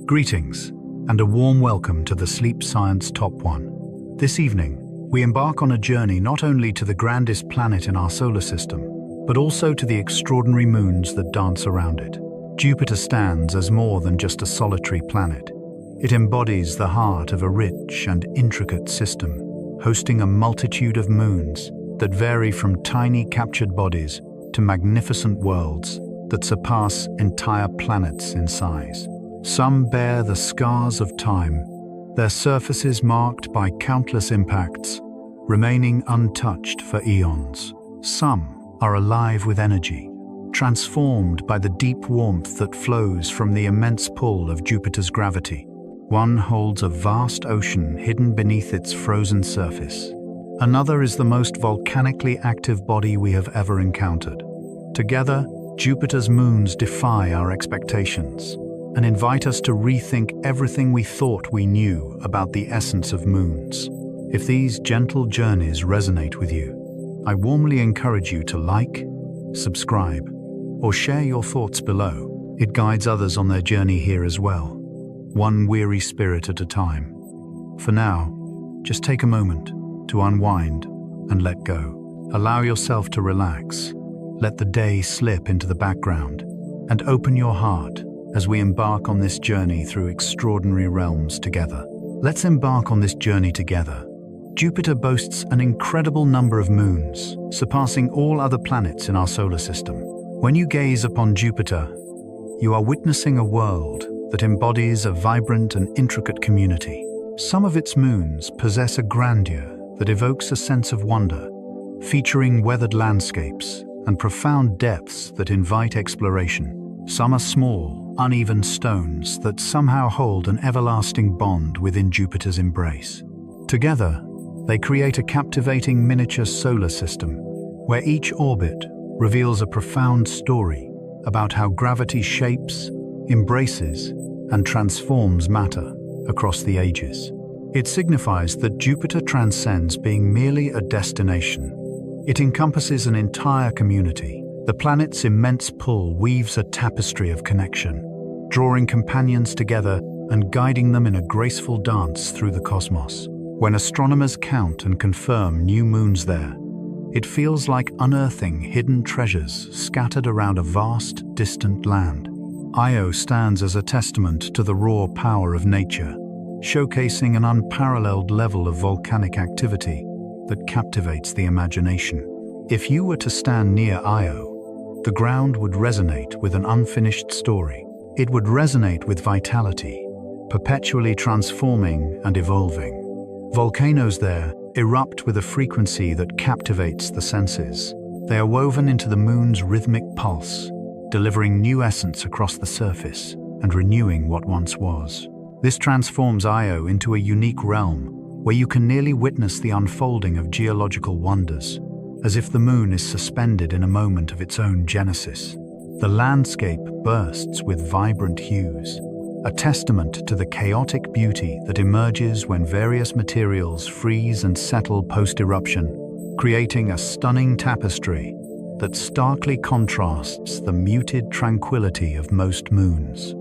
Greetings, and a warm welcome to the Sleep Science Top 1. This evening, we embark on a journey not only to the grandest planet in our solar system, but also to the extraordinary moons that dance around it. Jupiter stands as more than just a solitary planet. It embodies the heart of a rich and intricate system, hosting a multitude of moons that vary from tiny captured bodies to magnificent worlds that surpass entire planets in size. Some bear the scars of time, their surfaces marked by countless impacts, remaining untouched for eons. Some are alive with energy, transformed by the deep warmth that flows from the immense pull of Jupiter's gravity. One holds a vast ocean hidden beneath its frozen surface. Another is the most volcanically active body we have ever encountered. Together, Jupiter's moons defy our expectations and invite us to rethink everything we thought we knew about the essence of moons. If these gentle journeys resonate with you, I warmly encourage you to like, subscribe, or share your thoughts below. It guides others on their journey here as well, one weary spirit at a time. For now, just take a moment to unwind and let go. Allow yourself to relax. Let the day slip into the background and open your heart as we embark on this journey through extraordinary realms together. Let's embark on this journey together. Jupiter boasts an incredible number of moons, surpassing all other planets in our solar system. When you gaze upon Jupiter, you are witnessing a world that embodies a vibrant and intricate community. Some of its moons possess a grandeur that evokes a sense of wonder, featuring weathered landscapes and profound depths that invite exploration. Some are small, uneven stones that somehow hold an everlasting bond within Jupiter's embrace. Together, they create a captivating miniature solar system, where each orbit reveals a profound story about how gravity shapes, embraces, and transforms matter across the ages. It signifies that Jupiter transcends being merely a destination. It encompasses an entire community. The planet's immense pull weaves a tapestry of connection, drawing companions together and guiding them in a graceful dance through the cosmos. When astronomers count and confirm new moons there, it feels like unearthing hidden treasures scattered around a vast, distant land. Io stands as a testament to the raw power of nature, showcasing an unparalleled level of volcanic activity that captivates the imagination. If you were to stand near Io, the ground would resonate with an unfinished story. It would resonate with vitality, perpetually transforming and evolving. Volcanoes there erupt with a frequency that captivates the senses. They are woven into the moon's rhythmic pulse, delivering new essence across the surface and renewing what once was. This transforms Io into a unique realm where you can nearly witness the unfolding of geological wonders, as if the moon is suspended in a moment of its own genesis. The landscape bursts with vibrant hues, a testament to the chaotic beauty that emerges when various materials freeze and settle post-eruption, creating a stunning tapestry that starkly contrasts the muted tranquility of most moons.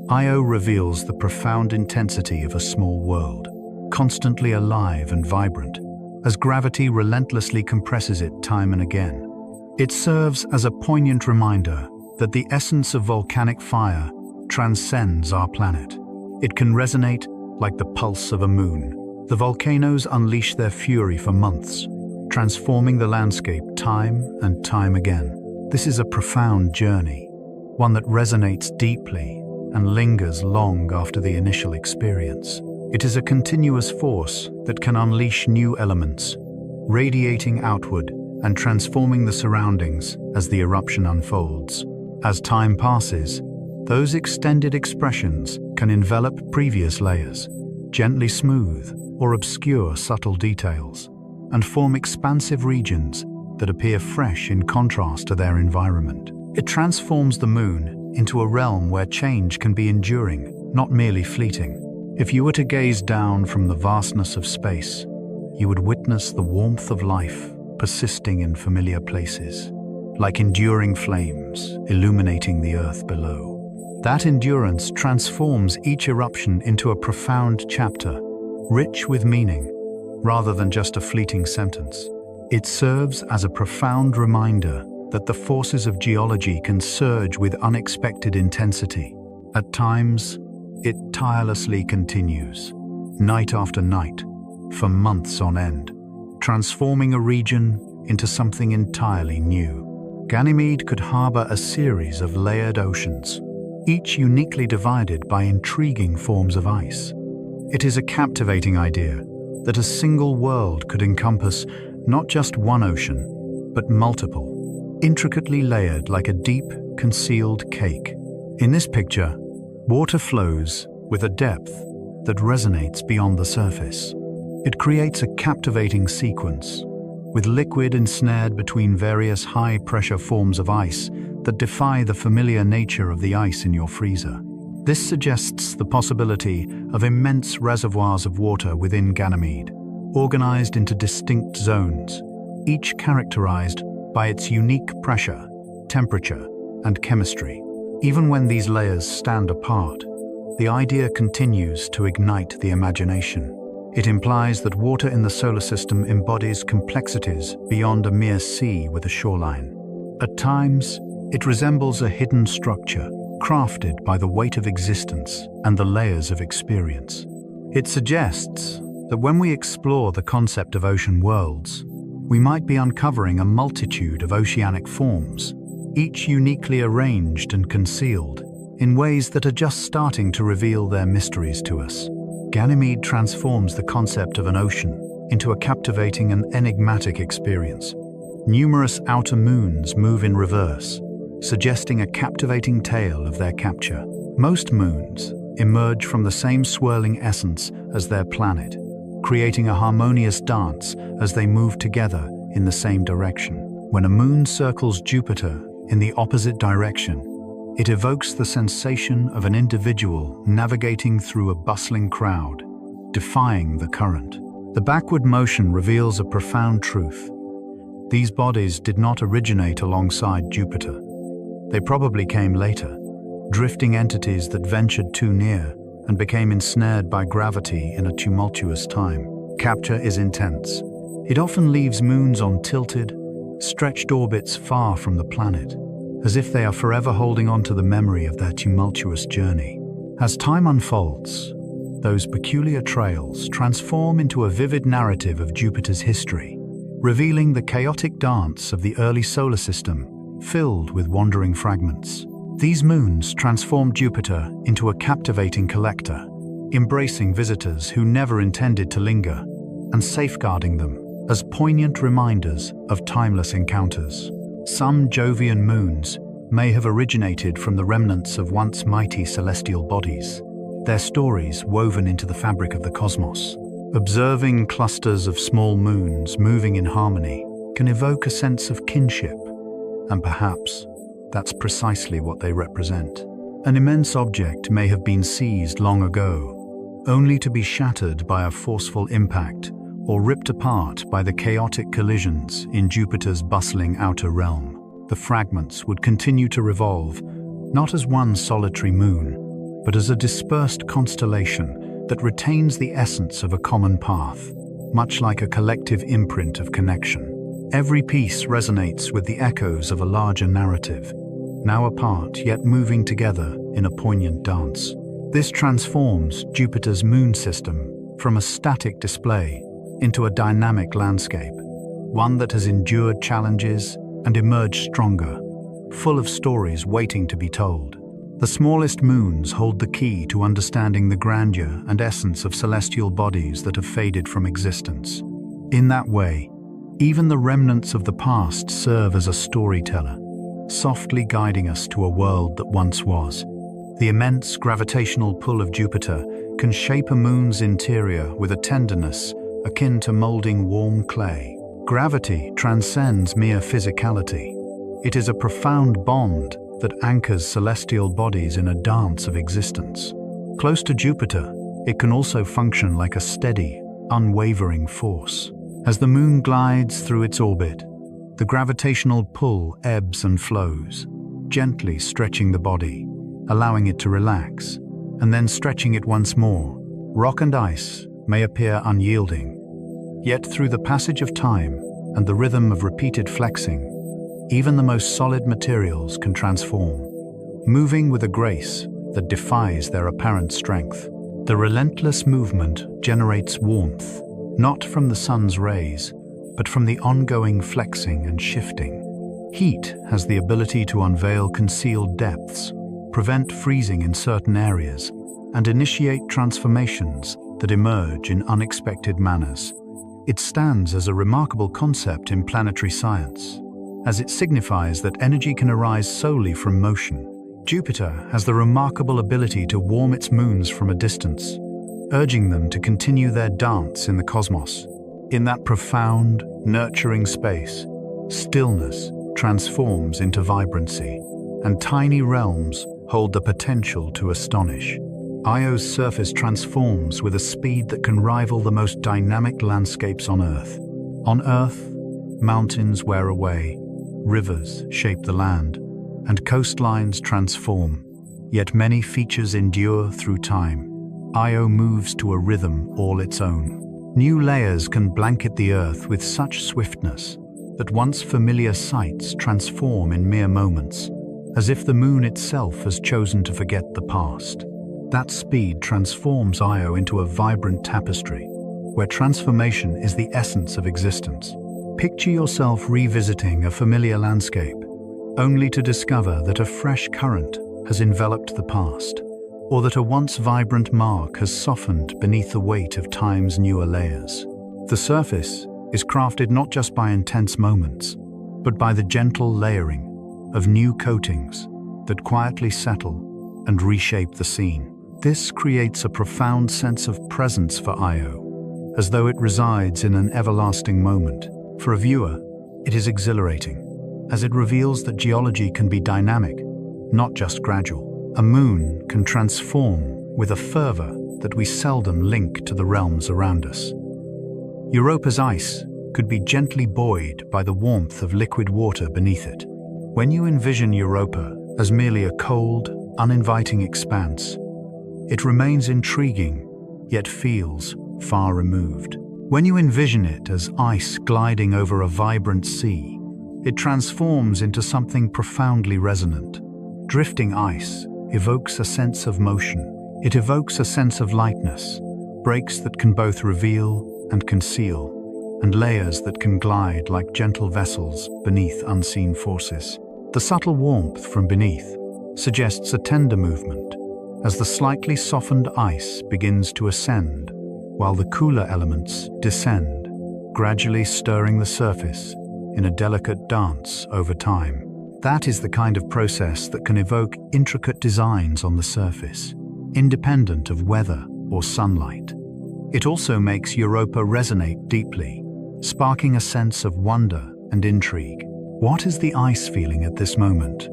Io reveals the profound intensity of a small world, constantly alive and vibrant, as gravity relentlessly compresses it time and again. It serves as a poignant reminder that the essence of volcanic fire transcends our planet. It can resonate like the pulse of a moon. The volcanoes unleash their fury for months, transforming the landscape time and time again. This is a profound journey, one that resonates deeply and lingers long after the initial experience. It is a continuous force that can unleash new elements, radiating outward and transforming the surroundings as the eruption unfolds. As time passes, those extended expressions can envelop previous layers, gently smooth or obscure subtle details, and form expansive regions that appear fresh in contrast to their environment. It transforms the moon into a realm where change can be enduring, not merely fleeting. If you were to gaze down from the vastness of space, you would witness the warmth of life persisting in familiar places, like enduring flames illuminating the earth below. That endurance transforms each eruption into a profound chapter, rich with meaning, rather than just a fleeting sentence. It serves as a profound reminder that the forces of geology can surge with unexpected intensity. At times, it tirelessly continues, night after night, for months on end, transforming a region into something entirely new. Ganymede could harbor a series of layered oceans, each uniquely divided by intriguing forms of ice. It is a captivating idea that a single world could encompass not just one ocean, but multiple, intricately layered like a deep, concealed cake. In this picture, water flows with a depth that resonates beyond the surface. It creates a captivating sequence, with liquid ensnared between various high-pressure forms of ice that defy the familiar nature of the ice in your freezer. This suggests the possibility of immense reservoirs of water within Ganymede, organized into distinct zones, each characterized by its unique pressure, temperature, and chemistry. Even when these layers stand apart, the idea continues to ignite the imagination. It implies that water in the solar system embodies complexities beyond a mere sea with a shoreline. At times, it resembles a hidden structure, crafted by the weight of existence and the layers of experience. It suggests that when we explore the concept of ocean worlds, we might be uncovering a multitude of oceanic forms, each uniquely arranged and concealed, in ways that are just starting to reveal their mysteries to us. Ganymede transforms the concept of an ocean into a captivating and enigmatic experience. Numerous outer moons move in reverse, suggesting a captivating tale of their capture. Most moons emerge from the same swirling essence as their planet, creating a harmonious dance as they move together in the same direction. When a moon circles Jupiter in the opposite direction, it evokes the sensation of an individual navigating through a bustling crowd, defying the current. The backward motion reveals a profound truth. These bodies did not originate alongside Jupiter. They probably came later, drifting entities that ventured too near and became ensnared by gravity in a tumultuous time. Capture is intense. It often leaves moons on tilted, stretched orbits far from the planet, as if they are forever holding on to the memory of their tumultuous journey. As time unfolds, those peculiar trails transform into a vivid narrative of Jupiter's history, revealing the chaotic dance of the early solar system, filled with wandering fragments. These moons transform Jupiter into a captivating collector, embracing visitors who never intended to linger, and safeguarding them as poignant reminders of timeless encounters. Some Jovian moons may have originated from the remnants of once mighty celestial bodies, their stories woven into the fabric of the cosmos. Observing clusters of small moons moving in harmony can evoke a sense of kinship, and perhaps that's precisely what they represent. An immense object may have been seized long ago, only to be shattered by a forceful impact or ripped apart by the chaotic collisions in Jupiter's bustling outer realm. The fragments would continue to revolve, not as one solitary moon, but as a dispersed constellation that retains the essence of a common path, much like a collective imprint of connection. Every piece resonates with the echoes of a larger narrative, now apart yet moving together in a poignant dance. This transforms Jupiter's moon system from a static display into a dynamic landscape, one that has endured challenges and emerged stronger, full of stories waiting to be told. The smallest moons hold the key to understanding the grandeur and essence of celestial bodies that have faded from existence. In that way, even the remnants of the past serve as a storyteller, softly guiding us to a world that once was. The immense gravitational pull of Jupiter can shape a moon's interior with a tenderness akin to molding warm clay. Gravity transcends mere physicality. It is a profound bond that anchors celestial bodies in a dance of existence. Close to Jupiter, it can also function like a steady, unwavering force. As the moon glides through its orbit, the gravitational pull ebbs and flows, gently stretching the body, allowing it to relax, and then stretching it once more. Rock and ice may appear unyielding, yet through the passage of time and the rhythm of repeated flexing, even the most solid materials can transform, moving with a grace that defies their apparent strength. The relentless movement generates warmth, not from the sun's rays, but from the ongoing flexing and shifting. Heat has the ability to unveil concealed depths, prevent freezing in certain areas, and initiate transformations that emerge in unexpected manners. It stands as a remarkable concept in planetary science, as it signifies that energy can arise solely from motion. Jupiter has the remarkable ability to warm its moons from a distance, urging them to continue their dance in the cosmos. In that profound, nurturing space, stillness transforms into vibrancy, and tiny realms hold the potential to astonish. Io's surface transforms with a speed that can rival the most dynamic landscapes on Earth. On Earth, mountains wear away, rivers shape the land, and coastlines transform, yet many features endure through time. Io moves to a rhythm all its own. New layers can blanket the Earth with such swiftness that once familiar sights transform in mere moments, as if the moon itself has chosen to forget the past. That speed transforms Io into a vibrant tapestry, where transformation is the essence of existence. Picture yourself revisiting a familiar landscape, only to discover that a fresh current has enveloped the past, or that a once vibrant mark has softened beneath the weight of time's newer layers. The surface is crafted not just by intense moments, but by the gentle layering of new coatings that quietly settle and reshape the scene. This creates a profound sense of presence for Io, as though it resides in an everlasting moment. For a viewer, it is exhilarating, as it reveals that geology can be dynamic, not just gradual. A moon can transform with a fervor that we seldom link to the realms around us. Europa's ice could be gently buoyed by the warmth of liquid water beneath it. When you envision Europa as merely a cold, uninviting expanse, it remains intriguing, yet feels far removed. When you envision it as ice gliding over a vibrant sea, it transforms into something profoundly resonant. Drifting ice evokes a sense of motion. It evokes a sense of lightness, breaks that can both reveal and conceal, and layers that can glide like gentle vessels beneath unseen forces. The subtle warmth from beneath suggests a tender movement, as the slightly softened ice begins to ascend, while the cooler elements descend, gradually stirring the surface in a delicate dance over time. That is the kind of process that can evoke intricate designs on the surface, independent of weather or sunlight. It also makes Europa resonate deeply, sparking a sense of wonder and intrigue. What is the ice feeling at this moment?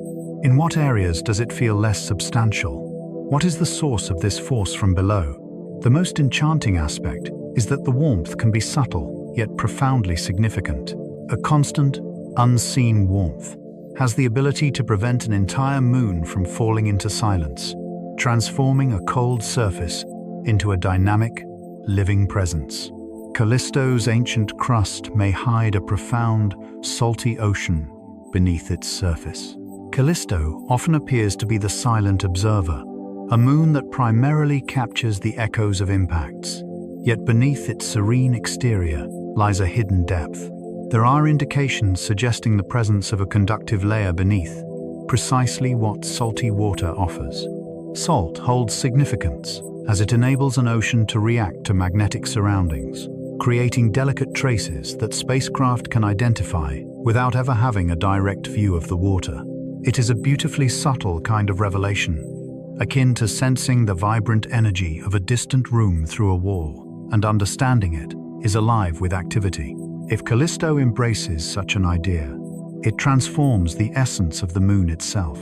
In what areas does it feel less substantial? What is the source of this force from below? The most enchanting aspect is that the warmth can be subtle, yet profoundly significant. A constant, unseen warmth has the ability to prevent an entire moon from falling into silence, transforming a cold surface into a dynamic, living presence. Callisto's ancient crust may hide a profound, salty ocean beneath its surface. Callisto often appears to be the silent observer, a moon that primarily captures the echoes of impacts. Yet beneath its serene exterior lies a hidden depth. There are indications suggesting the presence of a conductive layer beneath, precisely what salty water offers. Salt holds significance, as it enables an ocean to react to magnetic surroundings, creating delicate traces that spacecraft can identify without ever having a direct view of the water. It is a beautifully subtle kind of revelation, akin to sensing the vibrant energy of a distant room through a wall, and understanding it is alive with activity. If Callisto embraces such an idea, it transforms the essence of the moon itself.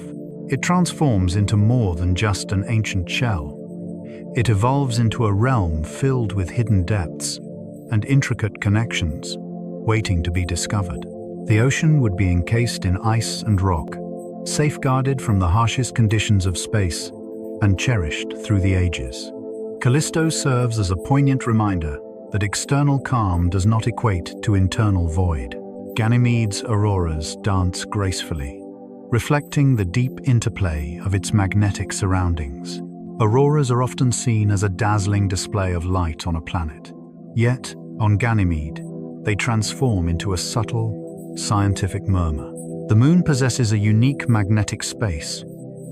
It transforms into more than just an ancient shell. It evolves into a realm filled with hidden depths and intricate connections, waiting to be discovered. The ocean would be encased in ice and rock, safeguarded from the harshest conditions of space and cherished through the ages. Callisto serves as a poignant reminder that external calm does not equate to internal void. Ganymede's auroras dance gracefully, reflecting the deep interplay of its magnetic surroundings. Auroras are often seen as a dazzling display of light on a planet. Yet, on Ganymede, they transform into a subtle, scientific murmur. The Moon possesses a unique magnetic space,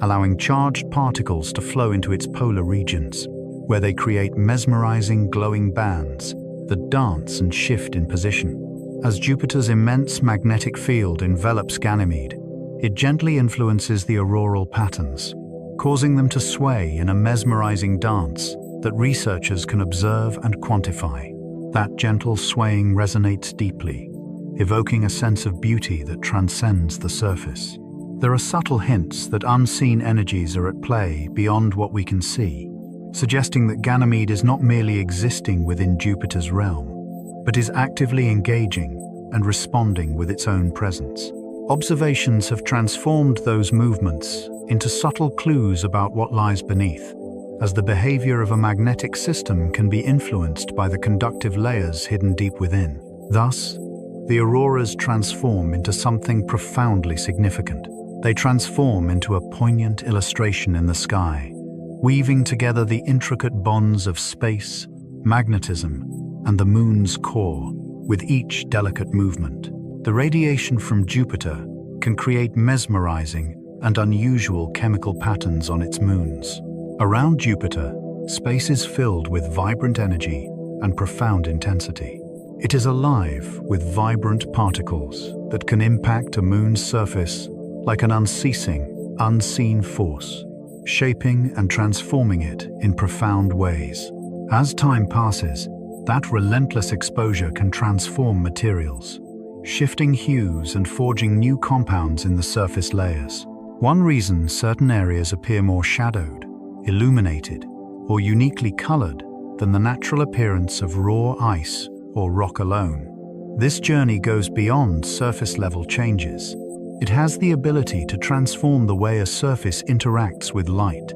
allowing charged particles to flow into its polar regions, where they create mesmerizing glowing bands that dance and shift in position. As Jupiter's immense magnetic field envelops Ganymede, it gently influences the auroral patterns, causing them to sway in a mesmerizing dance that researchers can observe and quantify. That gentle swaying resonates deeply, evoking a sense of beauty that transcends the surface. There are subtle hints that unseen energies are at play beyond what we can see, suggesting that Ganymede is not merely existing within Jupiter's realm, but is actively engaging and responding with its own presence. Observations have transformed those movements into subtle clues about what lies beneath, as the behavior of a magnetic system can be influenced by the conductive layers hidden deep within. Thus, the auroras transform into something profoundly significant. They transform into a poignant illustration in the sky, weaving together the intricate bonds of space, magnetism, and the Moon's core with each delicate movement. The radiation from Jupiter can create mesmerizing and unusual chemical patterns on its moons. Around Jupiter, space is filled with vibrant energy and profound intensity. It is alive with vibrant particles that can impact a moon's surface like an unceasing, unseen force, shaping and transforming it in profound ways. As time passes, that relentless exposure can transform materials, shifting hues and forging new compounds in the surface layers. One reason certain areas appear more shadowed, illuminated, or uniquely colored than the natural appearance of raw ice or rock alone. This journey goes beyond surface-level changes. It has the ability to transform the way a surface interacts with light,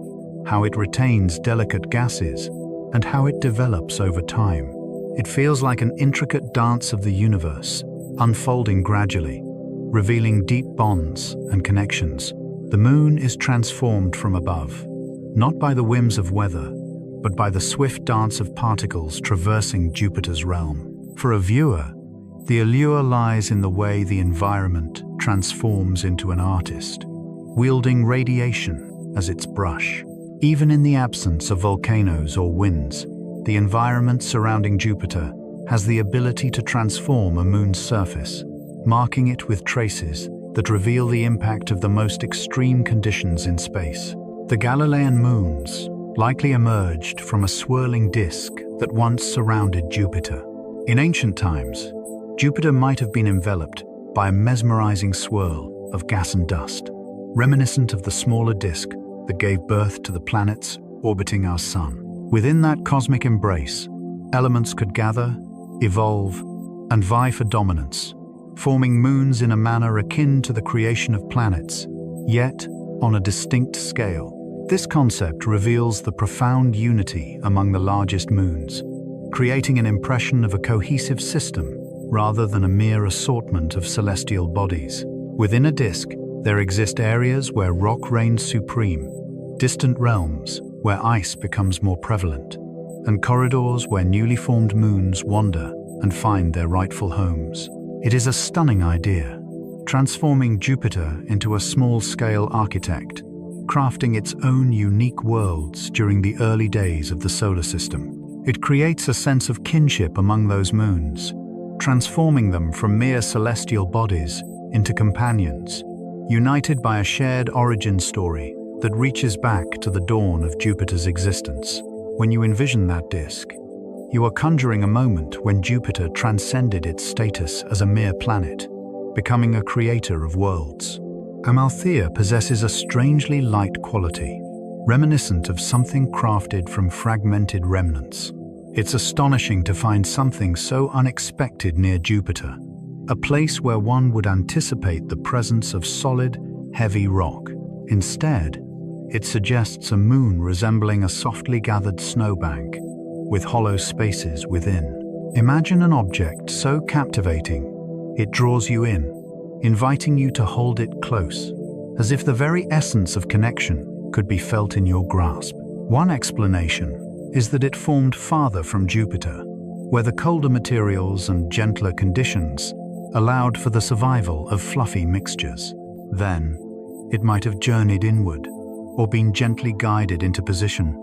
how it retains delicate gases, and how it develops over time. It feels like an intricate dance of the universe, unfolding gradually, revealing deep bonds and connections. The Moon is transformed from above, not by the whims of weather, but by the swift dance of particles traversing Jupiter's realm. For a viewer, the allure lies in the way the environment transforms into an artist, wielding radiation as its brush. Even in the absence of volcanoes or winds, the environment surrounding Jupiter has the ability to transform a moon's surface, marking it with traces that reveal the impact of the most extreme conditions in space. The Galilean moons likely emerged from a swirling disk that once surrounded Jupiter. In ancient times, Jupiter might have been enveloped by a mesmerizing swirl of gas and dust, reminiscent of the smaller disk that gave birth to the planets orbiting our Sun. Within that cosmic embrace, elements could gather, evolve, and vie for dominance, forming moons in a manner akin to the creation of planets, yet on a distinct scale. This concept reveals the profound unity among the largest moons, creating an impression of a cohesive system rather than a mere assortment of celestial bodies. Within a disk, there exist areas where rock reigns supreme, distant realms where ice becomes more prevalent, and corridors where newly formed moons wander and find their rightful homes. It is a stunning idea, transforming Jupiter into a small-scale architect, crafting its own unique worlds during the early days of the solar system. It creates a sense of kinship among those moons, transforming them from mere celestial bodies into companions, united by a shared origin story that reaches back to the dawn of Jupiter's existence. When you envision that disk, you are conjuring a moment when Jupiter transcended its status as a mere planet, becoming a creator of worlds. Amalthea possesses a strangely light quality, reminiscent of something crafted from fragmented remnants. It's astonishing to find something so unexpected near Jupiter, a place where one would anticipate the presence of solid, heavy rock. Instead, it suggests a moon resembling a softly gathered snowbank, with hollow spaces within. Imagine an object so captivating, it draws you in, inviting you to hold it close, as if the very essence of connection could be felt in your grasp. One explanation is that it formed farther from Jupiter, where the colder materials and gentler conditions allowed for the survival of fluffy mixtures. Then, it might have journeyed inward, or been gently guided into position,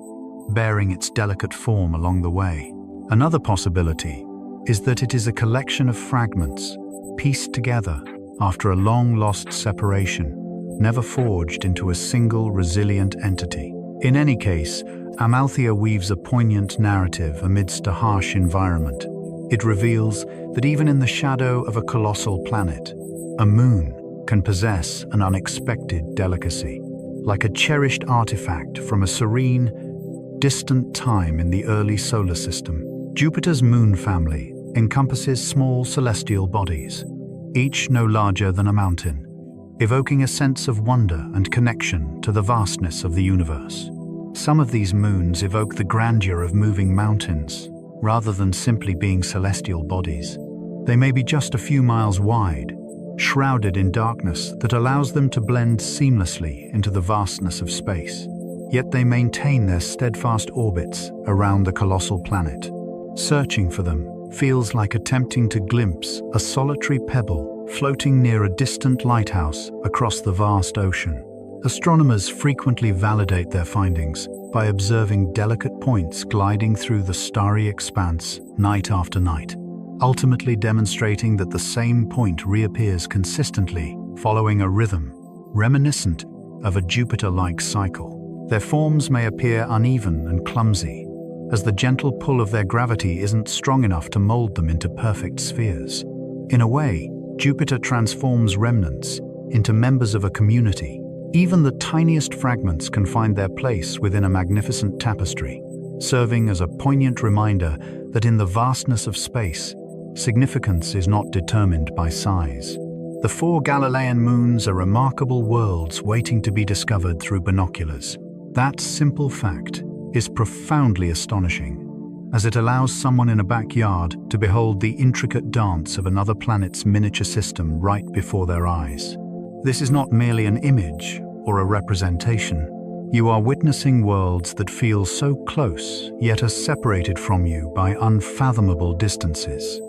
bearing its delicate form along the way. Another possibility is that it is a collection of fragments, pieced together after a long-lost separation, never forged into a single resilient entity. In any case, Amalthea weaves a poignant narrative amidst a harsh environment. It reveals that even in the shadow of a colossal planet, a moon can possess an unexpected delicacy. Like a cherished artifact from a serene, distant time in the early solar system, Jupiter's moon family encompasses small celestial bodies, each no larger than a mountain, evoking a sense of wonder and connection to the vastness of the universe. Some of these moons evoke the grandeur of moving mountains, rather than simply being celestial bodies. They may be just a few miles wide, shrouded in darkness that allows them to blend seamlessly into the vastness of space. Yet they maintain their steadfast orbits around the colossal planet. Searching for them feels like attempting to glimpse a solitary pebble floating near a distant lighthouse across the vast ocean. Astronomers frequently validate their findings by observing delicate points gliding through the starry expanse night after night, ultimately demonstrating that the same point reappears consistently, following a rhythm reminiscent of a Jupiter-like cycle. Their forms may appear uneven and clumsy, as the gentle pull of their gravity isn't strong enough to mold them into perfect spheres. In a way, Jupiter transforms remnants into members of a community. Even the tiniest fragments can find their place within a magnificent tapestry, serving as a poignant reminder that in the vastness of space, significance is not determined by size. The 4 Galilean moons are remarkable worlds waiting to be discovered through binoculars. That simple fact is profoundly astonishing, as it allows someone in a backyard to behold the intricate dance of another planet's miniature system right before their eyes. This is not merely an image or a representation. You are witnessing worlds that feel so close, yet are separated from you by unfathomable distances,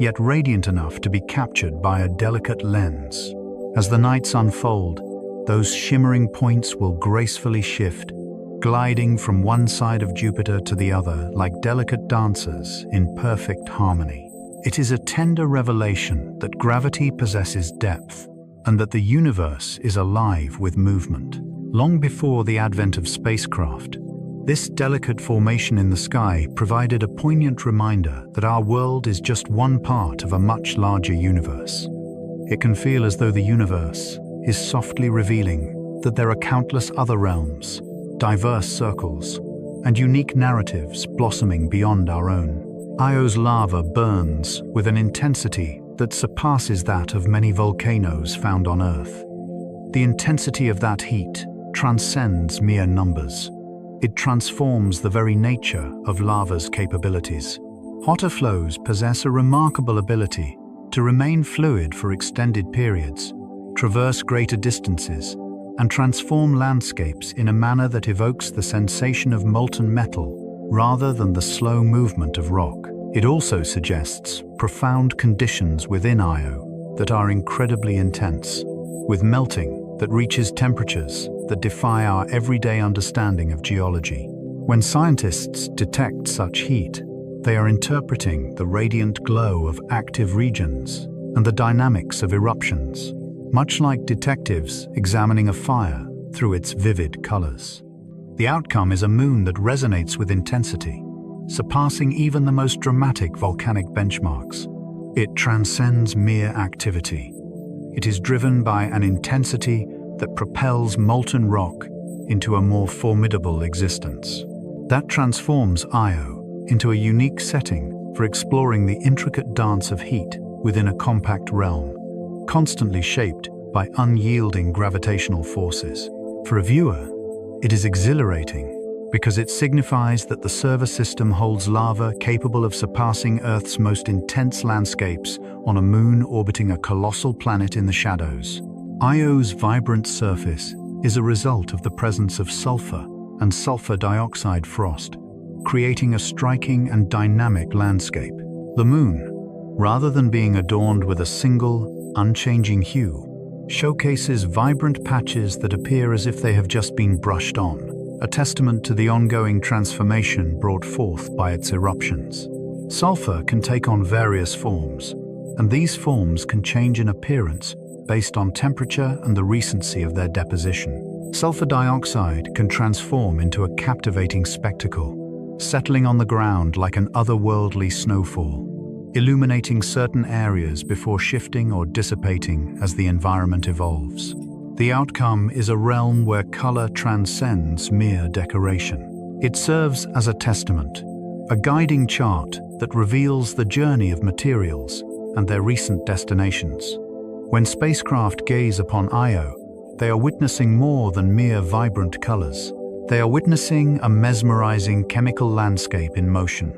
yet radiant enough to be captured by a delicate lens. As the nights unfold, those shimmering points will gracefully shift, gliding from one side of Jupiter to the other like delicate dancers in perfect harmony. It is a tender revelation that gravity possesses depth, and that the universe is alive with movement. Long before the advent of spacecraft, this delicate formation in the sky provided a poignant reminder that our world is just one part of a much larger universe. It can feel as though the universe is softly revealing that there are countless other realms, diverse circles, and unique narratives blossoming beyond our own. Io's lava burns with an intensity that surpasses that of many volcanoes found on Earth. The intensity of that heat transcends mere numbers. It transforms the very nature of lava's capabilities. Hotter flows possess a remarkable ability to remain fluid for extended periods, traverse greater distances, and transform landscapes in a manner that evokes the sensation of molten metal rather than the slow movement of rock. It also suggests profound conditions within Io that are incredibly intense, with melting that reaches temperatures that defy our everyday understanding of geology. When scientists detect such heat, they are interpreting the radiant glow of active regions and the dynamics of eruptions, much like detectives examining a fire through its vivid colors. The outcome is a moon that resonates with intensity, surpassing even the most dramatic volcanic benchmarks. It transcends mere activity. It is driven by an intensity that propels molten rock into a more formidable existence. That transforms Io into a unique setting for exploring the intricate dance of heat within a compact realm, constantly shaped by unyielding gravitational forces. For a viewer, it is exhilarating because it signifies that the solar system holds lava capable of surpassing Earth's most intense landscapes on a moon orbiting a colossal planet in the shadows. Io's vibrant surface is a result of the presence of sulfur and sulfur dioxide frost, creating a striking and dynamic landscape. The moon, rather than being adorned with a single, unchanging hue, showcases vibrant patches that appear as if they have just been brushed on, a testament to the ongoing transformation brought forth by its eruptions. Sulfur can take on various forms, and these forms can change in appearance based on temperature and the recency of their deposition. Sulfur dioxide can transform into a captivating spectacle, settling on the ground like an otherworldly snowfall, illuminating certain areas before shifting or dissipating as the environment evolves. The outcome is a realm where color transcends mere decoration. It serves as a testament, a guiding chart that reveals the journey of materials and their recent destinations. When spacecraft gaze upon Io, they are witnessing more than mere vibrant colors. They are witnessing a mesmerizing chemical landscape in motion,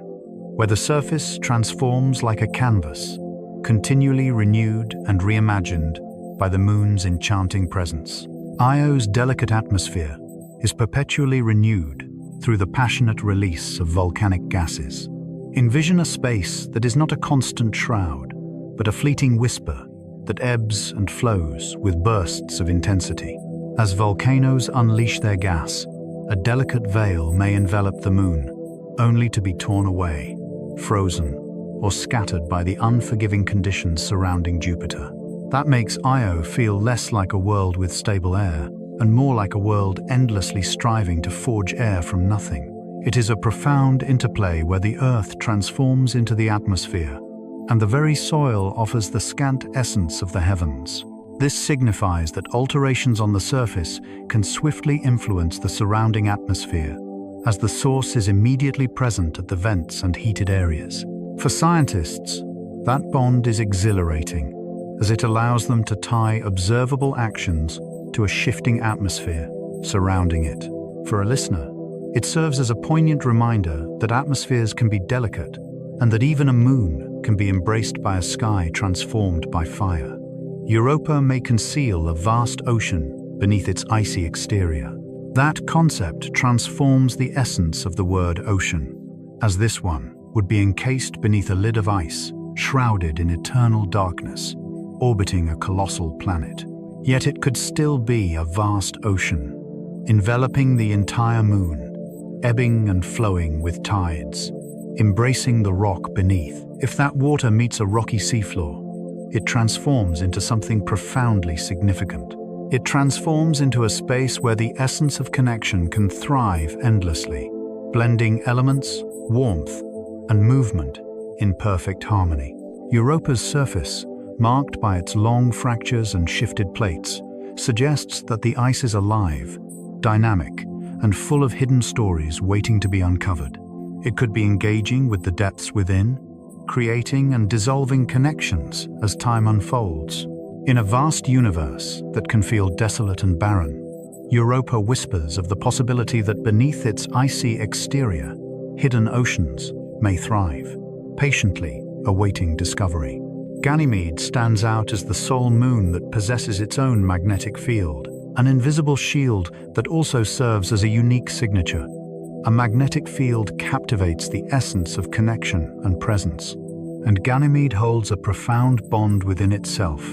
where the surface transforms like a canvas, continually renewed and reimagined by the moon's enchanting presence. Io's delicate atmosphere is perpetually renewed through the passionate release of volcanic gases. Envision a space that is not a constant shroud, but a fleeting whisper that ebbs and flows with bursts of intensity. As volcanoes unleash their gas, a delicate veil may envelop the moon, only to be torn away, frozen, or scattered by the unforgiving conditions surrounding Jupiter. That makes Io feel less like a world with stable air, and more like a world endlessly striving to forge air from nothing. It is a profound interplay where the Earth transforms into the atmosphere, and the very soil offers the scant essence of the heavens. This signifies that alterations on the surface can swiftly influence the surrounding atmosphere, as the source is immediately present at the vents and heated areas. For scientists, that bond is exhilarating, as it allows them to tie observable actions to a shifting atmosphere surrounding it. For a listener, it serves as a poignant reminder that atmospheres can be delicate, and that even a moon can be embraced by a sky transformed by fire. Europa may conceal a vast ocean beneath its icy exterior. That concept transforms the essence of the word ocean, as this one would be encased beneath a lid of ice, shrouded in eternal darkness, orbiting a colossal planet. Yet it could still be a vast ocean, enveloping the entire moon, ebbing and flowing with tides, embracing the rock beneath. If that water meets a rocky seafloor, it transforms into something profoundly significant. It transforms into a space where the essence of connection can thrive endlessly, blending elements, warmth, and movement in perfect harmony. Europa's surface, marked by its long fractures and shifted plates, suggests that the ice is alive, dynamic, and full of hidden stories waiting to be uncovered. It could be engaging with the depths within, creating and dissolving connections as time unfolds. In a vast universe that can feel desolate and barren, Europa whispers of the possibility that beneath its icy exterior, hidden oceans may thrive, patiently awaiting discovery. Ganymede stands out as the sole moon that possesses its own magnetic field, an invisible shield that also serves as a unique signature. A magnetic field captivates the essence of connection and presence, and Ganymede holds a profound bond within itself,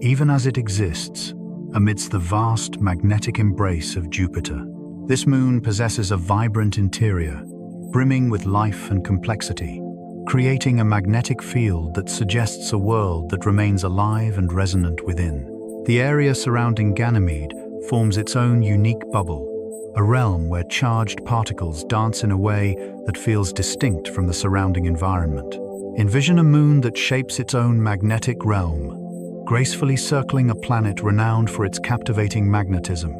even as it exists amidst the vast magnetic embrace of Jupiter. This moon possesses a vibrant interior, brimming with life and complexity, creating a magnetic field that suggests a world that remains alive and resonant within. The area surrounding Ganymede forms its own unique bubble, a realm where charged particles dance in a way that feels distinct from the surrounding environment. Envision a moon that shapes its own magnetic realm, gracefully circling a planet renowned for its captivating magnetism.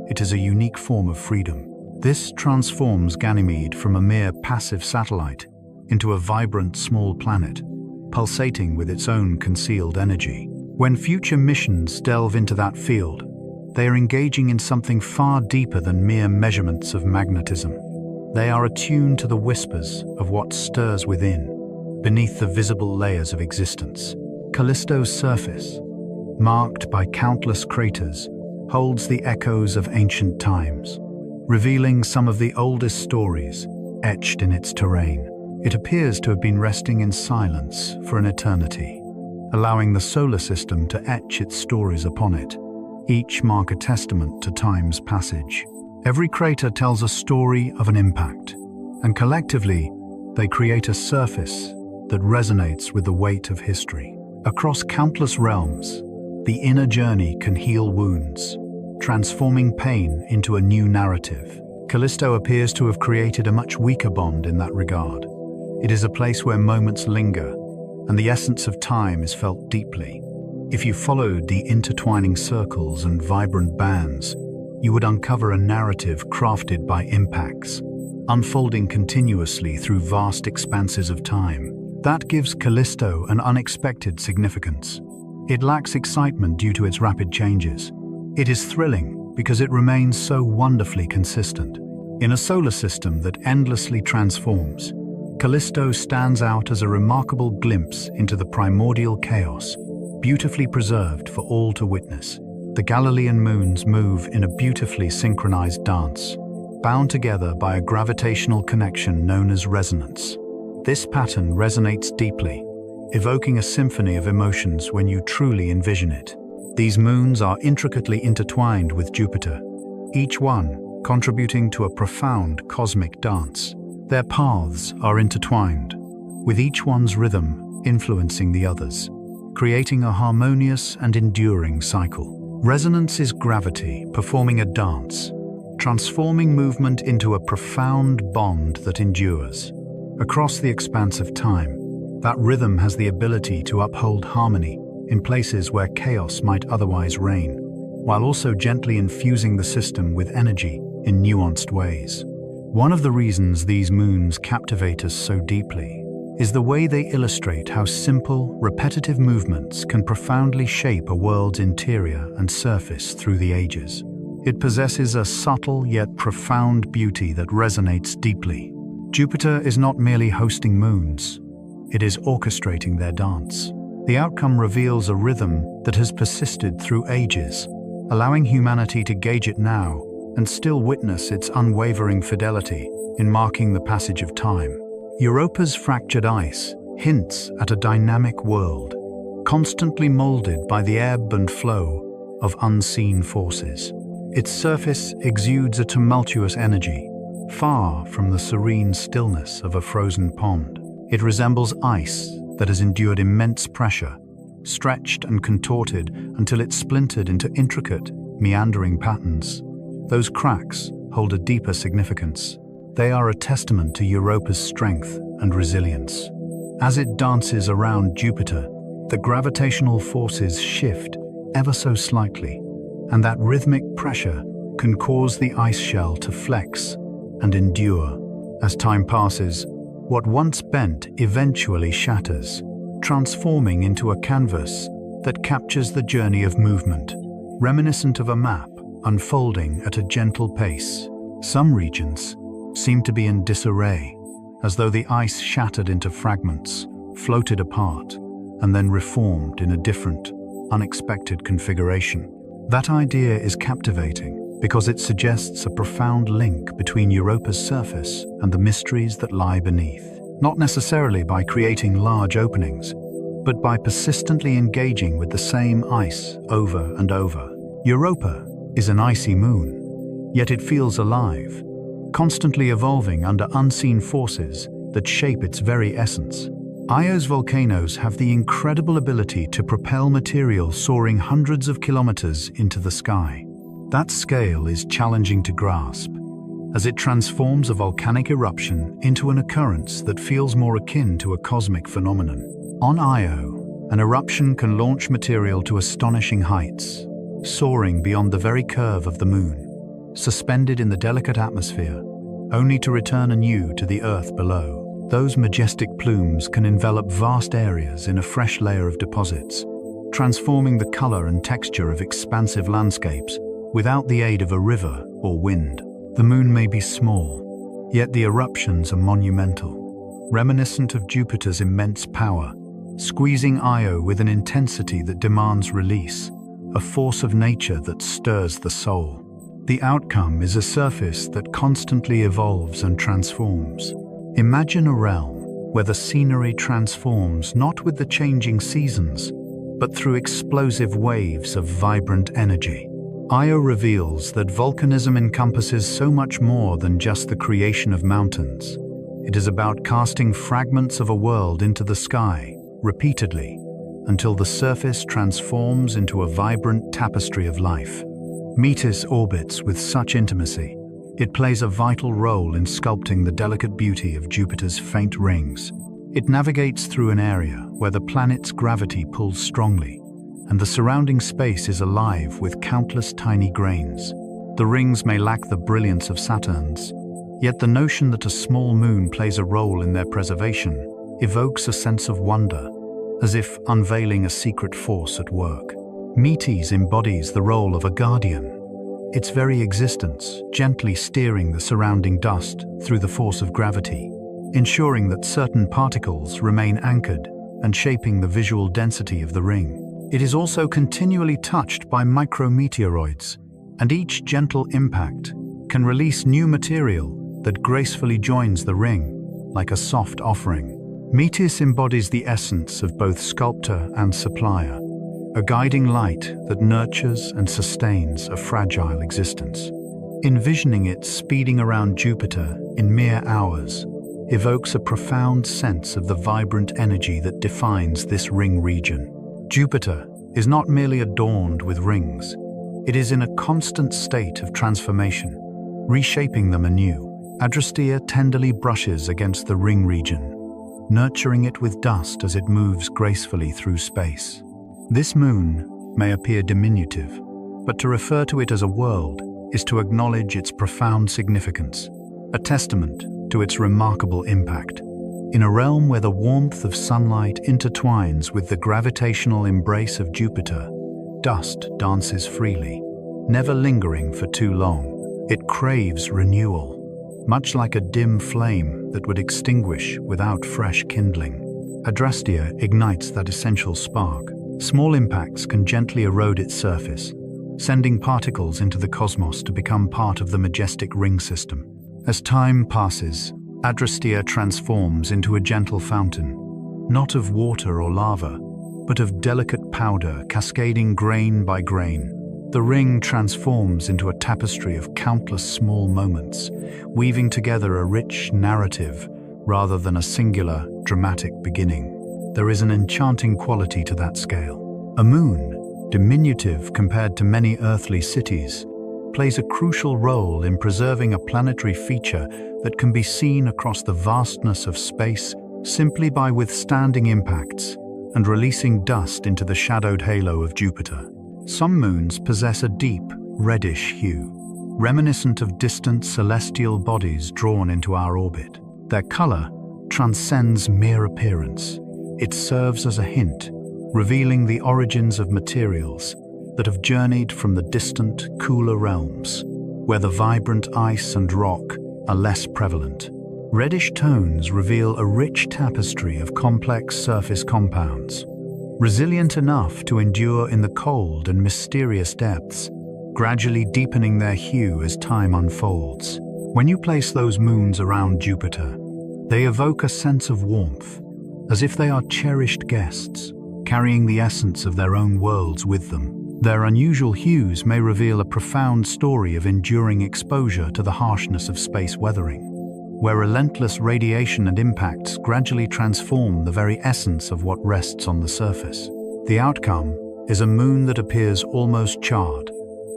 It is a unique form of freedom. This transforms Ganymede from a mere passive satellite into a vibrant small planet, pulsating with its own concealed energy. When future missions delve into that field, they are engaging in something far deeper than mere measurements of magnetism. They are attuned to the whispers of what stirs within, beneath the visible layers of existence. Callisto's surface, marked by countless craters, holds the echoes of ancient times, revealing some of the oldest stories etched in its terrain. It appears to have been resting in silence for an eternity, allowing the solar system to etch its stories upon it, each mark a testament to time's passage. Every crater tells a story of an impact, and collectively, they create a surface that resonates with the weight of history. Across countless realms, the inner journey can heal wounds, transforming pain into a new narrative. Callisto appears to have created a much weaker bond in that regard. It is a place where moments linger, and the essence of time is felt deeply. If you followed the intertwining circles and vibrant bands, you would uncover a narrative crafted by impacts, unfolding continuously through vast expanses of time. That gives Callisto an unexpected significance. It lacks excitement due to its rapid changes. It is thrilling because it remains so wonderfully consistent. In a solar system that endlessly transforms, Callisto stands out as a remarkable glimpse into the primordial chaos, beautifully preserved for all to witness. The Galilean moons move in a beautifully synchronized dance, bound together by a gravitational connection known as resonance. This pattern resonates deeply, evoking a symphony of emotions when you truly envision it. These moons are intricately intertwined with Jupiter, each one contributing to a profound cosmic dance. Their paths are intertwined, with each one's rhythm influencing the others, creating a harmonious and enduring cycle. Resonance is gravity performing a dance, transforming movement into a profound bond that endures. Across the expanse of time, that rhythm has the ability to uphold harmony in places where chaos might otherwise reign, while also gently infusing the system with energy in nuanced ways. One of the reasons these moons captivate us so deeply is the way they illustrate how simple, repetitive movements can profoundly shape a world's interior and surface through the ages. It possesses a subtle yet profound beauty that resonates deeply. Jupiter is not merely hosting moons, it is orchestrating their dance. The outcome reveals a rhythm that has persisted through ages, allowing humanity to gauge it now and still witness its unwavering fidelity in marking the passage of time. Europa's fractured ice hints at a dynamic world, constantly molded by the ebb and flow of unseen forces. Its surface exudes a tumultuous energy, far from the serene stillness of a frozen pond. It resembles ice that has endured immense pressure, stretched and contorted until it splintered into intricate, meandering patterns. Those cracks hold a deeper significance. They are a testament to Europa's strength and resilience. As it dances around Jupiter, the gravitational forces shift ever so slightly, and that rhythmic pressure can cause the ice shell to flex and endure. As time passes, what once bent eventually shatters, transforming into a canvas that captures the journey of movement, reminiscent of a map unfolding at a gentle pace. Some regions seem to be in disarray, as though the ice shattered into fragments, floated apart, and then reformed in a different, unexpected configuration. That idea is captivating because it suggests a profound link between Europa's surface and the mysteries that lie beneath, not necessarily by creating large openings, but by persistently engaging with the same ice over and over. Europa is an icy moon, yet it feels alive, constantly evolving under unseen forces that shape its very essence. Io's volcanoes have the incredible ability to propel material soaring hundreds of kilometers into the sky. That scale is challenging to grasp, as it transforms a volcanic eruption into an occurrence that feels more akin to a cosmic phenomenon. On Io, an eruption can launch material to astonishing heights, soaring beyond the very curve of the moon, suspended in the delicate atmosphere, only to return anew to the earth below. Those majestic plumes can envelop vast areas in a fresh layer of deposits, transforming the color and texture of expansive landscapes without the aid of a river or wind. The moon may be small, yet the eruptions are monumental, reminiscent of Jupiter's immense power, squeezing Io with an intensity that demands release, a force of nature that stirs the soul. The outcome is a surface that constantly evolves and transforms. Imagine a realm where the scenery transforms not with the changing seasons, but through explosive waves of vibrant energy. Io reveals that volcanism encompasses so much more than just the creation of mountains. It is about casting fragments of a world into the sky, repeatedly, until the surface transforms into a vibrant tapestry of life. Metis orbits with such intimacy. It plays a vital role in sculpting the delicate beauty of Jupiter's faint rings. It navigates through an area where the planet's gravity pulls strongly, and the surrounding space is alive with countless tiny grains. The rings may lack the brilliance of Saturn's, yet the notion that a small moon plays a role in their preservation evokes a sense of wonder, as if unveiling a secret force at work. Metis embodies the role of a guardian, its very existence gently steering the surrounding dust through the force of gravity, ensuring that certain particles remain anchored and shaping the visual density of the ring. It is also continually touched by micrometeoroids, and each gentle impact can release new material that gracefully joins the ring, like a soft offering. Metis embodies the essence of both sculptor and supplier, a guiding light that nurtures and sustains a fragile existence. Envisioning it speeding around Jupiter in mere hours evokes a profound sense of the vibrant energy that defines this ring region. Jupiter is not merely adorned with rings, it is in a constant state of transformation, reshaping them anew. Adrastea tenderly brushes against the ring region, nurturing it with dust as it moves gracefully through space. This moon may appear diminutive, but to refer to it as a world is to acknowledge its profound significance, a testament to its remarkable impact. In a realm where the warmth of sunlight intertwines with the gravitational embrace of Jupiter, dust dances freely, never lingering for too long. It craves renewal, much like a dim flame that would extinguish without fresh kindling. Adrastea ignites that essential spark. Small impacts can gently erode its surface, sending particles into the cosmos to become part of the majestic ring system. As time passes, Adrastea transforms into a gentle fountain, not of water or lava, but of delicate powder cascading grain by grain. The ring transforms into a tapestry of countless small moments, weaving together a rich narrative rather than a singular, dramatic beginning. There is an enchanting quality to that scale. A moon, diminutive compared to many earthly cities, plays a crucial role in preserving a planetary feature that can be seen across the vastness of space simply by withstanding impacts and releasing dust into the shadowed halo of Jupiter. Some moons possess a deep, reddish hue, reminiscent of distant celestial bodies drawn into our orbit. Their color transcends mere appearance. It serves as a hint, revealing the origins of materials that have journeyed from the distant, cooler realms, where the vibrant ice and rock are less prevalent. Reddish tones reveal a rich tapestry of complex surface compounds, resilient enough to endure in the cold and mysterious depths, gradually deepening their hue as time unfolds. When you place those moons around Jupiter, they evoke a sense of warmth, as if they are cherished guests, carrying the essence of their own worlds with them. Their unusual hues may reveal a profound story of enduring exposure to the harshness of space weathering, where relentless radiation and impacts gradually transform the very essence of what rests on the surface. The outcome is a moon that appears almost charred,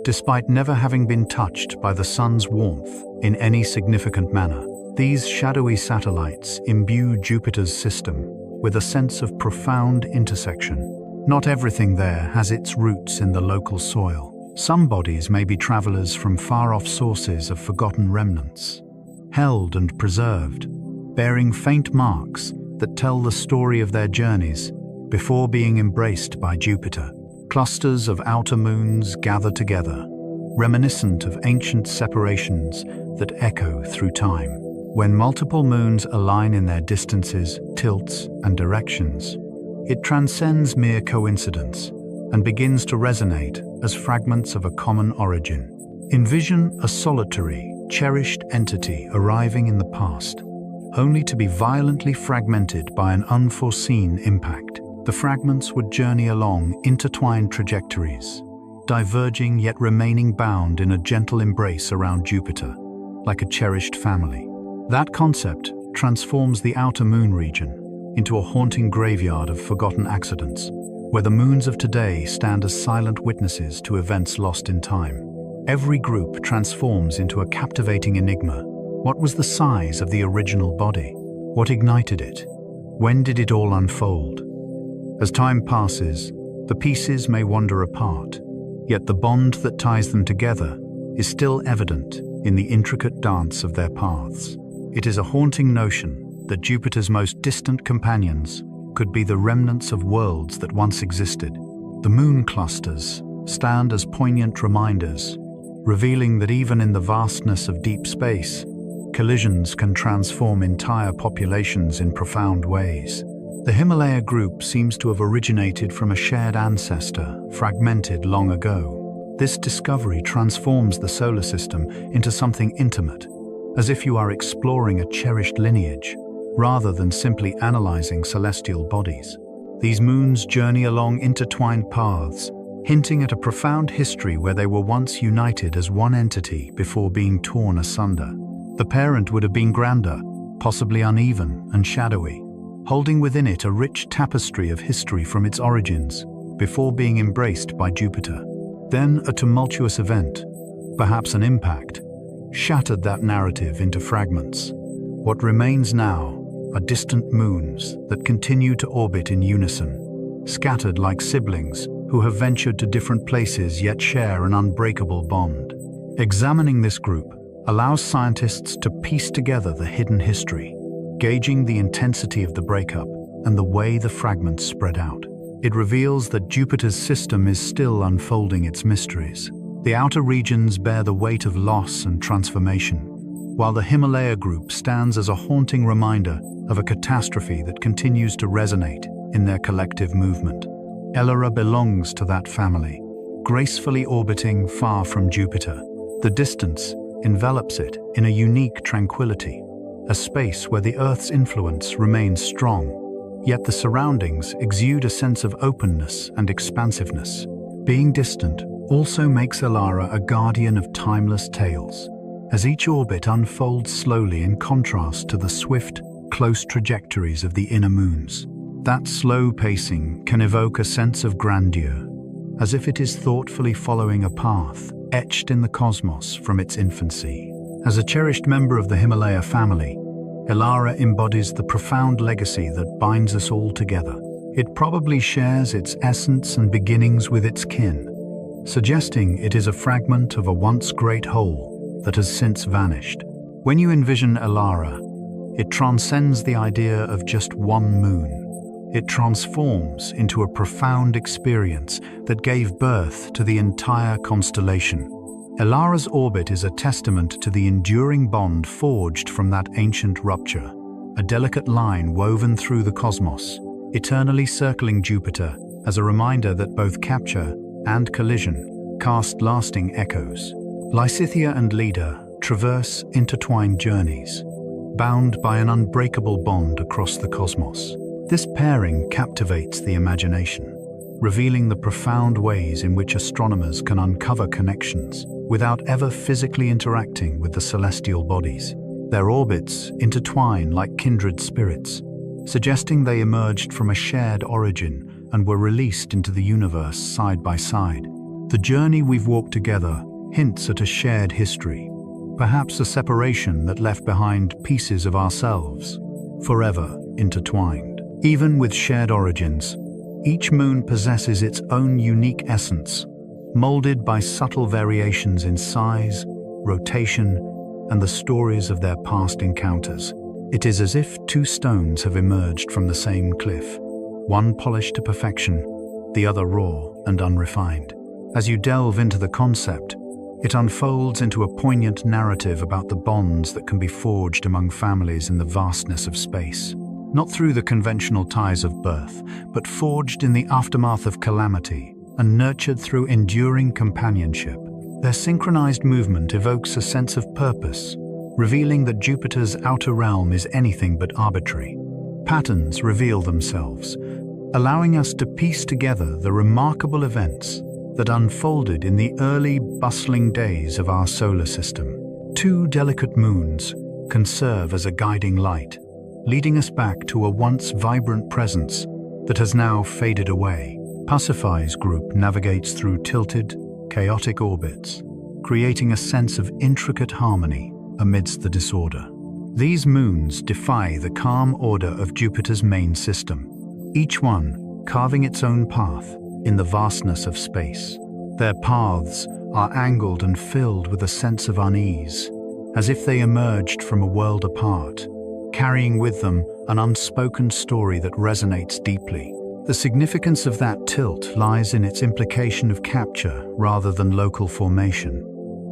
despite never having been touched by the sun's warmth in any significant manner. These shadowy satellites imbue Jupiter's system with a sense of profound intersection. Not everything there has its roots in the local soil. Some bodies may be travelers from far-off sources of forgotten remnants, held and preserved, bearing faint marks that tell the story of their journeys before being embraced by Jupiter. Clusters of outer moons gather together, reminiscent of ancient separations that echo through time. When multiple moons align in their distances, tilts, and directions, it transcends mere coincidence and begins to resonate as fragments of a common origin. Envision a solitary, cherished entity arriving in the past, only to be violently fragmented by an unforeseen impact. The fragments would journey along intertwined trajectories, diverging yet remaining bound in a gentle embrace around Jupiter, like a cherished family. That concept transforms the outer moon region into a haunting graveyard of forgotten accidents, where the moons of today stand as silent witnesses to events lost in time. Every group transforms into a captivating enigma. What was the size of the original body? What ignited it? When did it all unfold? As time passes, the pieces may wander apart, yet the bond that ties them together is still evident in the intricate dance of their paths. It is a haunting notion that Jupiter's most distant companions could be the remnants of worlds that once existed. The moon clusters stand as poignant reminders, revealing that even in the vastness of deep space, collisions can transform entire populations in profound ways. The Himalaya group seems to have originated from a shared ancestor, fragmented long ago. This discovery transforms the solar system into something intimate, as if you are exploring a cherished lineage, rather than simply analyzing celestial bodies. These moons journey along intertwined paths, hinting at a profound history where they were once united as one entity before being torn asunder. The parent would have been grander, possibly uneven and shadowy, holding within it a rich tapestry of history from its origins, before being embraced by Jupiter. Then a tumultuous event, perhaps an impact, shattered that narrative into fragments. What remains now are distant moons that continue to orbit in unison, scattered like siblings who have ventured to different places yet share an unbreakable bond. Examining this group allows scientists to piece together the hidden history, gauging the intensity of the breakup and the way the fragments spread out. It reveals that Jupiter's system is still unfolding its mysteries. The outer regions bear the weight of loss and transformation, while the Himalaya group stands as a haunting reminder of a catastrophe that continues to resonate in their collective movement. Elara belongs to that family, gracefully orbiting far from Jupiter. The distance envelops it in a unique tranquility, a space where the Earth's influence remains strong, yet the surroundings exude a sense of openness and expansiveness. Being distant also makes Elara a guardian of timeless tales, as each orbit unfolds slowly in contrast to the swift, close trajectories of the inner moons. That slow pacing can evoke a sense of grandeur, as if it is thoughtfully following a path etched in the cosmos from its infancy. As a cherished member of the Himalaya family, Elara embodies the profound legacy that binds us all together. It probably shares its essence and beginnings with its kin, suggesting it is a fragment of a once great whole that has since vanished. When you envision Elara, it transcends the idea of just one moon. It transforms into a profound experience that gave birth to the entire constellation. Elara's orbit is a testament to the enduring bond forged from that ancient rupture, a delicate line woven through the cosmos, eternally circling Jupiter as a reminder that both capture and collision cast lasting echoes. Lysithea and Leda traverse intertwined journeys, bound by an unbreakable bond across the cosmos. This pairing captivates the imagination, revealing the profound ways in which astronomers can uncover connections without ever physically interacting with the celestial bodies. Their orbits intertwine like kindred spirits, suggesting they emerged from a shared origin and were released into the universe side by side. The journey we've walked together hints at a shared history, perhaps a separation that left behind pieces of ourselves, forever intertwined. Even with shared origins, each moon possesses its own unique essence, molded by subtle variations in size, rotation, and the stories of their past encounters. It is as if two stones have emerged from the same cliff, one polished to perfection, the other raw and unrefined. As you delve into the concept, it unfolds into a poignant narrative about the bonds that can be forged among families in the vastness of space. Not through the conventional ties of birth, but forged in the aftermath of calamity and nurtured through enduring companionship. Their synchronized movement evokes a sense of purpose, revealing that Jupiter's outer realm is anything but arbitrary. Patterns reveal themselves, allowing us to piece together the remarkable events that unfolded in the early, bustling days of our solar system. Two delicate moons can serve as a guiding light, leading us back to a once vibrant presence that has now faded away. Pasiphae's group navigates through tilted, chaotic orbits, creating a sense of intricate harmony amidst the disorder. These moons defy the calm order of Jupiter's main system, each one carving its own path in the vastness of space. Their paths are angled and filled with a sense of unease, as if they emerged from a world apart, carrying with them an unspoken story that resonates deeply. The significance of that tilt lies in its implication of capture rather than local formation,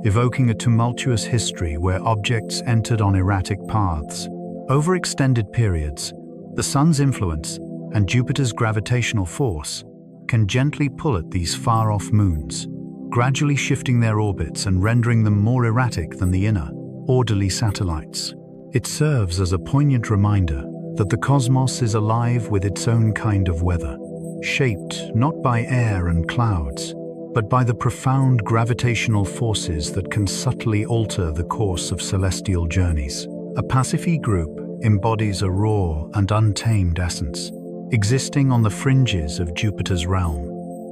evoking a tumultuous history where objects entered on erratic paths. Over extended periods, the Sun's influence and Jupiter's gravitational force can gently pull at these far-off moons, gradually shifting their orbits and rendering them more erratic than the inner, orderly satellites. It serves as a poignant reminder that the cosmos is alive with its own kind of weather, shaped not by air and clouds, but by the profound gravitational forces that can subtly alter the course of celestial journeys. A Pasiphae group embodies a raw and untamed essence, existing on the fringes of Jupiter's realm,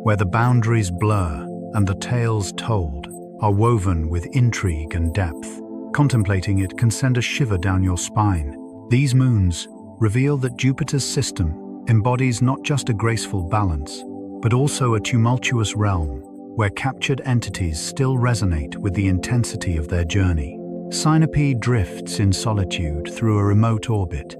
where the boundaries blur and the tales told are woven with intrigue and depth. Contemplating it can send a shiver down your spine. These moons reveal that Jupiter's system embodies not just a graceful balance, but also a tumultuous realm where captured entities still resonate with the intensity of their journey. Sinope drifts in solitude through a remote orbit,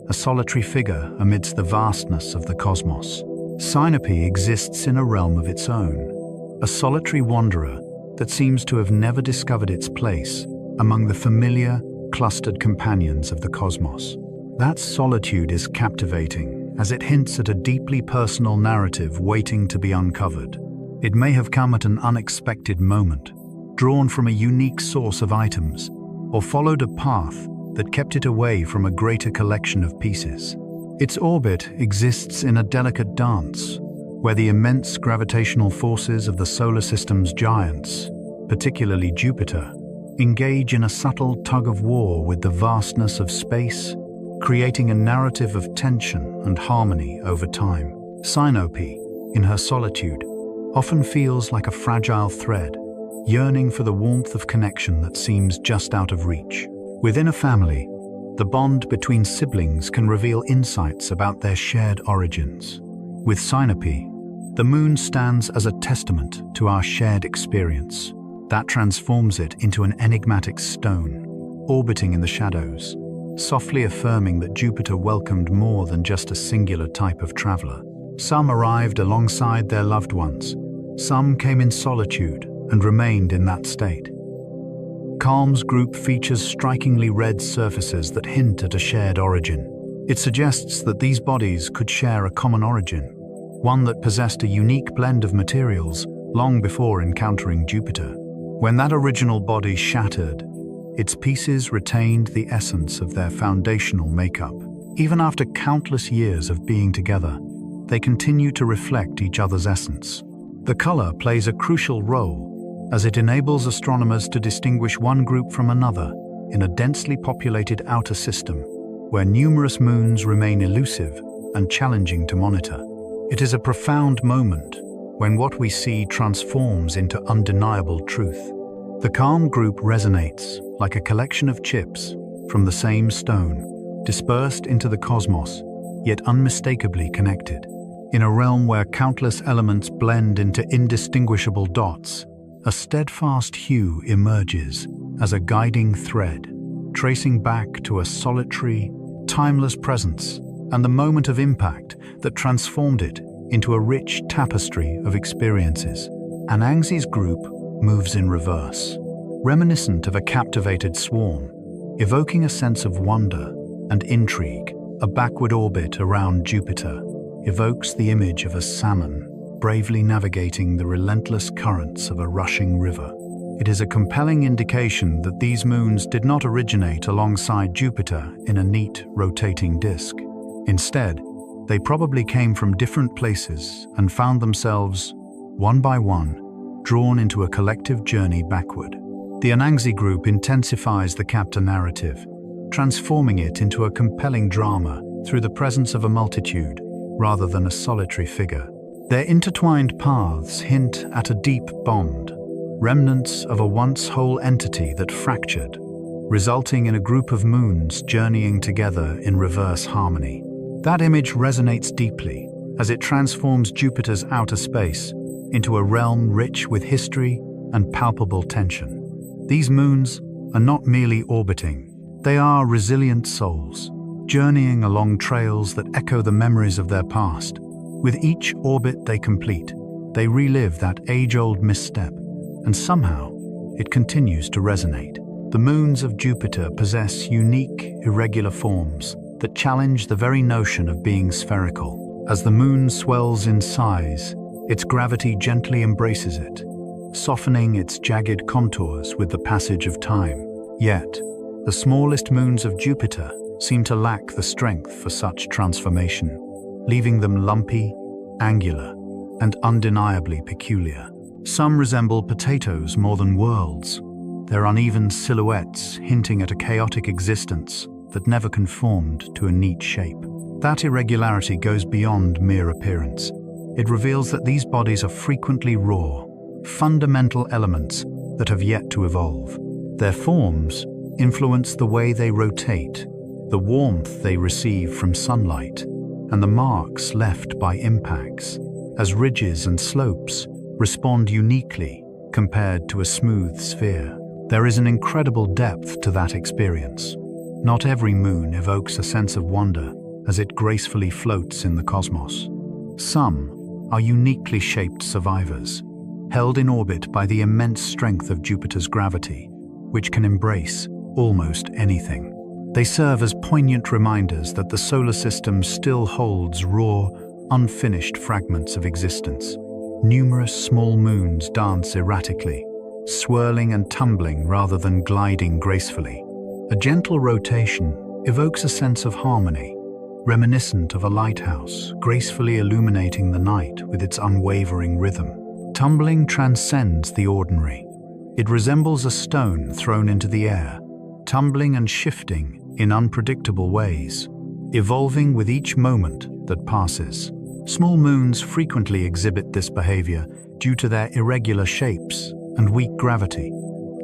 a solitary figure amidst the vastness of the cosmos. Sinope exists in a realm of its own, a solitary wanderer that seems to have never discovered its place among the familiar, clustered companions of the cosmos. That solitude is captivating, as it hints at a deeply personal narrative waiting to be uncovered. It may have come at an unexpected moment, drawn from a unique source of items, or followed a path that kept it away from a greater collection of pieces. Its orbit exists in a delicate dance, where the immense gravitational forces of the solar system's giants, particularly Jupiter, engage in a subtle tug-of-war with the vastness of space, creating a narrative of tension and harmony over time. Sinope, in her solitude, often feels like a fragile thread, yearning for the warmth of connection that seems just out of reach. Within a family, the bond between siblings can reveal insights about their shared origins. With Sinope, the moon stands as a testament to our shared experience that transforms it into an enigmatic stone, orbiting in the shadows, softly affirming that Jupiter welcomed more than just a singular type of traveler. Some arrived alongside their loved ones, some came in solitude and remained in that state. Calm's group features strikingly red surfaces that hint at a shared origin. It suggests that these bodies could share a common origin, one that possessed a unique blend of materials long before encountering Jupiter. When that original body shattered, its pieces retained the essence of their foundational makeup. Even after countless years of being together, they continue to reflect each other's essence. The color plays a crucial role, as it enables astronomers to distinguish one group from another in a densely populated outer system, where numerous moons remain elusive and challenging to monitor. It is a profound moment when what we see transforms into undeniable truth. The Calm group resonates like a collection of chips from the same stone, dispersed into the cosmos, yet unmistakably connected. In a realm where countless elements blend into indistinguishable dots, a steadfast hue emerges as a guiding thread, tracing back to a solitary, timeless presence and the moment of impact that transformed it into a rich tapestry of experiences. Ananxi's group moves in reverse, reminiscent of a captivated swarm, evoking a sense of wonder and intrigue. A backward orbit around Jupiter evokes the image of a salmon bravely navigating the relentless currents of a rushing river. It is a compelling indication that these moons did not originate alongside Jupiter in a neat, rotating disk. Instead, they probably came from different places and found themselves, one by one, drawn into a collective journey backward. The Anansi group intensifies the captor narrative, transforming it into a compelling drama through the presence of a multitude rather than a solitary figure. Their intertwined paths hint at a deep bond, remnants of a once whole entity that fractured, resulting in a group of moons journeying together in reverse harmony. That image resonates deeply as it transforms Jupiter's outer space into a realm rich with history and palpable tension. These moons are not merely orbiting, they are resilient souls, journeying along trails that echo the memories of their past. With each orbit they complete, they relive that age-old misstep, and somehow it continues to resonate. The moons of Jupiter possess unique, irregular forms that challenge the very notion of being spherical. As the moon swells in size, its gravity gently embraces it, softening its jagged contours with the passage of time. Yet, the smallest moons of Jupiter seem to lack the strength for such transformation, leaving them lumpy, angular, and undeniably peculiar. Some resemble potatoes more than worlds, their uneven silhouettes hinting at a chaotic existence that never conformed to a neat shape. That irregularity goes beyond mere appearance. It reveals that these bodies are frequently raw, fundamental elements that have yet to evolve. Their forms influence the way they rotate, the warmth they receive from sunlight, and the marks left by impacts, as ridges and slopes respond uniquely compared to a smooth sphere. There is an incredible depth to that experience. Not every moon evokes a sense of wonder as it gracefully floats in the cosmos. Some are uniquely shaped survivors, held in orbit by the immense strength of Jupiter's gravity, which can embrace almost anything. They serve as poignant reminders that the solar system still holds raw, unfinished fragments of existence. Numerous small moons dance erratically, swirling and tumbling rather than gliding gracefully. A gentle rotation evokes a sense of harmony, reminiscent of a lighthouse gracefully illuminating the night with its unwavering rhythm. Tumbling transcends the ordinary. It resembles a stone thrown into the air, tumbling and shifting in unpredictable ways, evolving with each moment that passes. Small moons frequently exhibit this behavior due to their irregular shapes and weak gravity,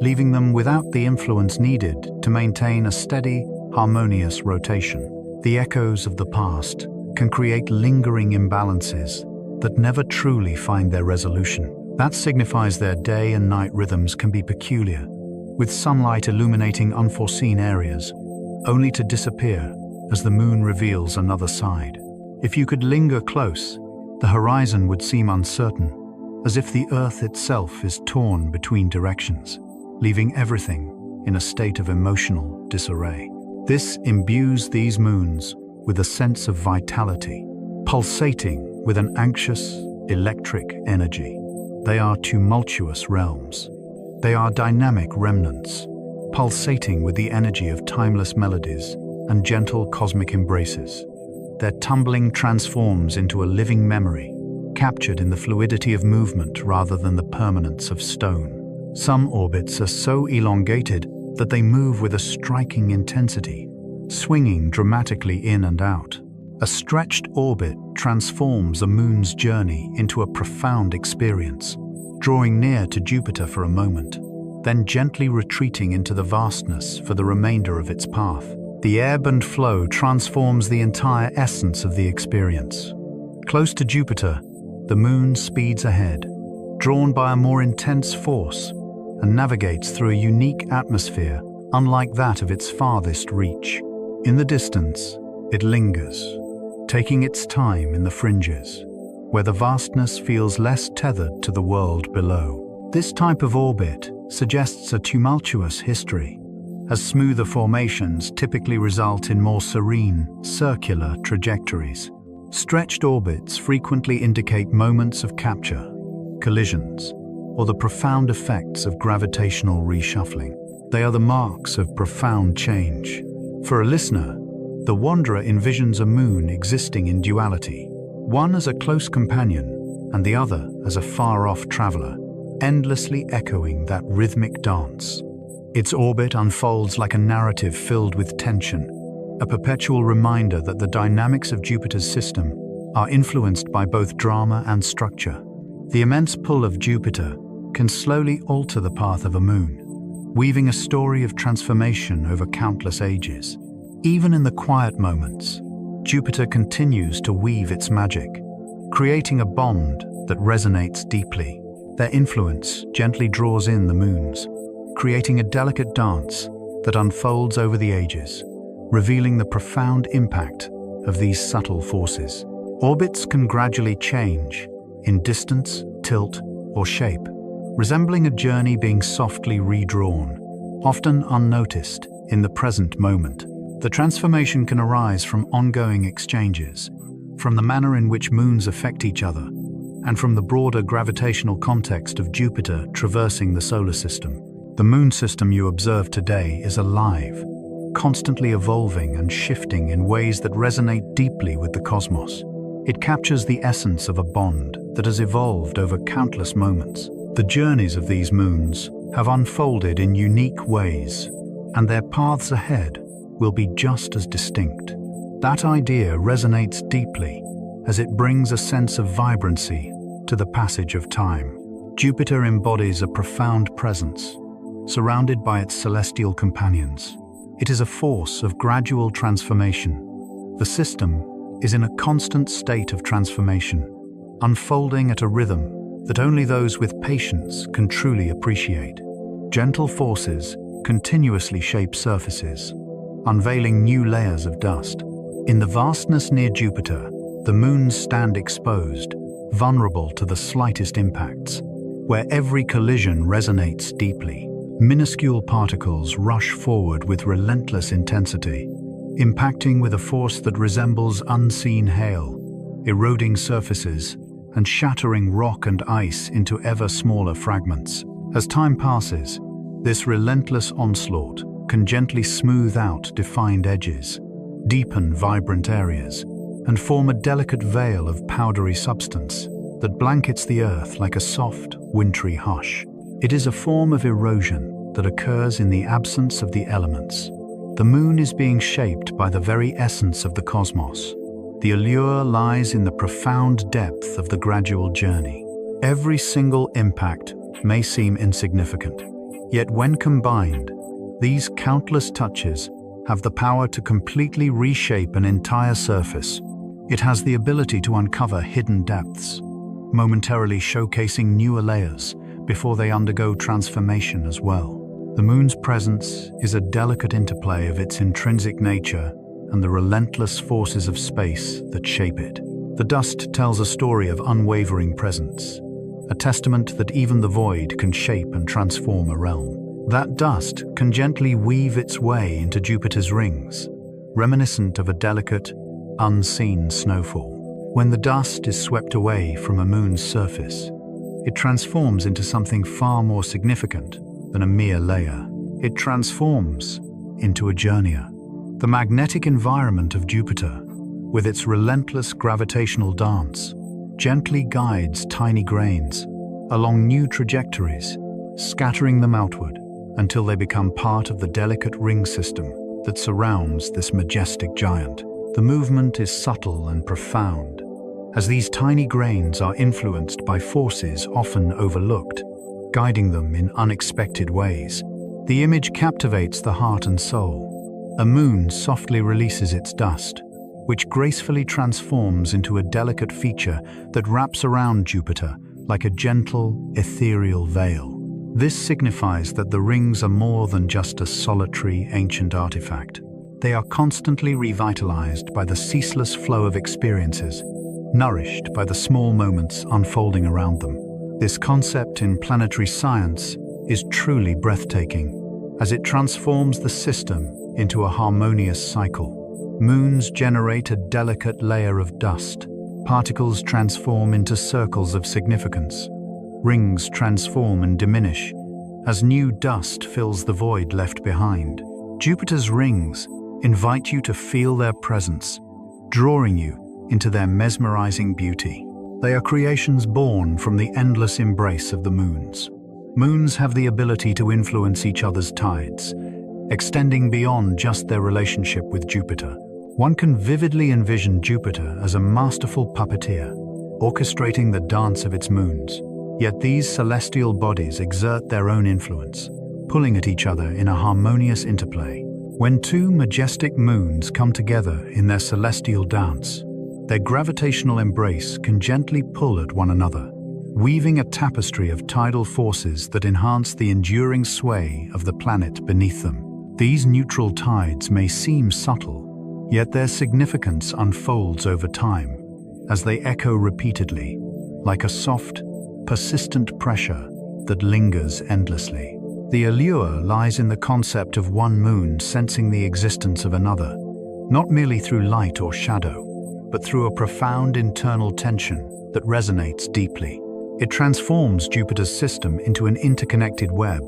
leaving them without the influence needed to maintain a steady, harmonious rotation. The echoes of the past can create lingering imbalances that never truly find their resolution. That signifies their day and night rhythms can be peculiar, with sunlight illuminating unforeseen areas, only to disappear as the moon reveals another side. If you could linger close, the horizon would seem uncertain, as if the Earth itself is torn between directions, leaving everything in a state of emotional disarray. This imbues these moons with a sense of vitality, pulsating with an anxious, electric energy. They are tumultuous realms. They are dynamic remnants, pulsating with the energy of timeless melodies and gentle cosmic embraces. Their tumbling transforms into a living memory, captured in the fluidity of movement rather than the permanence of stone. Some orbits are so elongated that they move with a striking intensity, swinging dramatically in and out. A stretched orbit transforms a moon's journey into a profound experience, drawing near to Jupiter for a moment, then gently retreating into the vastness for the remainder of its path. The ebb and flow transforms the entire essence of the experience. Close to Jupiter, the moon speeds ahead, drawn by a more intense force, and navigates through a unique atmosphere unlike that of its farthest reach. In the distance, it lingers, taking its time in the fringes, where the vastness feels less tethered to the world below. This type of orbit suggests a tumultuous history, as smoother formations typically result in more serene, circular trajectories. Stretched orbits frequently indicate moments of capture, collisions, or the profound effects of gravitational reshuffling. They are the marks of profound change. For a listener, the wanderer envisions a moon existing in duality, one as a close companion and the other as a far-off traveler, endlessly echoing that rhythmic dance. Its orbit unfolds like a narrative filled with tension, a perpetual reminder that the dynamics of Jupiter's system are influenced by both drama and structure. The immense pull of Jupiter can slowly alter the path of a moon, weaving a story of transformation over countless ages. Even in the quiet moments, Jupiter continues to weave its magic, creating a bond that resonates deeply. Their influence gently draws in the moons, creating a delicate dance that unfolds over the ages, revealing the profound impact of these subtle forces. Orbits can gradually change in distance, tilt, or shape, resembling a journey being softly redrawn, often unnoticed in the present moment. The transformation can arise from ongoing exchanges, from the manner in which moons affect each other, and from the broader gravitational context of Jupiter traversing the solar system. The moon system you observe today is alive, constantly evolving and shifting in ways that resonate deeply with the cosmos. It captures the essence of a bond that has evolved over countless moments. The journeys of these moons have unfolded in unique ways, and their paths ahead will be just as distinct. That idea resonates deeply as it brings a sense of vibrancy to the passage of time. Jupiter embodies a profound presence, surrounded by its celestial companions. It is a force of gradual transformation. The system is in a constant state of transformation, unfolding at a rhythm that only those with patience can truly appreciate. Gentle forces continuously shape surfaces, unveiling new layers of dust. In the vastness near Jupiter, the moons stand exposed, vulnerable to the slightest impacts, where every collision resonates deeply. Minuscule particles rush forward with relentless intensity, impacting with a force that resembles unseen hail, eroding surfaces and shattering rock and ice into ever smaller fragments. As time passes, this relentless onslaught can gently smooth out defined edges, deepen vibrant areas, and form a delicate veil of powdery substance that blankets the Earth like a soft, wintry hush. It is a form of erosion that occurs in the absence of the elements. The moon is being shaped by the very essence of the cosmos. The allure lies in the profound depth of the gradual journey. Every single impact may seem insignificant, yet when combined, these countless touches have the power to completely reshape an entire surface. It has the ability to uncover hidden depths, momentarily showcasing newer layers before they undergo transformation as well. The moon's presence is a delicate interplay of its intrinsic nature and the relentless forces of space that shape it. The dust tells a story of unwavering presence, a testament that even the void can shape and transform a realm. That dust can gently weave its way into Jupiter's rings, reminiscent of a delicate, unseen snowfall. When the dust is swept away from a moon's surface, it transforms into something far more significant than a mere layer. It transforms into a journeyer. The magnetic environment of Jupiter, with its relentless gravitational dance, gently guides tiny grains along new trajectories, scattering them outward until they become part of the delicate ring system that surrounds this majestic giant. The movement is subtle and profound, as these tiny grains are influenced by forces often overlooked, guiding them in unexpected ways. The image captivates the heart and soul. A moon softly releases its dust, which gracefully transforms into a delicate feature that wraps around Jupiter like a gentle, ethereal veil. This signifies that the rings are more than just a solitary, ancient artifact. they are constantly revitalized by the ceaseless flow of experiences, nourished by the small moments unfolding around them. This concept in planetary science is truly breathtaking, as it transforms the system into a harmonious cycle. Moons generate a delicate layer of dust. Particles transform into circles of significance. Rings transform and diminish as new dust fills the void left behind. Jupiter's rings invite you to feel their presence, drawing you into their mesmerizing beauty. They are creations born from the endless embrace of the moons. Moons have the ability to influence each other's tides, extending beyond just their relationship with Jupiter. One can vividly envision Jupiter as a masterful puppeteer, orchestrating the dance of its moons. Yet these celestial bodies exert their own influence, pulling at each other in a harmonious interplay. When two majestic moons come together in their celestial dance, their gravitational embrace can gently pull at one another, weaving a tapestry of tidal forces that enhance the enduring sway of the planet beneath them. These neutral tides may seem subtle, yet their significance unfolds over time as they echo repeatedly, like a soft, persistent pressure that lingers endlessly. The allure lies in the concept of one moon sensing the existence of another, not merely through light or shadow, but through a profound internal tension that resonates deeply. It transforms Jupiter's system into an interconnected web,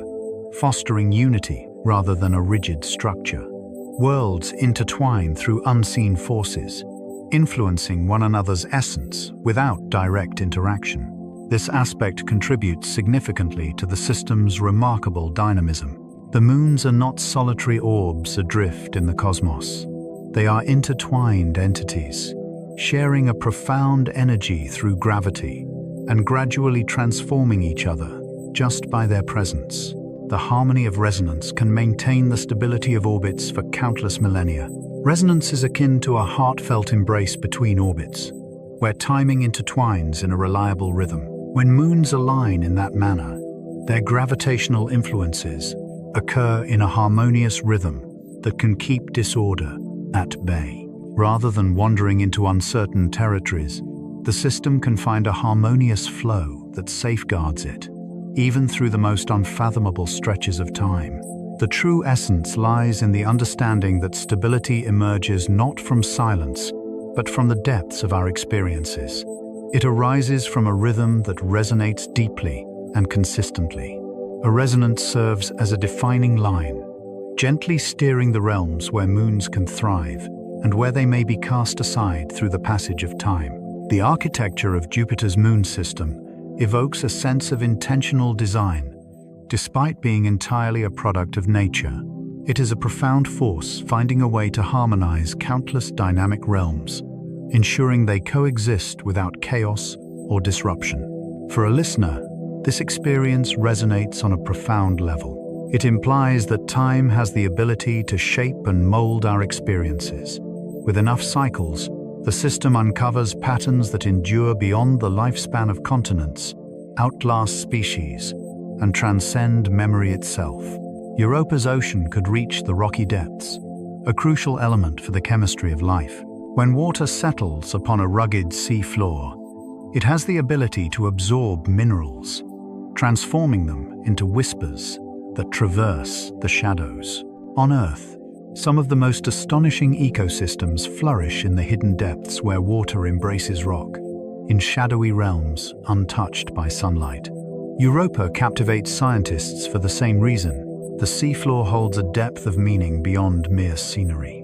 fostering unity rather than a rigid structure. Worlds intertwine through unseen forces, influencing one another's essence without direct interaction. This aspect contributes significantly to the system's remarkable dynamism. The moons are not solitary orbs adrift in the cosmos. They are intertwined entities, sharing a profound energy through gravity and gradually transforming each other just by their presence. The harmony of resonance can maintain the stability of orbits for countless millennia. Resonance is akin to a heartfelt embrace between orbits, where timing intertwines in a reliable rhythm. When moons align in that manner, their gravitational influences occur in a harmonious rhythm that can keep disorder at bay. Rather than wandering into uncertain territories, the system can find a harmonious flow that safeguards it, even through the most unfathomable stretches of time. The true essence lies in the understanding that stability emerges not from silence, but from the depths of our experiences. It arises from a rhythm that resonates deeply and consistently. A resonance serves as a defining line, gently steering the realms where moons can thrive and where they may be cast aside through the passage of time. The architecture of Jupiter's moon system evokes a sense of intentional design. Despite being entirely a product of nature, it is a profound force finding a way to harmonize countless dynamic realms, ensuring they coexist without chaos or disruption. For a listener, this experience resonates on a profound level. It implies that time has the ability to shape and mold our experiences. With enough cycles, the system uncovers patterns that endure beyond the lifespan of continents, outlast species, and transcend memory itself. Europa's ocean could reach the rocky depths, a crucial element for the chemistry of life. When water settles upon a rugged sea floor, it has the ability to absorb minerals, transforming them into whispers that traverse the shadows. On Earth, some of the most astonishing ecosystems flourish in the hidden depths where water embraces rock, in shadowy realms untouched by sunlight. Europa captivates scientists for the same reason. The seafloor holds a depth of meaning beyond mere scenery.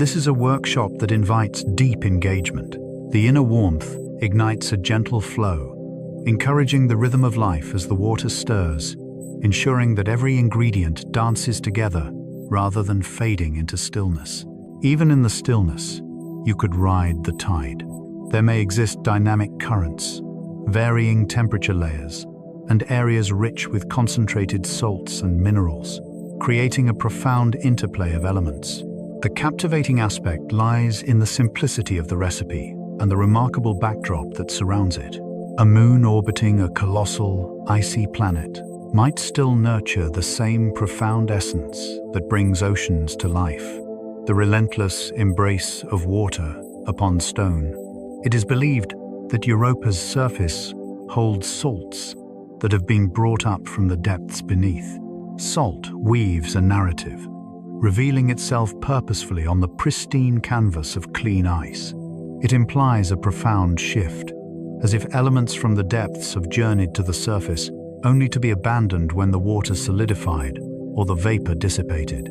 This is a workshop that invites deep engagement. The inner warmth ignites a gentle flow, encouraging the rhythm of life as the water stirs, ensuring that every ingredient dances together rather than fading into stillness. Even in the stillness, you could ride the tide. There may exist dynamic currents, varying temperature layers, and areas rich with concentrated salts and minerals, creating a profound interplay of elements. The captivating aspect lies in the simplicity of the recipe and the remarkable backdrop that surrounds it. A moon orbiting a colossal, icy planet might still nurture the same profound essence that brings oceans to life. the relentless embrace of water upon stone. It is believed that Europa's surface holds salts that have been brought up from the depths beneath. Salt weaves a narrative, revealing itself purposefully on the pristine canvas of clean ice. It implies a profound shift, as if elements from the depths have journeyed to the surface, only to be abandoned when the water solidified or the vapor dissipated.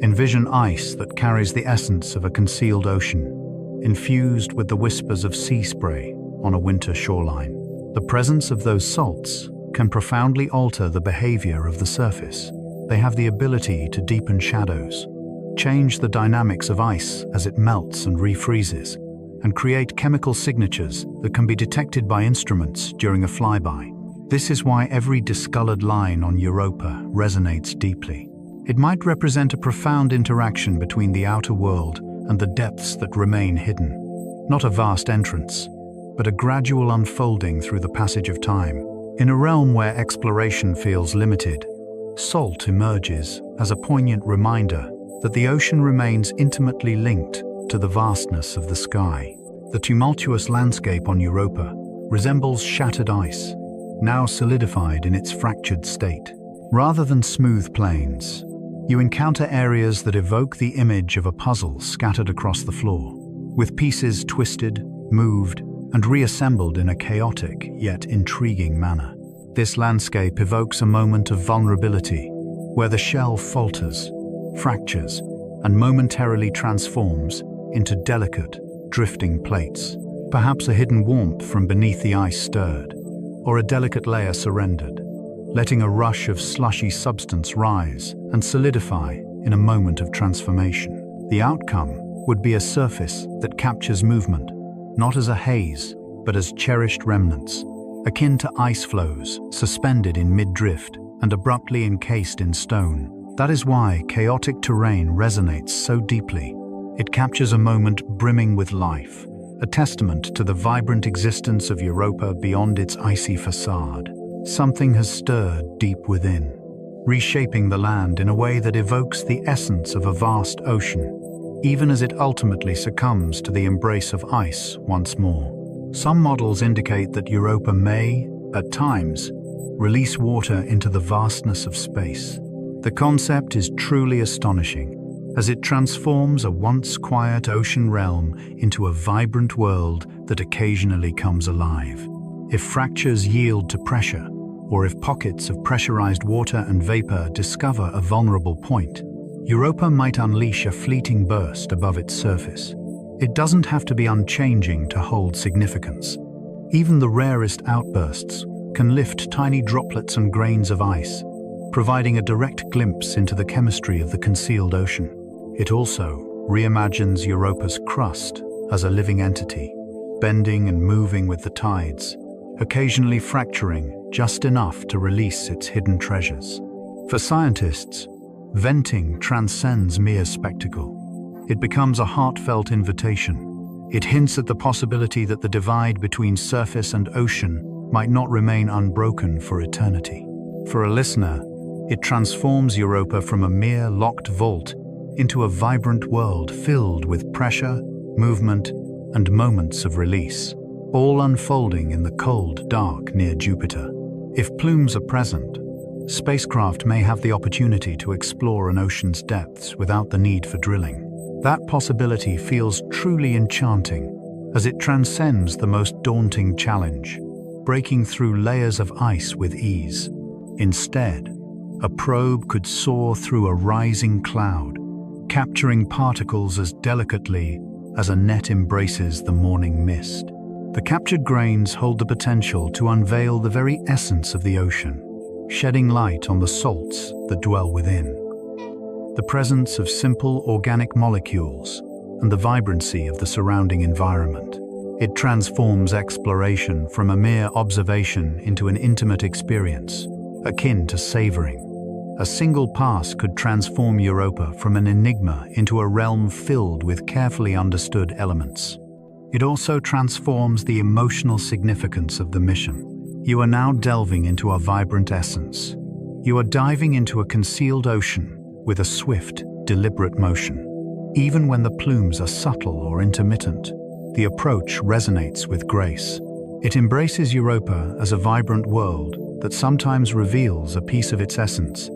Envision ice that carries the essence of a concealed ocean, infused with the whispers of sea spray on a winter shoreline. The presence of those salts can profoundly alter the behavior of the surface. They have the ability to deepen shadows, change the dynamics of ice as it melts and refreezes, and create chemical signatures that can be detected by instruments during a flyby. This is why every discolored line on Europa resonates deeply. It might represent a profound interaction between the outer world and the depths that remain hidden. Not a vast entrance, but a gradual unfolding through the passage of time. In a realm where exploration feels limited, salt emerges as a poignant reminder that the ocean remains intimately linked to the vastness of the sky. The tumultuous landscape on Europa resembles shattered ice, now solidified in its fractured state. Rather than smooth plains, you encounter areas that evoke the image of a puzzle scattered across the floor, with pieces twisted, moved, and reassembled in a chaotic yet intriguing manner. This landscape evokes a moment of vulnerability, where the shell falters, fractures, and momentarily transforms into delicate, drifting plates. Perhaps a hidden warmth from beneath the ice stirred, or a delicate layer surrendered, letting a rush of slushy substance rise and solidify in a moment of transformation. The outcome would be a surface that captures movement, not as a haze, but as cherished remnants, akin to ice flows suspended in mid-drift and abruptly encased in stone. That is why chaotic terrain resonates so deeply. It captures a moment brimming with life, a testament to the vibrant existence of Europa beyond its icy facade. Something has stirred deep within, reshaping the land in a way that evokes the essence of a vast ocean, even as it ultimately succumbs to the embrace of ice once more. Some models indicate that Europa may, at times, release water into the vastness of space. The concept is truly astonishing, as it transforms a once quiet ocean realm into a vibrant world that occasionally comes alive. If fractures yield to pressure, or if pockets of pressurized water and vapor discover a vulnerable point, Europa might unleash a fleeting burst above its surface. It doesn't have to be unchanging to hold significance. Even the rarest outbursts can lift tiny droplets and grains of ice, providing a direct glimpse into the chemistry of the concealed ocean. It also reimagines Europa's crust as a living entity, bending and moving with the tides, occasionally fracturing just enough to release its hidden treasures. For scientists, venting transcends mere spectacle. It becomes a heartfelt invitation. It hints at the possibility that the divide between surface and ocean might not remain unbroken for eternity. For a listener, it transforms Europa from a mere locked vault into a vibrant world filled with pressure, movement, and moments of release, all unfolding in the cold dark near Jupiter. If plumes are present, spacecraft may have the opportunity to explore an ocean's depths without the need for drilling. That possibility feels truly enchanting, as it transcends the most daunting challenge, breaking through layers of ice with ease. Instead, a probe could soar through a rising cloud, capturing particles as delicately as a net embraces the morning mist. The captured grains hold the potential to unveil the very essence of the ocean, shedding light on the salts that dwell within. The presence of simple organic molecules and the vibrancy of the surrounding environment. It transforms exploration from a mere observation into an intimate experience, akin to savoring. A single pass could transform Europa from an enigma into a realm filled with carefully understood elements. It also transforms the emotional significance of the mission. You are now delving into a vibrant essence. You are diving into a concealed ocean with a swift, deliberate motion. Even when the plumes are subtle or intermittent, the approach resonates with grace. It embraces Europa as a vibrant world that sometimes reveals a piece of its essence,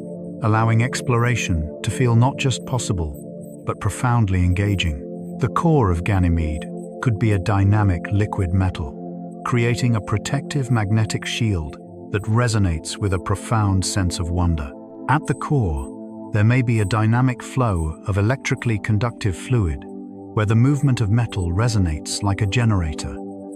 allowing exploration to feel not just possible, but profoundly engaging. The core of Ganymede could be a dynamic liquid metal, creating a protective magnetic shield that resonates with a profound sense of wonder. At the core, there may be a dynamic flow of electrically conductive fluid, where the movement of metal resonates like a generator,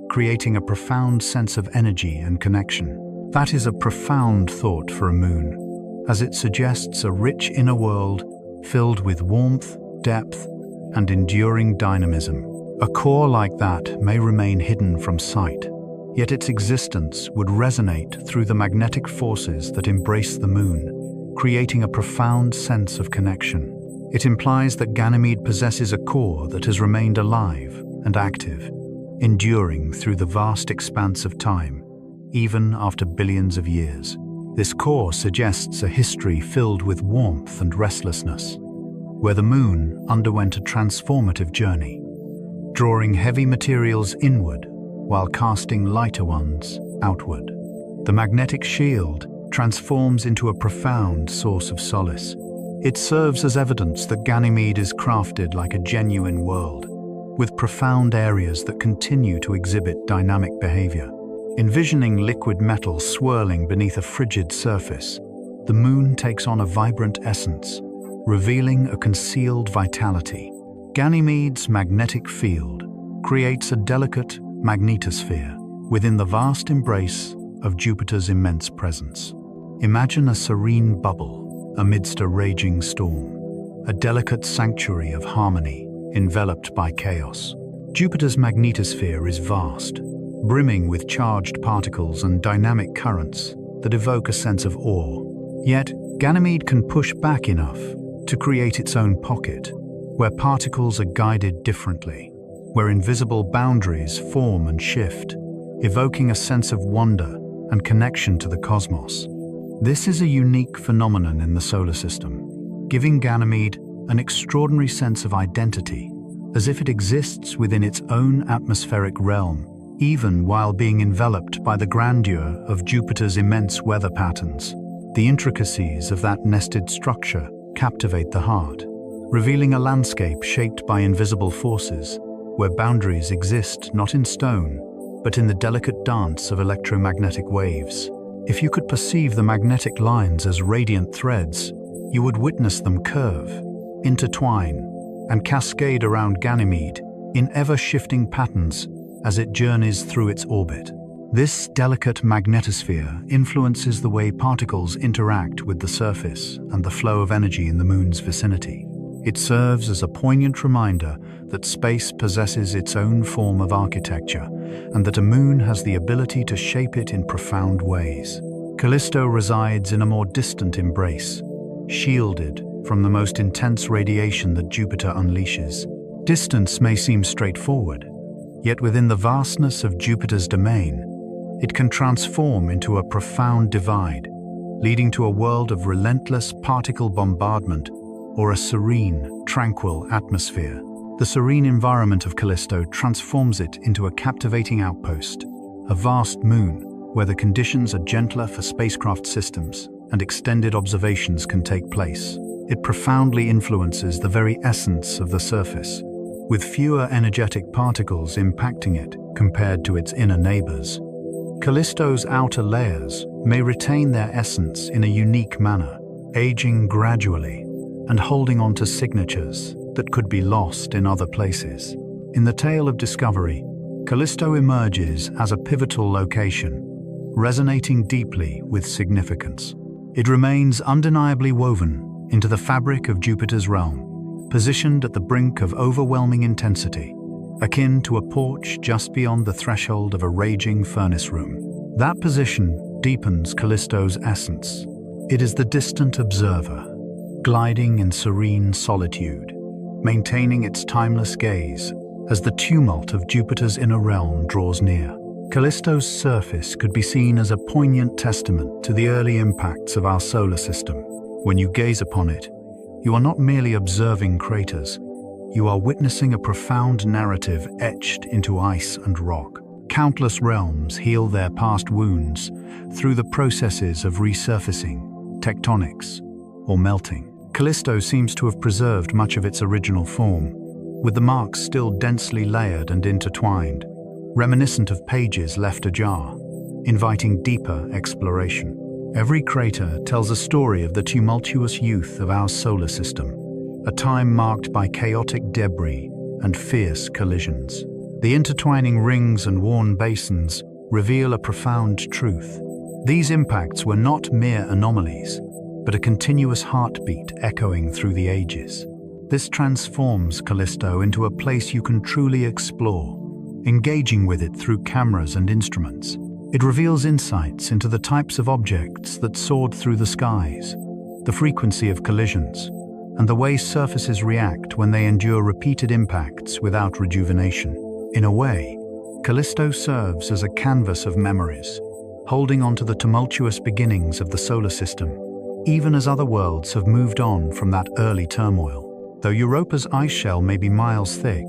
creating a profound sense of energy and connection. That is a profound thought for a moon, as it suggests a rich inner world filled with warmth, depth, and enduring dynamism. A core like that may remain hidden from sight, yet its existence would resonate through the magnetic forces that embrace the moon, creating a profound sense of connection. It implies that Ganymede possesses a core that has remained alive and active, enduring through the vast expanse of time, even after billions of years. This core suggests a history filled with warmth and restlessness, where the moon underwent a transformative journey, drawing heavy materials inward while casting lighter ones outward. The magnetic shield transforms into a profound source of solace. It serves as evidence that Ganymede is crafted like a genuine world, with profound areas that continue to exhibit dynamic behavior. Envisioning liquid metal swirling beneath a frigid surface, the moon takes on a vibrant essence, revealing a concealed vitality. Ganymede's magnetic field creates a delicate magnetosphere within the vast embrace of Jupiter's immense presence. Imagine a serene bubble amidst a raging storm, a delicate sanctuary of harmony enveloped by chaos. Jupiter's magnetosphere is vast, brimming with charged particles and dynamic currents that evoke a sense of awe. Yet, Ganymede can push back enough to create its own pocket, where particles are guided differently, where invisible boundaries form and shift, evoking a sense of wonder and connection to the cosmos. This is a unique phenomenon in the solar system, giving Ganymede an extraordinary sense of identity, as if it exists within its own atmospheric realm, even while being enveloped by the grandeur of Jupiter's immense weather patterns. The intricacies of that nested structure captivate the heart, revealing a landscape shaped by invisible forces, where boundaries exist not in stone, but in the delicate dance of electromagnetic waves. If you could perceive the magnetic lines as radiant threads, you would witness them curve, intertwine, and cascade around Ganymede in ever-shifting patterns as it journeys through its orbit. This delicate magnetosphere influences the way particles interact with the surface and the flow of energy in the moon's vicinity. It serves as a poignant reminder that space possesses its own form of architecture, and that a moon has the ability to shape it in profound ways. Callisto resides in a more distant embrace, shielded from the most intense radiation that Jupiter unleashes. Distance may seem straightforward, yet within the vastness of Jupiter's domain, it can transform into a profound divide, leading to a world of relentless particle bombardment or a serene, tranquil atmosphere. The serene environment of Callisto transforms it into a captivating outpost, a vast moon where the conditions are gentler for spacecraft systems and extended observations can take place. It profoundly influences the very essence of the surface, with fewer energetic particles impacting it compared to its inner neighbors. Callisto's outer layers may retain their essence in a unique manner, aging gradually and holding on to signatures that could be lost in other places. In the tale of discovery, Callisto emerges as a pivotal location, resonating deeply with significance. It remains undeniably woven into the fabric of Jupiter's realm, positioned at the brink of overwhelming intensity, akin to a porch just beyond the threshold of a raging furnace room. That position deepens Callisto's essence. It is the distant observer, gliding in serene solitude, maintaining its timeless gaze as the tumult of Jupiter's inner realm draws near. Callisto's surface could be seen as a poignant testament to the early impacts of our solar system. When you gaze upon it, you are not merely observing craters, you are witnessing a profound narrative etched into ice and rock. Countless realms heal their past wounds through the processes of resurfacing, tectonics, or melting. Callisto seems to have preserved much of its original form, with the marks still densely layered and intertwined, reminiscent of pages left ajar, inviting deeper exploration. Every crater tells a story of the tumultuous youth of our solar system, a time marked by chaotic debris and fierce collisions. The intertwining rings and worn basins reveal a profound truth. These impacts were not mere anomalies, but a continuous heartbeat echoing through the ages. This transforms Callisto into a place you can truly explore, engaging with it through cameras and instruments. It reveals insights into the types of objects that soared through the skies, the frequency of collisions, and the way surfaces react when they endure repeated impacts without rejuvenation. In a way, Callisto serves as a canvas of memories, holding on to the tumultuous beginnings of the solar system, even as other worlds have moved on from that early turmoil. Though Europa's ice shell may be miles thick,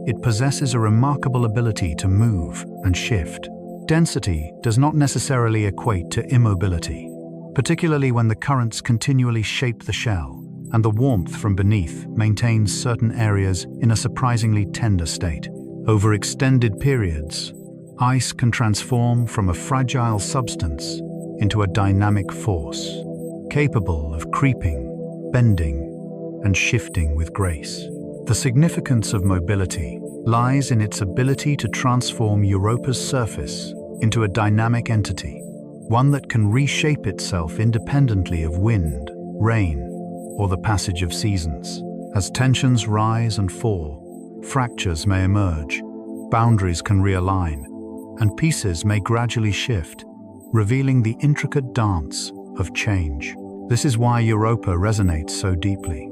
it possesses a remarkable ability to move and shift. Density does not necessarily equate to immobility, particularly when the currents continually shape the shell and the warmth from beneath maintains certain areas in a surprisingly tender state. Over extended periods, ice can transform from a fragile substance into a dynamic force, capable of creeping, bending, and shifting with grace. The significance of mobility lies in its ability to transform Europa's surface into a dynamic entity, one that can reshape itself independently of wind, rain, or the passage of seasons. As tensions rise and fall, fractures may emerge, boundaries can realign, and pieces may gradually shift, revealing the intricate dance of change. This is why Europa resonates so deeply.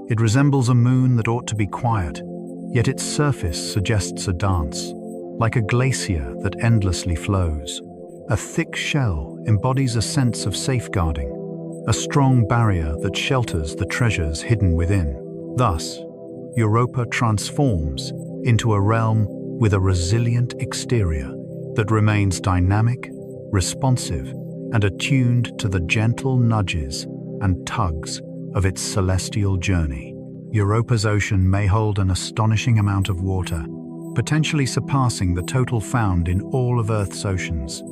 It resembles a moon that ought to be quiet, yet its surface suggests a dance, like a glacier that endlessly flows. A thick shell embodies a sense of safeguarding, a strong barrier that shelters the treasures hidden within. Thus, Europa transforms into a realm with a resilient exterior that remains dynamic, responsive, and attuned to the gentle nudges and tugs of its celestial journey. Europa's ocean may hold an astonishing amount of water, potentially surpassing the total found in all of Earth's oceans.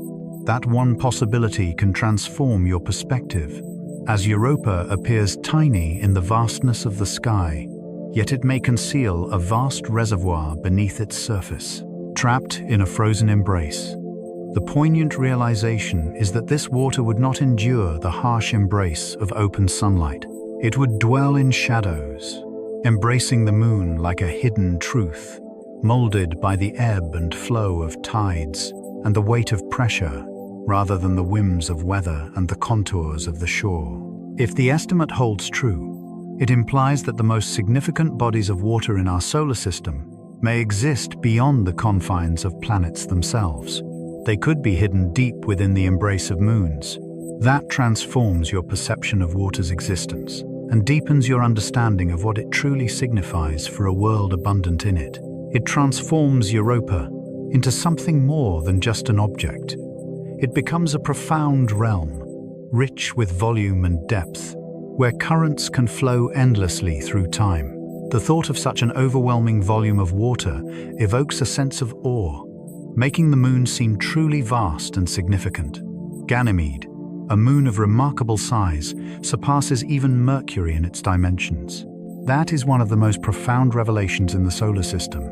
That one possibility can transform your perspective, as Europa appears tiny in the vastness of the sky, yet it may conceal a vast reservoir beneath its surface. Trapped in a frozen embrace, the poignant realization is that this water would not endure the harsh embrace of open sunlight. It would dwell in shadows, embracing the moon like a hidden truth, molded by the ebb and flow of tides and the weight of pressure, rather than the whims of weather and the contours of the shore. If the estimate holds true, it implies that the most significant bodies of water in our solar system may exist beyond the confines of planets themselves. They could be hidden deep within the embrace of moons. That transforms your perception of water's existence and deepens your understanding of what it truly signifies for a world abundant in it. It transforms Europa into something more than just an object. It becomes a profound realm, rich with volume and depth, where currents can flow endlessly through time. The thought of such an overwhelming volume of water evokes a sense of awe, making the moon seem truly vast and significant. Ganymede, a moon of remarkable size, surpasses even Mercury in its dimensions. That is one of the most profound revelations in the solar system,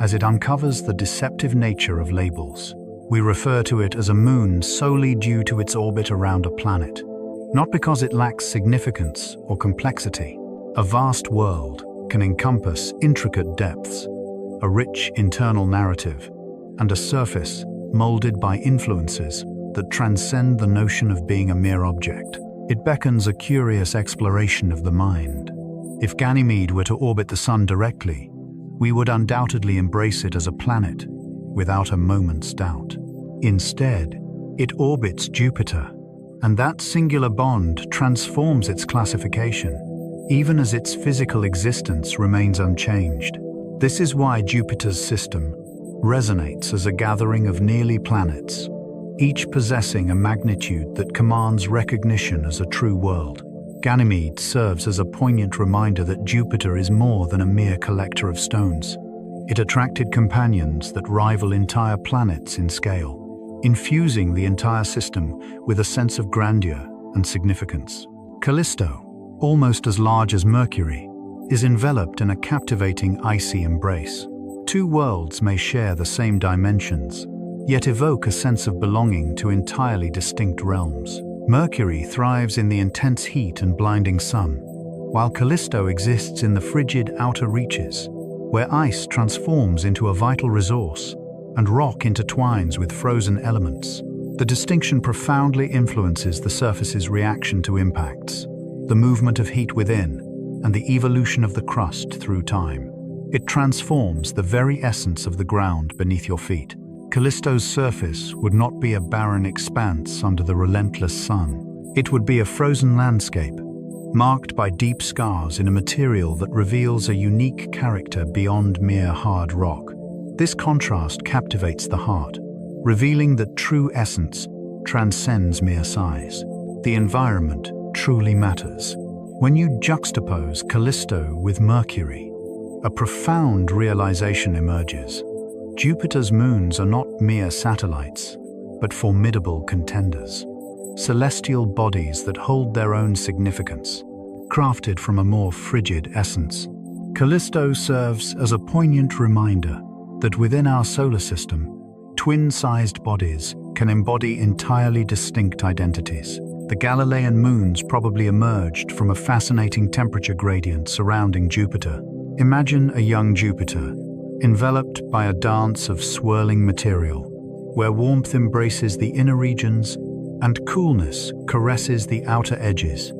as it uncovers the deceptive nature of labels. We refer to it as a moon solely due to its orbit around a planet, not because it lacks significance or complexity. A vast world can encompass intricate depths, a rich internal narrative, and a surface molded by influences that transcend the notion of being a mere object. It beckons a curious exploration of the mind. If Ganymede were to orbit the Sun directly, we would undoubtedly embrace it as a planet, without a moment's doubt. Instead, it orbits Jupiter, and that singular bond transforms its classification. even as its physical existence remains unchanged. This is why Jupiter's system resonates as a gathering of nearly planets, each possessing a magnitude that commands recognition as a true world. Ganymede serves as a poignant reminder that Jupiter is more than a mere collector of stones. It attracted companions that rival entire planets in scale, infusing the entire system with a sense of grandeur and significance. Callisto, almost as large as Mercury, is enveloped in a captivating icy embrace. Two worlds may share the same dimensions, yet evoke a sense of belonging to entirely distinct realms. Mercury thrives in the intense heat and blinding sun, while Callisto exists in the frigid outer reaches, where ice transforms into a vital resource and rock intertwines with frozen elements. The distinction profoundly influences the surface's reaction to impacts, the movement of heat within, and the evolution of the crust through time. It transforms the very essence of the ground beneath your feet. Callisto's surface would not be a barren expanse under the relentless sun. It would be a frozen landscape, marked by deep scars in a material that reveals a unique character beyond mere hard rock. This contrast captivates the heart, revealing that true essence transcends mere size. The environment truly matters. When you juxtapose Callisto with Mercury, a profound realization emerges. Jupiter's moons are not mere satellites, but formidable contenders. Celestial bodies that hold their own significance, crafted from a more frigid essence. Callisto serves as a poignant reminder that within our solar system, twin-sized bodies can embody entirely distinct identities. The Galilean moons probably emerged from a fascinating temperature gradient surrounding Jupiter. Imagine a young Jupiter, enveloped by a dance of swirling material, where warmth embraces the inner regions and coolness caresses the outer edges,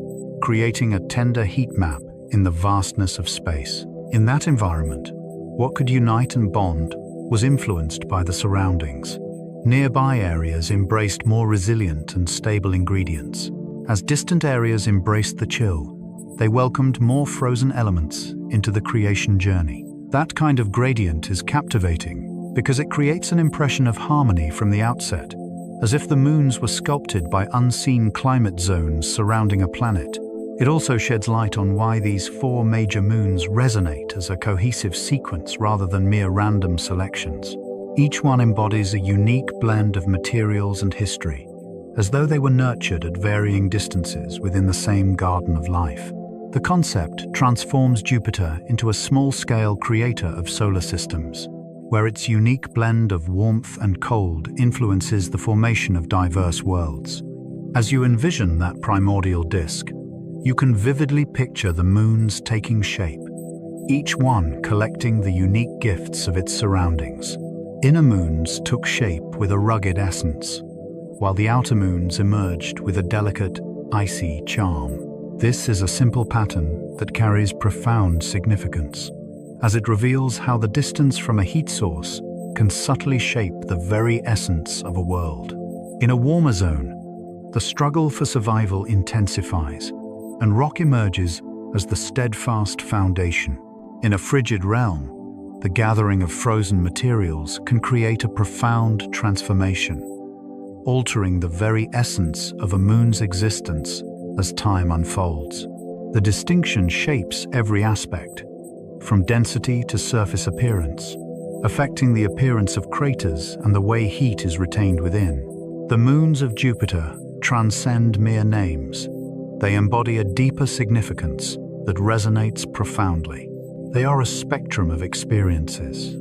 creating a tender heat map in the vastness of space. In that environment, what could unite and bond was influenced by the surroundings. Nearby areas embraced more resilient and stable ingredients. As distant areas embraced the chill, they welcomed more frozen elements into the creation journey. That kind of gradient is captivating because it creates an impression of harmony from the outset, as if the moons were sculpted by unseen climate zones surrounding a planet. It also sheds light on why these four major moons resonate as a cohesive sequence rather than mere random selections. Each one embodies a unique blend of materials and history, as though they were nurtured at varying distances within the same garden of life. The concept transforms Jupiter into a small-scale creator of solar systems, where its unique blend of warmth and cold influences the formation of diverse worlds. As you envision that primordial disk, you can vividly picture the moons taking shape, each one collecting the unique gifts of its surroundings. Inner moons took shape with a rugged essence, while the outer moons emerged with a delicate, icy charm. This is a simple pattern that carries profound significance, as it reveals how the distance from a heat source can subtly shape the very essence of a world. In a warmer zone, the struggle for survival intensifies, and rock emerges as the steadfast foundation. In a frigid realm, the gathering of frozen materials can create a profound transformation, altering the very essence of a moon's existence as time unfolds. The distinction shapes every aspect, from density to surface appearance, affecting the appearance of craters and the way heat is retained within. The moons of Jupiter transcend mere names. They embody a deeper significance that resonates profoundly. They are a spectrum of experiences,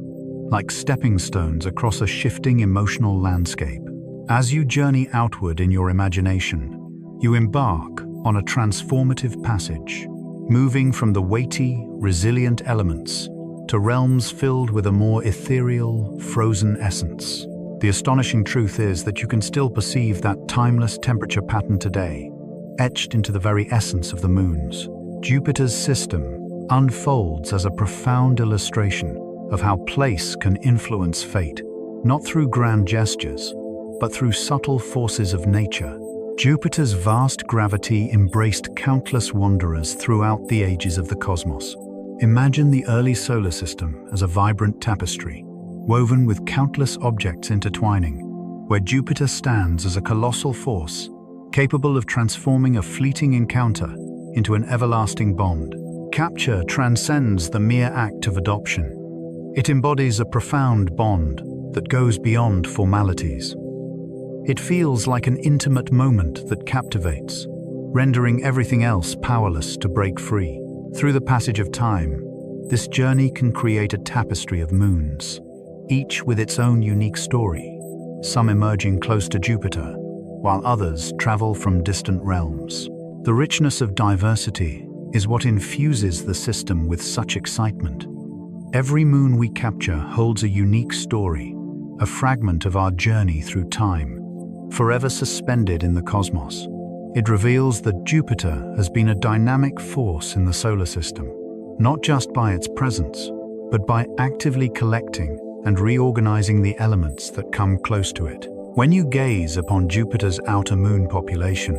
like stepping stones across a shifting emotional landscape. As you journey outward in your imagination, you embark on a transformative passage, moving from the weighty, resilient elements to realms filled with a more ethereal, frozen essence. The astonishing truth is that you can still perceive that timeless temperature pattern today, etched into the very essence of the moons. Jupiter's system unfolds as a profound illustration of how place can influence fate, not through grand gestures, but through subtle forces of nature. Jupiter's vast gravity embraced countless wanderers throughout the ages of the cosmos. Imagine the early solar system as a vibrant tapestry, woven with countless objects intertwining, where Jupiter stands as a colossal force, capable of transforming a fleeting encounter into an everlasting bond. Capture transcends the mere act of adoption. It embodies a profound bond that goes beyond formalities. It feels like an intimate moment that captivates, rendering everything else powerless to break free. Through the passage of time, this journey can create a tapestry of moons, each with its own unique story, some emerging close to Jupiter, while others travel from distant realms. The richness of diversity is what infuses the system with such excitement. Every moon we capture holds a unique story, a fragment of our journey through time, forever suspended in the cosmos. It reveals that Jupiter has been a dynamic force in the solar system, not just by its presence, but by actively collecting and reorganizing the elements that come close to it. When you gaze upon Jupiter's outer moon population,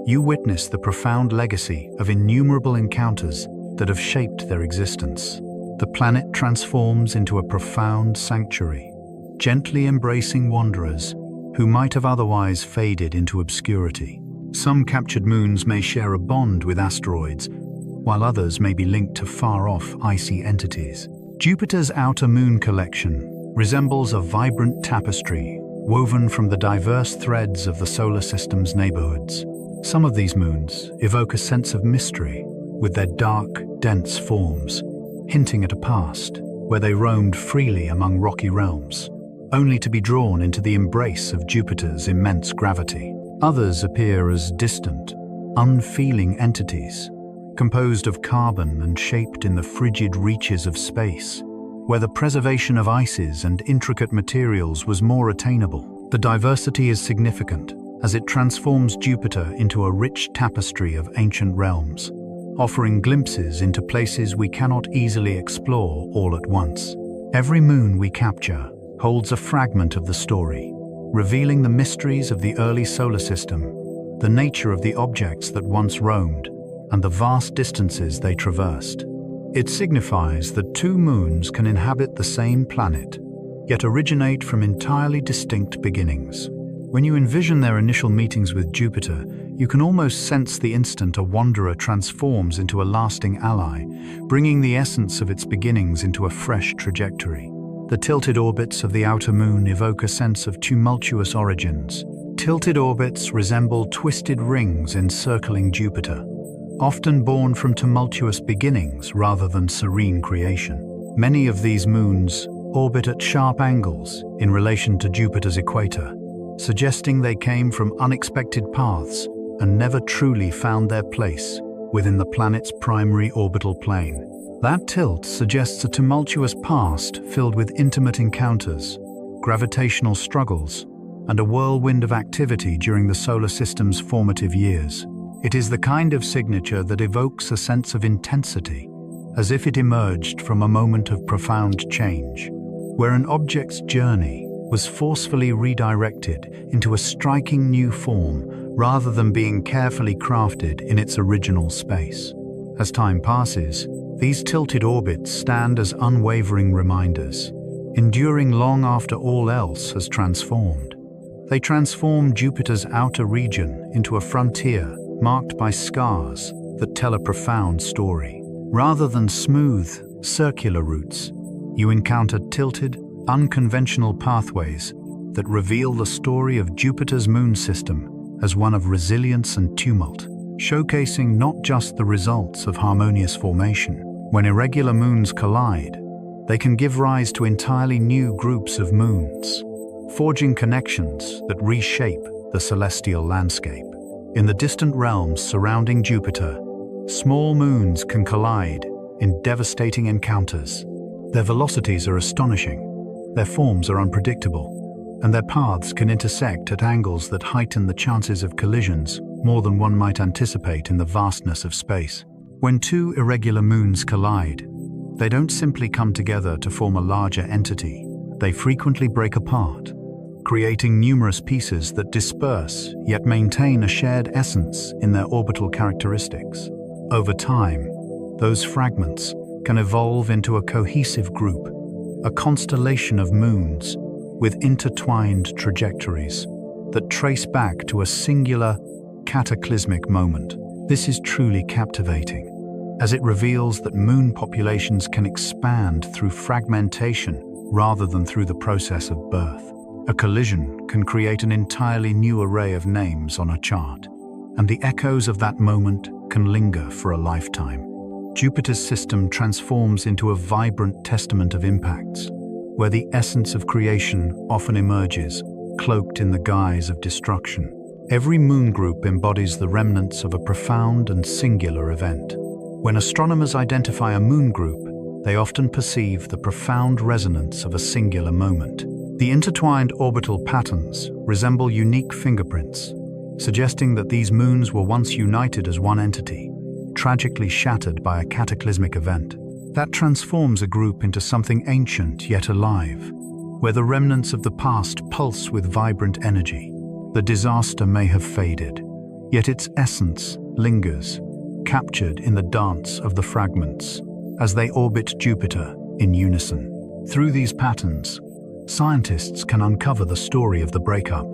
you witness the profound legacy of innumerable encounters that have shaped their existence. The planet transforms into a profound sanctuary, gently embracing wanderers who might have otherwise faded into obscurity. Some captured moons may share a bond with asteroids, while others may be linked to far-off icy entities. Jupiter's outer moon collection resembles a vibrant tapestry woven from the diverse threads of the solar system's neighborhoods. Some of these moons evoke a sense of mystery, with their dark, dense forms, hinting at a past where they roamed freely among rocky realms, only to be drawn into the embrace of Jupiter's immense gravity. Others appear as distant, unfeeling entities, composed of carbon and shaped in the frigid reaches of space, where the preservation of ices and intricate materials was more attainable. The diversity is significant, as it transforms Jupiter into a rich tapestry of ancient realms, offering glimpses into places we cannot easily explore all at once. Every moon we capture holds a fragment of the story, revealing the mysteries of the early solar system, the nature of the objects that once roamed, and the vast distances they traversed. It signifies that two moons can inhabit the same planet, yet originate from entirely distinct beginnings. When you envision their initial meetings with Jupiter, you can almost sense the instant a wanderer transforms into a lasting ally, bringing the essence of its beginnings into a fresh trajectory. The tilted orbits of the outer moon evoke a sense of tumultuous origins. Tilted orbits resemble twisted rings encircling Jupiter, often born from tumultuous beginnings rather than serene creation. Many of these moons orbit at sharp angles in relation to Jupiter's equator, suggesting they came from unexpected paths and never truly found their place within the planet's primary orbital plane. That tilt suggests a tumultuous past filled with intimate encounters, gravitational struggles, and a whirlwind of activity during the solar system's formative years. It is the kind of signature that evokes a sense of intensity, as if it emerged from a moment of profound change, where an object's journey was forcefully redirected into a striking new form rather than being carefully crafted in its original space. As time passes, these tilted orbits stand as unwavering reminders, enduring long after all else has transformed. They transform Jupiter's outer region into a frontier marked by scars that tell a profound story. Rather than smooth, circular routes, you encounter tilted, unconventional pathways that reveal the story of Jupiter's moon system as one of resilience and tumult, showcasing not just the results of harmonious formation. When irregular moons collide, they can give rise to entirely new groups of moons, forging connections that reshape the celestial landscape. In the distant realms surrounding Jupiter, small moons can collide in devastating encounters. Their velocities are astonishing, their forms are unpredictable, and their paths can intersect at angles that heighten the chances of collisions more than one might anticipate in the vastness of space. When two irregular moons collide, they don't simply come together to form a larger entity. They frequently break apart, creating numerous pieces that disperse yet maintain a shared essence in their orbital characteristics. Over time, those fragments can evolve into a cohesive group, a constellation of moons with intertwined trajectories that trace back to a singular, cataclysmic moment. This is truly captivating, as it reveals that moon populations can expand through fragmentation rather than through the process of birth. A collision can create an entirely new array of names on a chart, and the echoes of that moment can linger for a lifetime. Jupiter's system transforms into a vibrant testament of impacts, where the essence of creation often emerges, cloaked in the guise of destruction. Every moon group embodies the remnants of a profound and singular event. When astronomers identify a moon group, they often perceive the profound resonance of a singular moment. The intertwined orbital patterns resemble unique fingerprints, suggesting that these moons were once united as one entity, tragically shattered by a cataclysmic event. That transforms a group into something ancient yet alive, where the remnants of the past pulse with vibrant energy. The disaster may have faded, yet its essence lingers, captured in the dance of the fragments, as they orbit Jupiter in unison. Through these patterns, scientists can uncover the story of the breakup,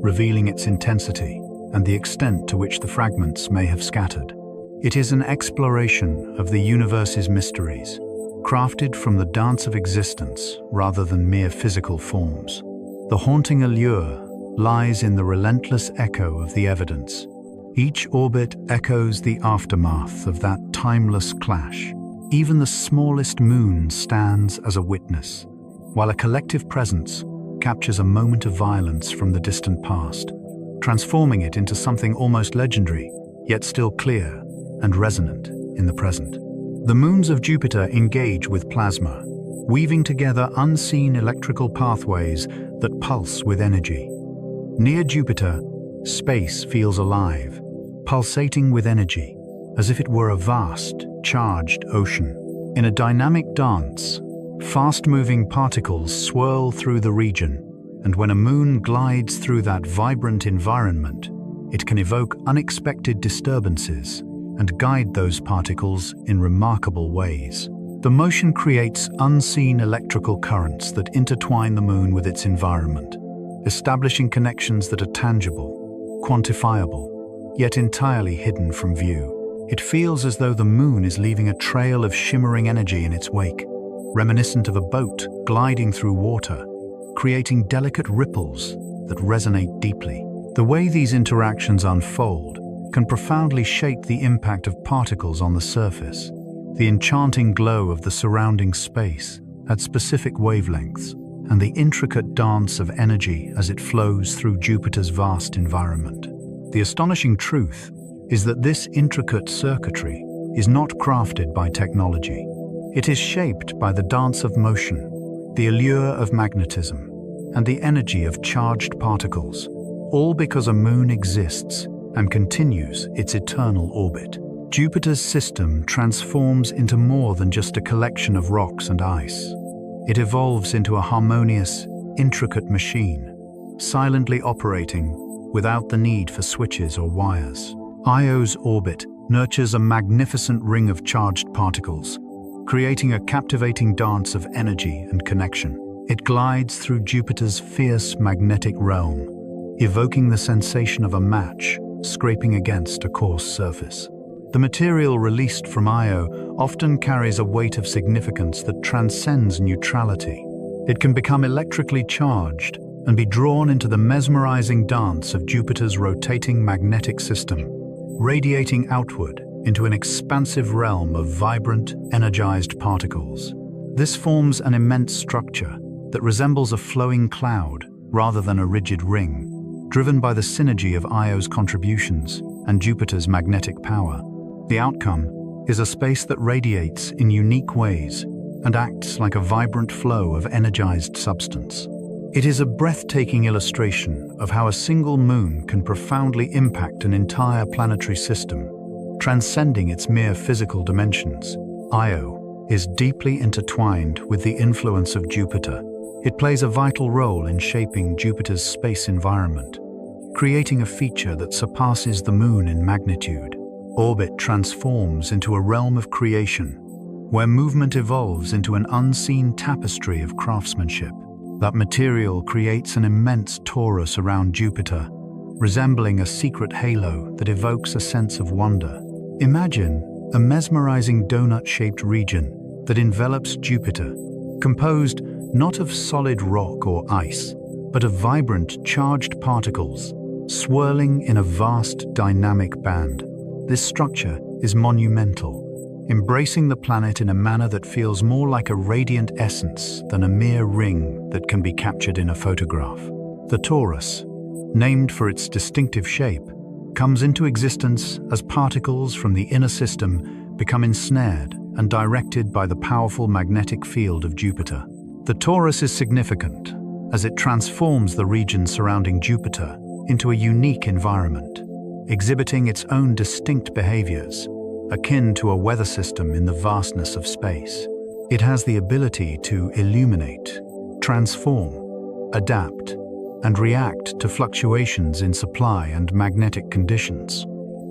revealing its intensity and the extent to which the fragments may have scattered. It is an exploration of the universe's mysteries, crafted from the dance of existence rather than mere physical forms. The haunting allure lies in the relentless echo of the evidence. Each orbit echoes the aftermath of that timeless clash. Even the smallest moon stands as a witness, while a collective presence captures a moment of violence from the distant past, transforming it into something almost legendary, yet still clear and resonant in the present. The moons of Jupiter engage with plasma, weaving together unseen electrical pathways that pulse with energy. Near Jupiter, space feels alive, pulsating with energy, as if it were a vast, charged ocean. In a dynamic dance, fast-moving particles swirl through the region, and when a moon glides through that vibrant environment, it can evoke unexpected disturbances and guide those particles in remarkable ways. The motion creates unseen electrical currents that intertwine the moon with its environment, establishing connections that are tangible, quantifiable, yet entirely hidden from view. It feels as though the moon is leaving a trail of shimmering energy in its wake, reminiscent of a boat gliding through water, creating delicate ripples that resonate deeply. The way these interactions unfold can profoundly shape the impact of particles on the surface. The enchanting glow of the surrounding space at specific wavelengths, and the intricate dance of energy as it flows through Jupiter's vast environment. The astonishing truth is that this intricate circuitry is not crafted by technology. It is shaped by the dance of motion, the allure of magnetism, and the energy of charged particles, all because a moon exists and continues its eternal orbit. Jupiter's system transforms into more than just a collection of rocks and ice. It evolves into a harmonious, intricate machine, silently operating without the need for switches or wires. Io's orbit nurtures a magnificent ring of charged particles, creating a captivating dance of energy and connection. It glides through Jupiter's fierce magnetic realm, evoking the sensation of a match scraping against a coarse surface. The material released from Io often carries a weight of significance that transcends neutrality. It can become electrically charged and be drawn into the mesmerizing dance of Jupiter's rotating magnetic system, radiating outward into an expansive realm of vibrant, energized particles. This forms an immense structure that resembles a flowing cloud rather than a rigid ring, driven by the synergy of Io's contributions and Jupiter's magnetic power. The outcome is a space that radiates in unique ways and acts like a vibrant flow of energized substance. It is a breathtaking illustration of how a single moon can profoundly impact an entire planetary system, transcending its mere physical dimensions. Io is deeply intertwined with the influence of Jupiter, It plays a vital role in shaping Jupiter's space environment, creating a feature that surpasses the Moon in magnitude. Orbit transforms into a realm of creation, where movement evolves into an unseen tapestry of craftsmanship. That material creates an immense torus around Jupiter, resembling a secret halo that evokes a sense of wonder. Imagine a mesmerizing donut-shaped region that envelops Jupiter, composed not of solid rock or ice, but of vibrant, charged particles, swirling in a vast, dynamic band. This structure is monumental, embracing the planet in a manner that feels more like a radiant essence than a mere ring that can be captured in a photograph. The torus, named for its distinctive shape, comes into existence as particles from the inner system become ensnared and directed by the powerful magnetic field of Jupiter. The torus is significant as it transforms the region surrounding Jupiter into a unique environment, exhibiting its own distinct behaviors, akin to a weather system in the vastness of space. It has the ability to illuminate, transform, adapt, and react to fluctuations in supply and magnetic conditions.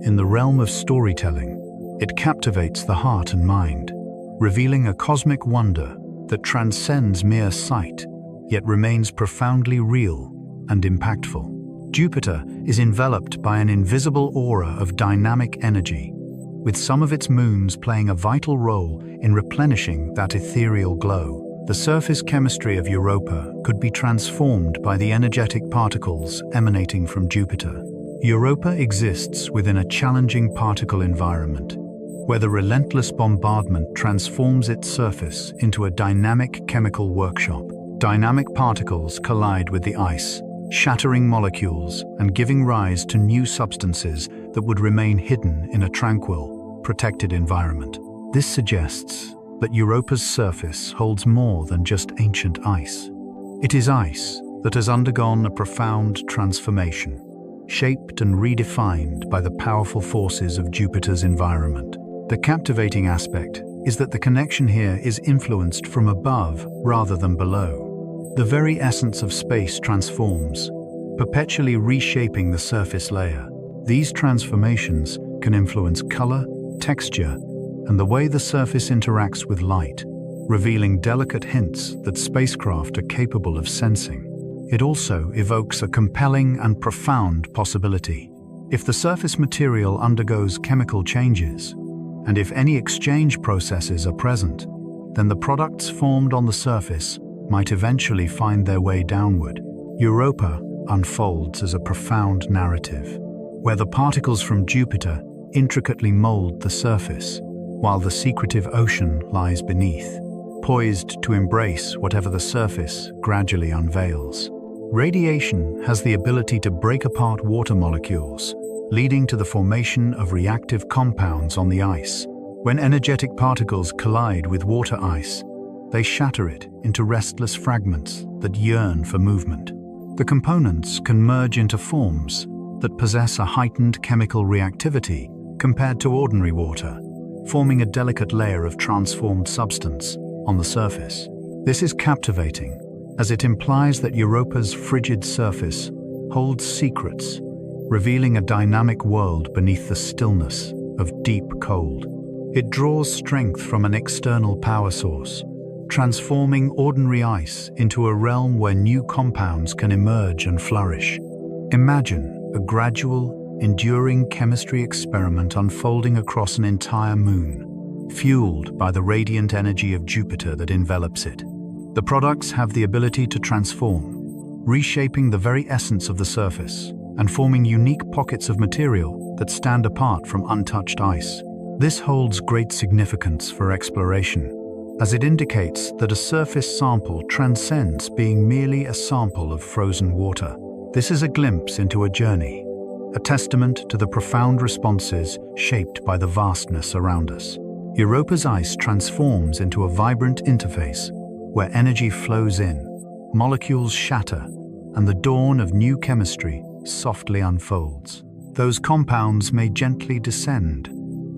In the realm of storytelling, it captivates the heart and mind, revealing a cosmic wonder that transcends mere sight, yet remains profoundly real and impactful. Jupiter is enveloped by an invisible aura of dynamic energy, with some of its moons playing a vital role in replenishing that ethereal glow. The surface chemistry of Europa could be transformed by the energetic particles emanating from Jupiter. Europa exists within a challenging particle environment, where the relentless bombardment transforms its surface into a dynamic chemical workshop. Dynamic particles collide with the ice, shattering molecules and giving rise to new substances that would remain hidden in a tranquil, protected environment. This suggests that Europa's surface holds more than just ancient ice. It is ice that has undergone a profound transformation, shaped and redefined by the powerful forces of Jupiter's environment. The captivating aspect is that the connection here is influenced from above rather than below. The very essence of space transforms, perpetually reshaping the surface layer. These transformations can influence color, texture, and the way the surface interacts with light, revealing delicate hints that spacecraft are capable of sensing. It also evokes a compelling and profound possibility. If the surface material undergoes chemical changes, and if any exchange processes are present, then the products formed on the surface might eventually find their way downward. Europa unfolds as a profound narrative, where the particles from Jupiter intricately mold the surface, while the secretive ocean lies beneath, poised to embrace whatever the surface gradually unveils. Radiation has the ability to break apart water molecules, leading to the formation of reactive compounds on the ice. When energetic particles collide with water ice, they shatter it into restless fragments that yearn for movement. The components can merge into forms that possess a heightened chemical reactivity compared to ordinary water, forming a delicate layer of transformed substance on the surface. This is captivating, as it implies that Europa's frigid surface holds secrets, revealing a dynamic world beneath the stillness of deep cold. It draws strength from an external power source, transforming ordinary ice into a realm where new compounds can emerge and flourish. Imagine a gradual, enduring chemistry experiment unfolding across an entire moon, fueled by the radiant energy of Jupiter that envelops it. The products have the ability to transform, reshaping the very essence of the surface and forming unique pockets of material that stand apart from untouched ice. This holds great significance for exploration, as it indicates that a surface sample transcends being merely a sample of frozen water. This is a glimpse into a journey, a testament to the profound responses shaped by the vastness around us. Europa's ice transforms into a vibrant interface where energy flows in, molecules shatter, and the dawn of new chemistry softly unfolds. Those compounds may gently descend,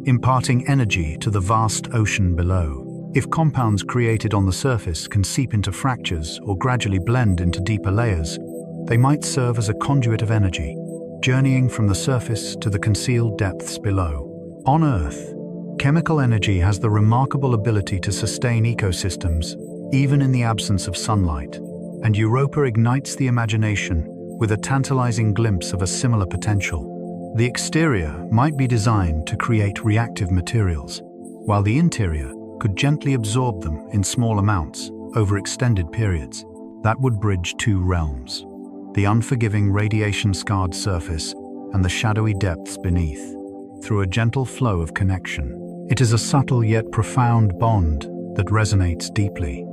imparting energy to the vast ocean below. If compounds created on the surface can seep into fractures or gradually blend into deeper layers, they might serve as a conduit of energy, journeying from the surface to the concealed depths below. On Earth, chemical energy has the remarkable ability to sustain ecosystems, even in the absence of sunlight, and Europa ignites the imagination with a tantalizing glimpse of a similar potential. The exterior might be designed to create reactive materials, while the interior could gently absorb them in small amounts over extended periods. That would bridge two realms: the unforgiving radiation-scarred surface and the shadowy depths beneath, through a gentle flow of connection. It is a subtle yet profound bond that resonates deeply.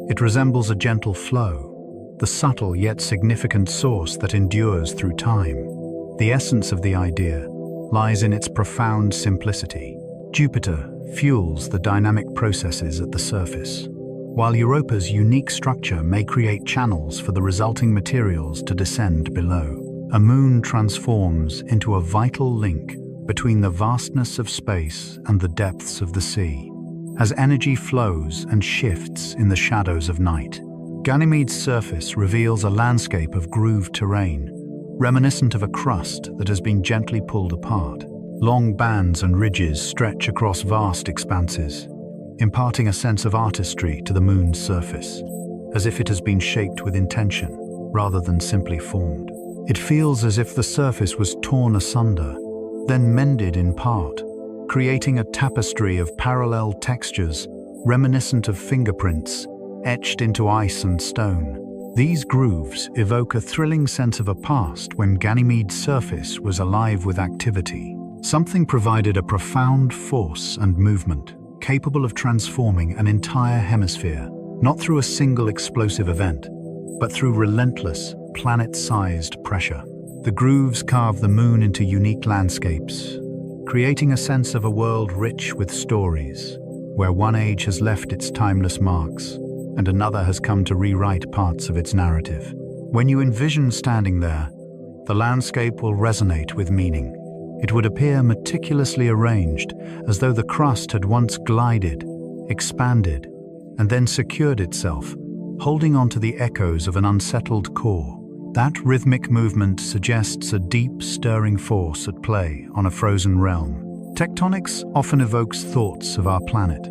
It resembles a gentle flow, the subtle yet significant source that endures through time. The essence of the idea lies in its profound simplicity. Jupiter fuels the dynamic processes at the surface, while Europa's unique structure may create channels for the resulting materials to descend below. A moon transforms into a vital link between the vastness of space and the depths of the sea, as energy flows and shifts in the shadows of night. Ganymede's surface reveals a landscape of grooved terrain, reminiscent of a crust that has been gently pulled apart. Long bands and ridges stretch across vast expanses, imparting a sense of artistry to the moon's surface, as if it has been shaped with intention rather than simply formed. It feels as if the surface was torn asunder, then mended in part, creating a tapestry of parallel textures reminiscent of fingerprints etched into ice and stone. These grooves evoke a thrilling sense of a past when Ganymede's surface was alive with activity. Something provided a profound force and movement, capable of transforming an entire hemisphere, not through a single explosive event, but through relentless, planet-sized pressure. The grooves carve the moon into unique landscapes, creating a sense of a world rich with stories, where one age has left its timeless marks, and another has come to rewrite parts of its narrative. When you envision standing there, the landscape will resonate with meaning. It would appear meticulously arranged, as though the crust had once glided, expanded, and then secured itself, holding on to the echoes of an unsettled core. That rhythmic movement suggests a deep, stirring force at play on a frozen realm. Tectonics often evokes thoughts of our planet,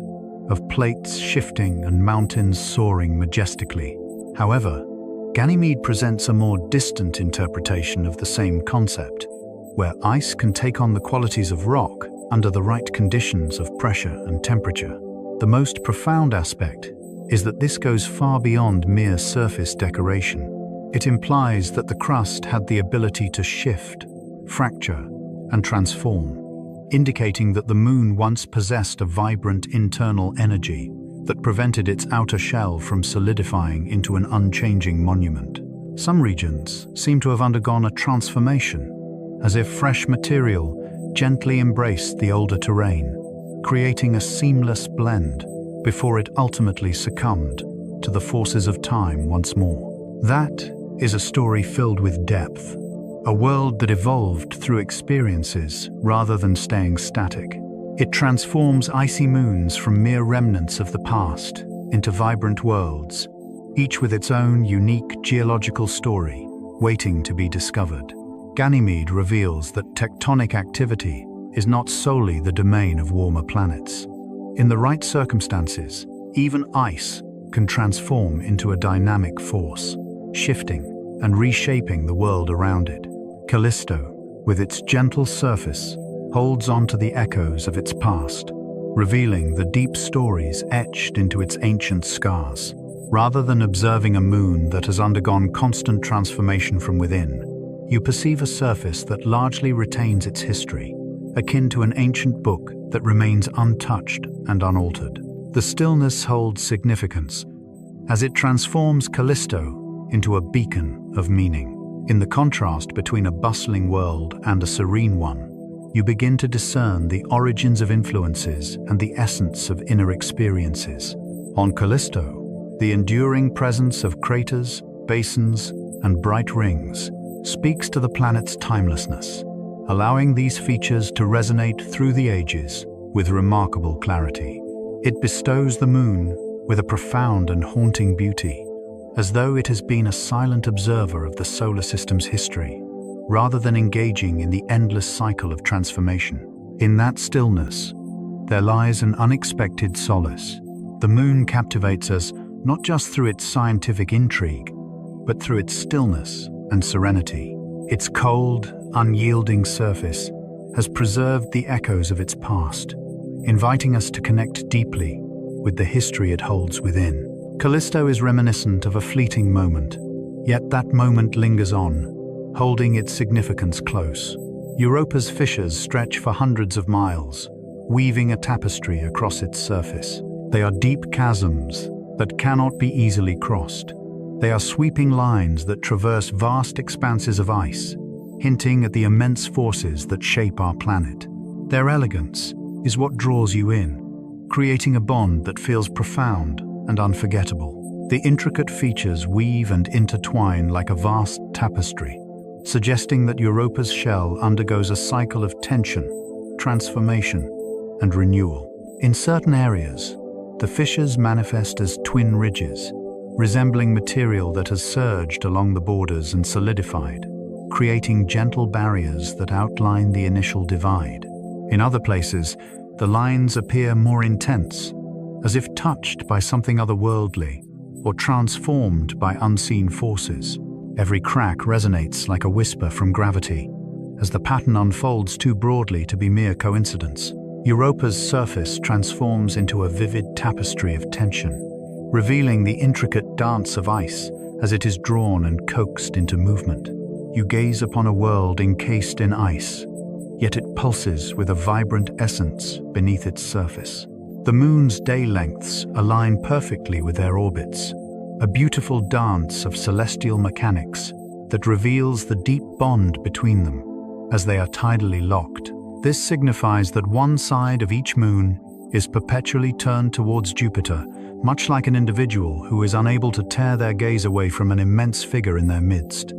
of plates shifting and mountains soaring majestically. However, Ganymede presents a more distant interpretation of the same concept, where ice can take on the qualities of rock under the right conditions of pressure and temperature. The most profound aspect is that this goes far beyond mere surface decoration. It implies that the crust had the ability to shift, fracture, and transform, indicating that the moon once possessed a vibrant internal energy that prevented its outer shell from solidifying into an unchanging monument. Some regions seem to have undergone a transformation, as if fresh material gently embraced the older terrain, creating a seamless blend before it ultimately succumbed to the forces of time once more. That is a story filled with depth, a world that evolved through experiences rather than staying static. It transforms icy moons from mere remnants of the past into vibrant worlds, each with its own unique geological story, waiting to be discovered. Ganymede reveals that tectonic activity is not solely the domain of warmer planets. In the right circumstances, even ice can transform into a dynamic force, shifting and reshaping the world around it. Callisto, with its gentle surface, holds on to the echoes of its past, revealing the deep stories etched into its ancient scars. Rather than observing a moon that has undergone constant transformation from within, you perceive a surface that largely retains its history, akin to an ancient book that remains untouched and unaltered. The stillness holds significance, as it transforms Callisto into a beacon of meaning. In the contrast between a bustling world and a serene one, you begin to discern the origins of influences and the essence of inner experiences. On Callisto, the enduring presence of craters, basins, and bright rings speaks to the planet's timelessness, allowing these features to resonate through the ages with remarkable clarity. It bestows the moon with a profound and haunting beauty, as though it has been a silent observer of the solar system's history, rather than engaging in the endless cycle of transformation. In that stillness, there lies an unexpected solace. The moon captivates us not just through its scientific intrigue, but through its stillness and serenity. Its cold, unyielding surface has preserved the echoes of its past, inviting us to connect deeply with the history it holds within. Callisto is reminiscent of a fleeting moment, yet that moment lingers on, holding its significance close. Europa's fissures stretch for hundreds of miles, weaving a tapestry across its surface. They are deep chasms that cannot be easily crossed. They are sweeping lines that traverse vast expanses of ice, hinting at the immense forces that shape our planet. Their elegance is what draws you in, creating a bond that feels profound and unforgettable. The intricate features weave and intertwine like a vast tapestry, suggesting that Europa's shell undergoes a cycle of tension, transformation, and renewal. In certain areas, the fissures manifest as twin ridges, resembling material that has surged along the borders and solidified, creating gentle barriers that outline the initial divide. In other places, the lines appear more intense, as if touched by something otherworldly or transformed by unseen forces. Every crack resonates like a whisper from gravity, as the pattern unfolds too broadly to be mere coincidence. Europa's surface transforms into a vivid tapestry of tension, revealing the intricate dance of ice as it is drawn and coaxed into movement. You gaze upon a world encased in ice, yet it pulses with a vibrant essence beneath its surface. The moon's day lengths align perfectly with their orbits, a beautiful dance of celestial mechanics that reveals the deep bond between them as they are tidally locked. This signifies that one side of each moon is perpetually turned towards Jupiter, much like an individual who is unable to tear their gaze away from an immense figure in their midst.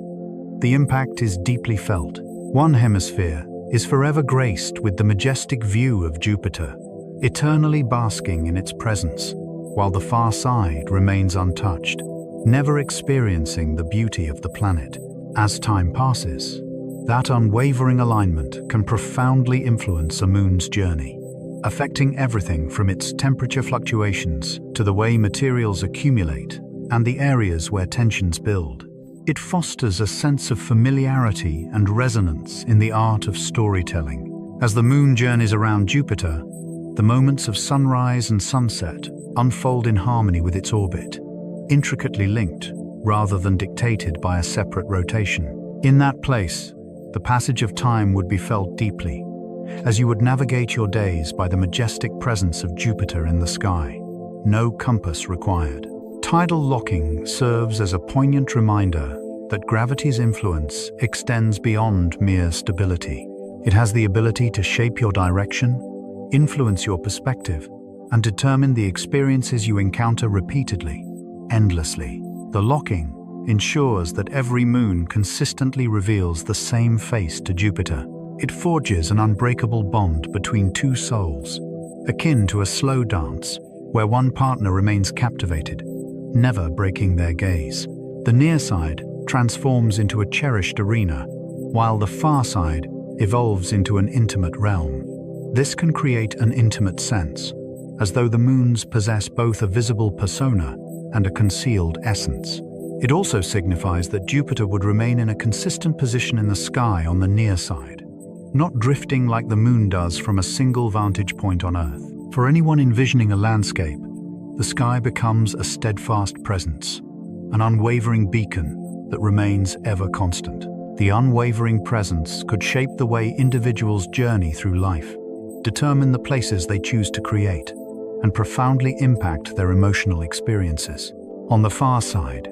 The impact is deeply felt. One hemisphere is forever graced with the majestic view of Jupiter, eternally basking in its presence, while the far side remains untouched, never experiencing the beauty of the planet. As time passes, that unwavering alignment can profoundly influence a moon's journey, affecting everything from its temperature fluctuations to the way materials accumulate and the areas where tensions build. It fosters a sense of familiarity and resonance in the art of storytelling. As the moon journeys around Jupiter, the moments of sunrise and sunset unfold in harmony with its orbit, intricately linked rather than dictated by a separate rotation. In that place, the passage of time would be felt deeply, as you would navigate your days by the majestic presence of Jupiter in the sky. No compass required. Tidal locking serves as a poignant reminder that gravity's influence extends beyond mere stability. It has the ability to shape your direction, influence your perspective, and determine the experiences you encounter repeatedly, endlessly. The locking ensures that every moon consistently reveals the same face to Jupiter. It forges an unbreakable bond between two souls, akin to a slow dance where one partner remains captivated, never breaking their gaze. The near side transforms into a cherished arena, while the far side evolves into an intimate realm. This can create an intimate sense, as though the moons possess both a visible persona and a concealed essence. It also signifies that Jupiter would remain in a consistent position in the sky on the near side, not drifting like the moon does from a single vantage point on Earth. For anyone envisioning a landscape, the sky becomes a steadfast presence, an unwavering beacon that remains ever constant. The unwavering presence could shape the way individuals journey through life, determine the places they choose to create, and profoundly impact their emotional experiences. On the far side,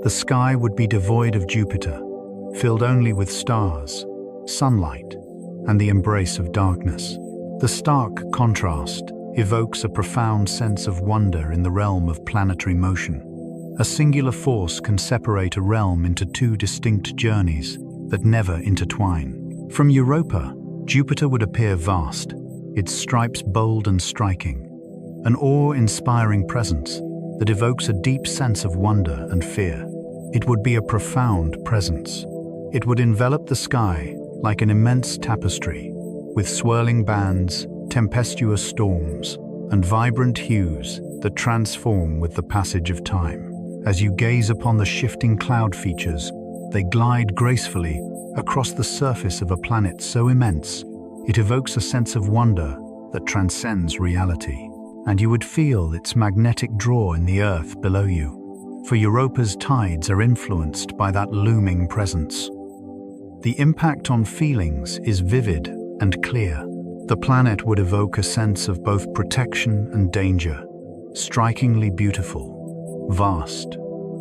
the sky would be devoid of Jupiter, filled only with stars, sunlight, and the embrace of darkness. The stark contrast evokes a profound sense of wonder in the realm of planetary motion. A singular force can separate a realm into two distinct journeys that never intertwine. From Europa, Jupiter would appear vast, its stripes bold and striking, an awe-inspiring presence that evokes a deep sense of wonder and fear. It would be a profound presence. It would envelop the sky like an immense tapestry, with swirling bands, tempestuous storms, and vibrant hues that transform with the passage of time. As you gaze upon the shifting cloud features, they glide gracefully across the surface of a planet so immense, it evokes a sense of wonder that transcends reality, and you would feel its magnetic draw in the earth below you, for Europa's tides are influenced by that looming presence. The impact on feelings is vivid and clear. The planet would evoke a sense of both protection and danger, strikingly beautiful, vast,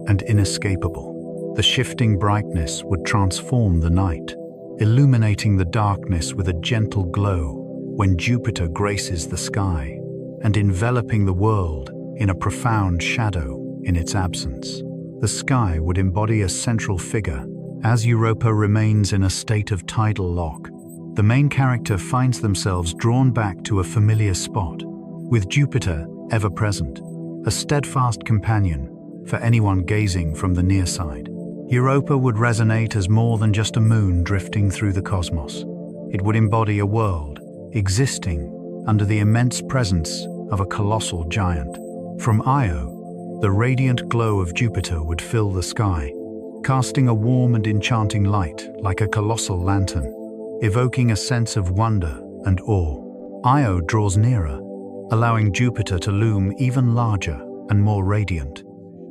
and inescapable. The shifting brightness would transform the night, illuminating the darkness with a gentle glow when Jupiter graces the sky, and enveloping the world in a profound shadow in its absence. The sky would embody a central figure. As Europa remains in a state of tidal lock, the main character finds themselves drawn back to a familiar spot, with Jupiter ever present, a steadfast companion for anyone gazing from the near side. Europa would resonate as more than just a moon drifting through the cosmos. It would embody a world existing under the immense presence of a colossal giant. From Io, the radiant glow of Jupiter would fill the sky, casting a warm and enchanting light like a colossal lantern, evoking a sense of wonder and awe. Io draws nearer, allowing Jupiter to loom even larger and more radiant,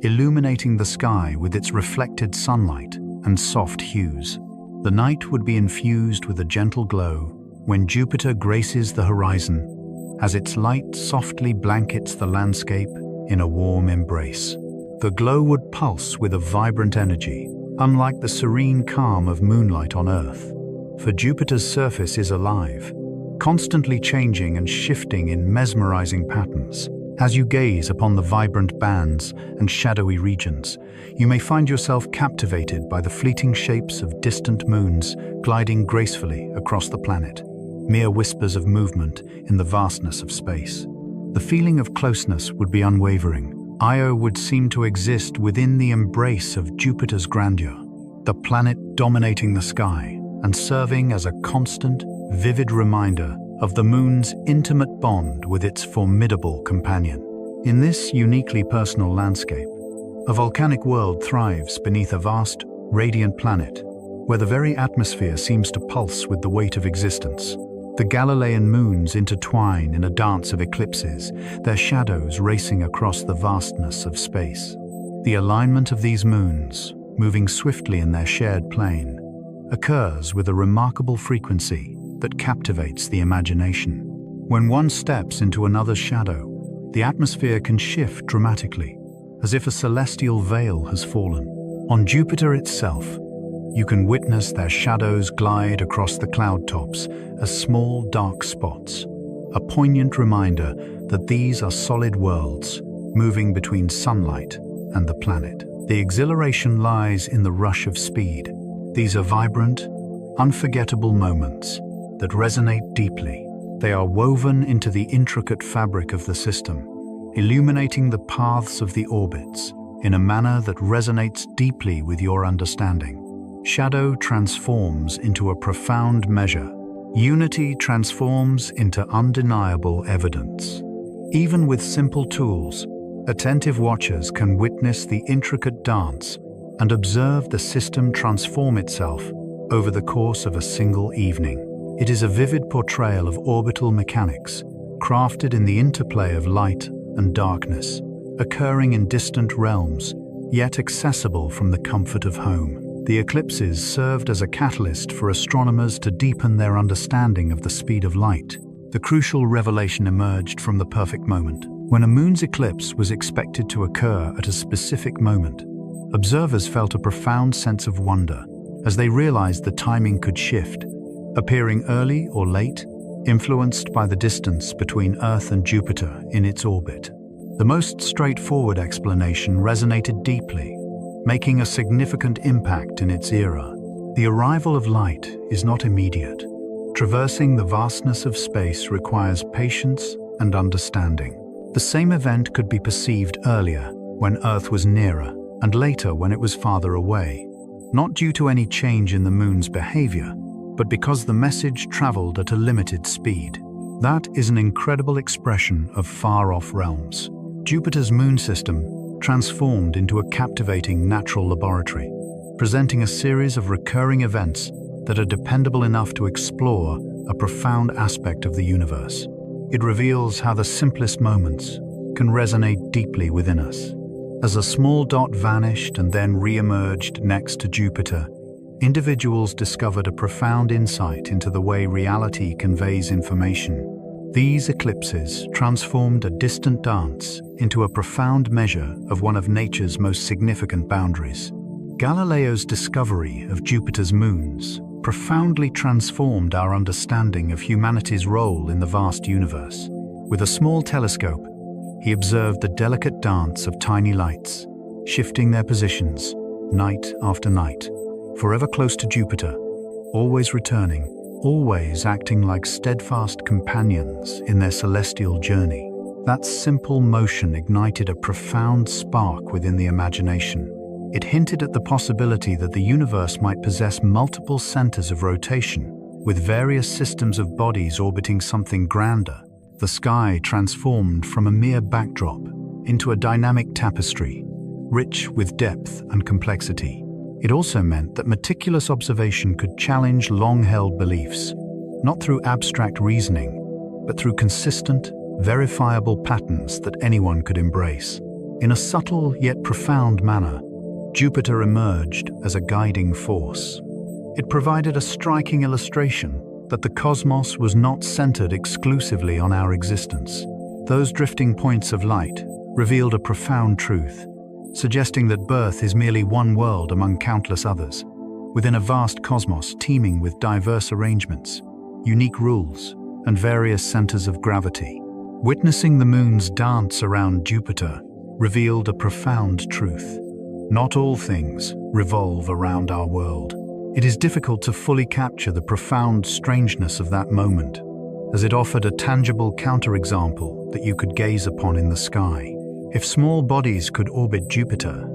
illuminating the sky with its reflected sunlight and soft hues. The night would be infused with a gentle glow when Jupiter graces the horizon, as its light softly blankets the landscape in a warm embrace. The glow would pulse with a vibrant energy, unlike the serene calm of moonlight on Earth. For Jupiter's surface is alive, constantly changing and shifting in mesmerizing patterns. As you gaze upon the vibrant bands and shadowy regions, you may find yourself captivated by the fleeting shapes of distant moons gliding gracefully across the planet, mere whispers of movement in the vastness of space. The feeling of closeness would be unwavering. Io would seem to exist within the embrace of Jupiter's grandeur, the planet dominating the sky and serving as a constant, vivid reminder of the moon's intimate bond with its formidable companion. In this uniquely personal landscape, a volcanic world thrives beneath a vast, radiant planet, where the very atmosphere seems to pulse with the weight of existence. The Galilean moons intertwine in a dance of eclipses, their shadows racing across the vastness of space. The alignment of these moons, moving swiftly in their shared plane, occurs with a remarkable frequency that captivates the imagination. When one steps into another's shadow, the atmosphere can shift dramatically, as if a celestial veil has fallen. On Jupiter itself, you can witness their shadows glide across the cloud tops as small, dark spots, a poignant reminder that these are solid worlds moving between sunlight and the planet. The exhilaration lies in the rush of speed. These are vibrant, unforgettable moments that resonate deeply. They are woven into the intricate fabric of the system, illuminating the paths of the orbits in a manner that resonates deeply with your understanding. Shadow transforms into a profound measure. Unity transforms into undeniable evidence. Even with simple tools, attentive watchers can witness the intricate dance and observe the system transform itself over the course of a single evening. It is a vivid portrayal of orbital mechanics, crafted in the interplay of light and darkness, occurring in distant realms, yet accessible from the comfort of home. The eclipses served as a catalyst for astronomers to deepen their understanding of the speed of light. The crucial revelation emerged from the perfect moment. When a moon's eclipse was expected to occur at a specific moment, observers felt a profound sense of wonder as they realized the timing could shift, appearing early or late, influenced by the distance between Earth and Jupiter in its orbit. The most straightforward explanation resonated deeply, making a significant impact in its era. The arrival of light is not immediate. Traversing the vastness of space requires patience and understanding. The same event could be perceived earlier, when Earth was nearer, and later when it was farther away, not due to any change in the moon's behavior, but because the message traveled at a limited speed. That is an incredible expression of far-off realms. Jupiter's moon system transformed into a captivating natural laboratory, presenting a series of recurring events that are dependable enough to explore a profound aspect of the universe. It reveals how the simplest moments can resonate deeply within us. As a small dot vanished and then re-emerged next to Jupiter, individuals discovered a profound insight into the way reality conveys information. These eclipses transformed a distant dance into a profound measure of one of nature's most significant boundaries. Galileo's discovery of Jupiter's moons profoundly transformed our understanding of humanity's role in the vast universe. With a small telescope, he observed the delicate dance of tiny lights, shifting their positions night after night, forever close to Jupiter, always returning, always acting like steadfast companions in their celestial journey. That simple motion ignited a profound spark within the imagination. It hinted at the possibility that the universe might possess multiple centers of rotation, with various systems of bodies orbiting something grander. The sky transformed from a mere backdrop into a dynamic tapestry, rich with depth and complexity. It also meant that meticulous observation could challenge long-held beliefs, not through abstract reasoning, but through consistent, verifiable patterns that anyone could embrace. In a subtle yet profound manner, Jupiter emerged as a guiding force. It provided a striking illustration that the cosmos was not centered exclusively on our existence. Those drifting points of light revealed a profound truth, suggesting that birth is merely one world among countless others, within a vast cosmos teeming with diverse arrangements, unique rules, and various centers of gravity. Witnessing the moon's dance around Jupiter revealed a profound truth. Not all things revolve around our world. It is difficult to fully capture the profound strangeness of that moment, as it offered a tangible counterexample that you could gaze upon in the sky. If small bodies could orbit Jupiter,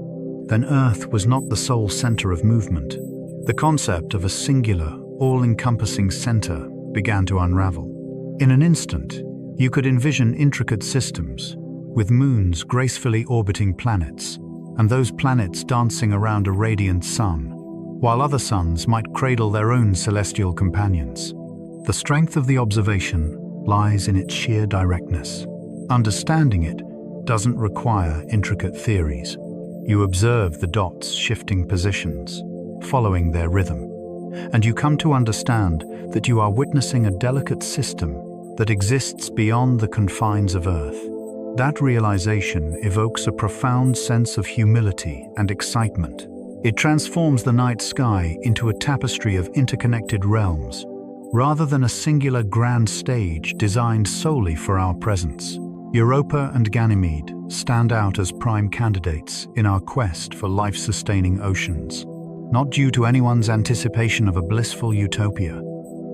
then Earth was not the sole center of movement. The concept of a singular, all-encompassing center began to unravel. In an instant, you could envision intricate systems, with moons gracefully orbiting planets, and those planets dancing around a radiant sun, while other suns might cradle their own celestial companions. The strength of the observation lies in its sheer directness. Understanding it doesn't require intricate theories. You observe the dots shifting positions, following their rhythm, and you come to understand that you are witnessing a delicate system that exists beyond the confines of Earth. That realization evokes a profound sense of humility and excitement. It transforms the night sky into a tapestry of interconnected realms, rather than a singular grand stage designed solely for our presence. Europa and Ganymede stand out as prime candidates in our quest for life-sustaining oceans, not due to anyone's anticipation of a blissful utopia,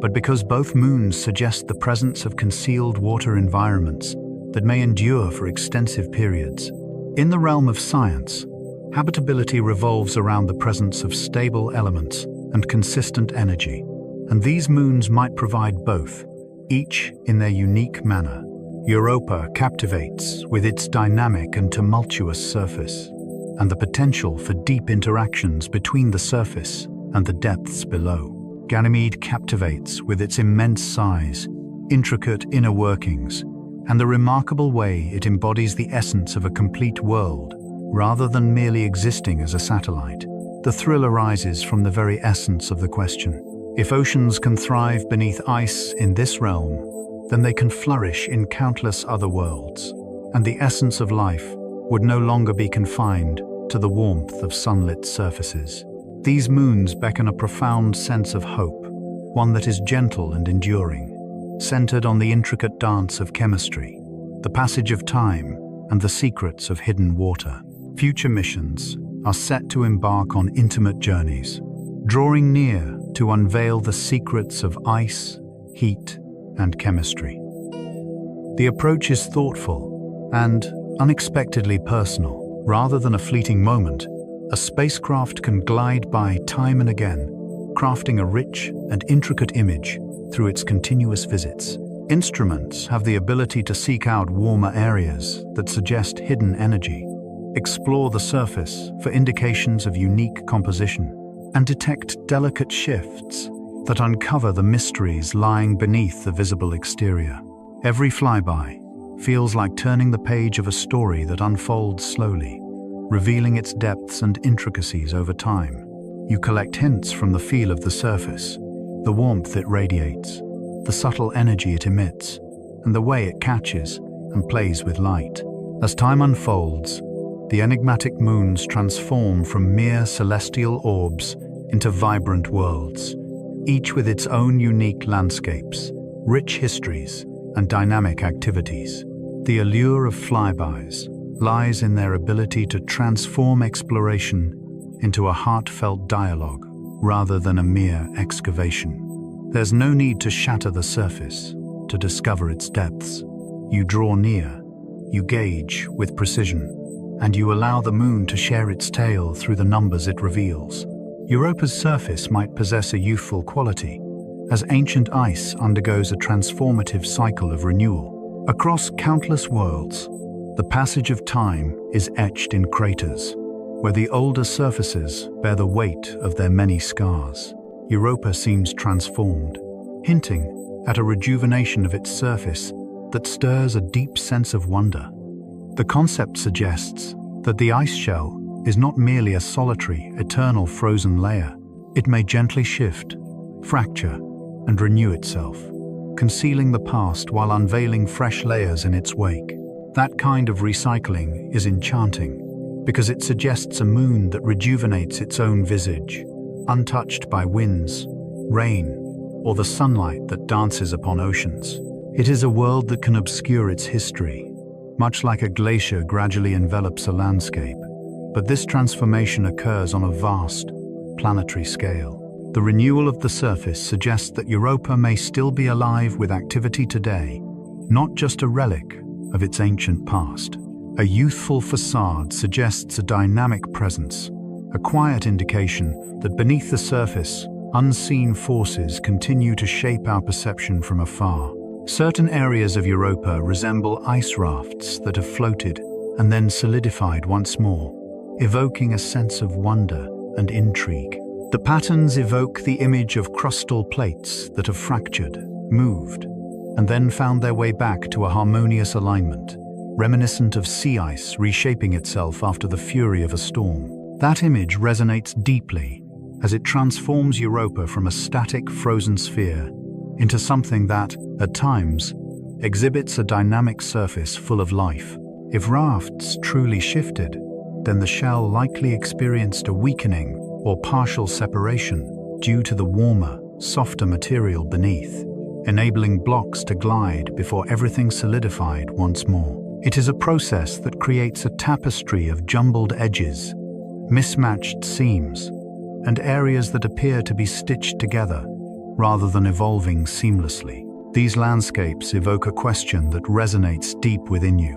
but because both moons suggest the presence of concealed water environments that may endure for extensive periods. In the realm of science, habitability revolves around the presence of stable elements and consistent energy, and these moons might provide both, each in their unique manner. Europa captivates with its dynamic and tumultuous surface, and the potential for deep interactions between the surface and the depths below. Ganymede captivates with its immense size, intricate inner workings, and the remarkable way it embodies the essence of a complete world, rather than merely existing as a satellite. The thrill arises from the very essence of the question. If oceans can thrive beneath ice in this realm, then they can flourish in countless other worlds, and the essence of life would no longer be confined to the warmth of sunlit surfaces. These moons beckon a profound sense of hope, one that is gentle and enduring, centered on the intricate dance of chemistry, the passage of time, and the secrets of hidden water. Future missions are set to embark on intimate journeys, drawing near to unveil the secrets of ice, heat, and chemistry. The approach is thoughtful, and unexpectedly personal. Rather than a fleeting moment, a spacecraft can glide by time and again, crafting a rich and intricate image through its continuous visits. Instruments have the ability to seek out warmer areas that suggest hidden energy, explore the surface for indications of unique composition, and detect delicate shifts that uncover the mysteries lying beneath the visible exterior. Every flyby feels like turning the page of a story that unfolds slowly, revealing its depths and intricacies over time. You collect hints from the feel of the surface, the warmth it radiates, the subtle energy it emits, and the way it catches and plays with light. As time unfolds, the enigmatic moons transform from mere celestial orbs into vibrant worlds, each with its own unique landscapes, rich histories, and dynamic activities. The allure of flybys lies in their ability to transform exploration into a heartfelt dialogue rather than a mere excavation. There's no need to shatter the surface to discover its depths. You draw near, you gauge with precision, and you allow the moon to share its tale through the numbers it reveals. Europa's surface might possess a youthful quality, as ancient ice undergoes a transformative cycle of renewal. Across countless worlds, the passage of time is etched in craters, where the older surfaces bear the weight of their many scars. Europa seems transformed, hinting at a rejuvenation of its surface that stirs a deep sense of wonder. The concept suggests that the ice shell is not merely a solitary, eternal frozen layer. It may gently shift, fracture, and renew itself, concealing the past while unveiling fresh layers in its wake. That kind of recycling is enchanting, because it suggests a moon that rejuvenates its own visage, untouched by winds, rain, or the sunlight that dances upon oceans. It is a world that can obscure its history, much like a glacier gradually envelops a landscape. But this transformation occurs on a vast, planetary scale. The renewal of the surface suggests that Europa may still be alive with activity today, not just a relic of its ancient past. A youthful facade suggests a dynamic presence, a quiet indication that beneath the surface, unseen forces continue to shape our perception from afar. Certain areas of Europa resemble ice rafts that have floated and then solidified once more, evoking a sense of wonder and intrigue. The patterns evoke the image of crustal plates that have fractured, moved, and then found their way back to a harmonious alignment, reminiscent of sea ice reshaping itself after the fury of a storm. That image resonates deeply as it transforms Europa from a static, frozen sphere into something that, at times, exhibits a dynamic surface full of life. If rafts truly shifted, then the shell likely experienced a weakening or partial separation due to the warmer, softer material beneath, enabling blocks to glide before everything solidified once more. It is a process that creates a tapestry of jumbled edges, mismatched seams, and areas that appear to be stitched together rather than evolving seamlessly. These landscapes evoke a question that resonates deep within you.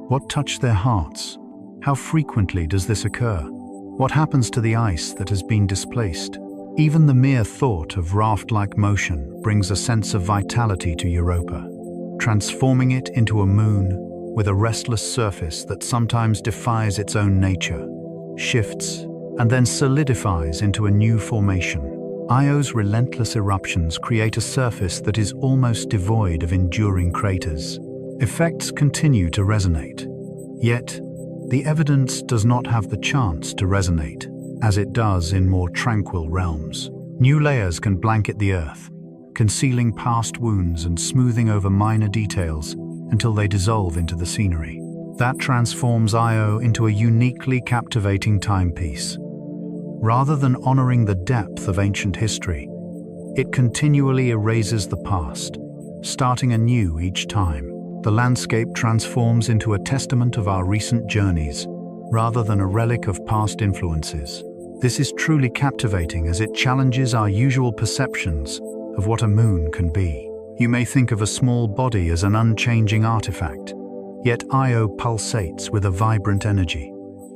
What touched their hearts? How frequently does this occur? What happens to the ice that has been displaced? Even the mere thought of raft-like motion brings a sense of vitality to Europa, transforming it into a moon with a restless surface that sometimes defies its own nature, shifts, and then solidifies into a new formation. Io's relentless eruptions create a surface that is almost devoid of enduring craters. Effects continue to resonate, yet the evidence does not have the chance to resonate, as it does in more tranquil realms. New layers can blanket the Earth, concealing past wounds and smoothing over minor details until they dissolve into the scenery. That transforms Io into a uniquely captivating timepiece. Rather than honoring the depth of ancient history, it continually erases the past, starting anew each time. The landscape transforms into a testament of our recent journeys, rather than a relic of past influences. This is truly captivating as it challenges our usual perceptions of what a moon can be. You may think of a small body as an unchanging artifact, Yet Io pulsates with a vibrant energy,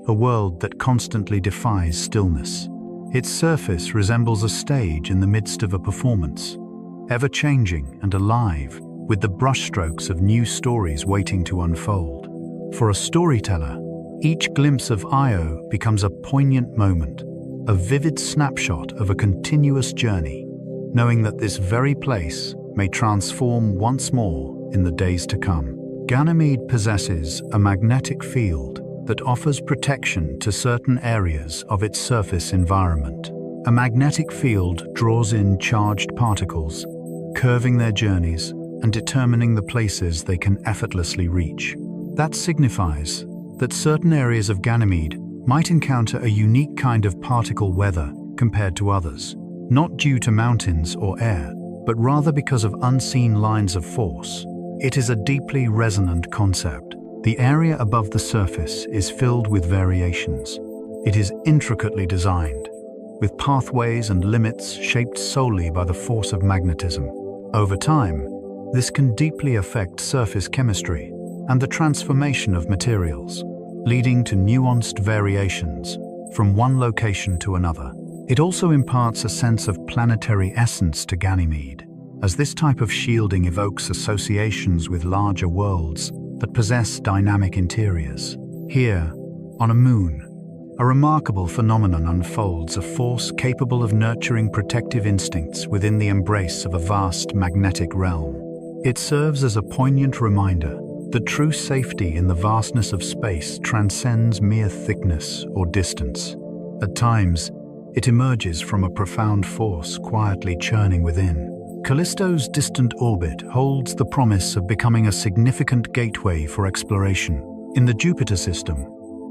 a world that constantly defies stillness. Its surface resembles a stage in the midst of a performance, ever-changing and alive, with the brushstrokes of new stories waiting to unfold. For a storyteller, each glimpse of Io becomes a poignant moment, a vivid snapshot of a continuous journey, knowing that this very place may transform once more in the days to come. Ganymede possesses a magnetic field that offers protection to certain areas of its surface environment. A magnetic field draws in charged particles, curving their journeys and determining the places they can effortlessly reach. That signifies that certain areas of Ganymede might encounter a unique kind of particle weather compared to others, not due to mountains or air, but rather because of unseen lines of force. It is a deeply resonant concept. The area above the surface is filled with variations. It is intricately designed, with pathways and limits shaped solely by the force of magnetism. Over time, this can deeply affect surface chemistry and the transformation of materials, leading to nuanced variations from one location to another. It also imparts a sense of planetary essence to Ganymede, as this type of shielding evokes associations with larger worlds that possess dynamic interiors. Here, on a moon, a remarkable phenomenon unfolds, a force capable of nurturing protective instincts within the embrace of a vast magnetic realm. It serves as a poignant reminder that true safety in the vastness of space transcends mere thickness or distance. At times, it emerges from a profound force quietly churning within. Callisto's distant orbit holds the promise of becoming a significant gateway for exploration. In the Jupiter system,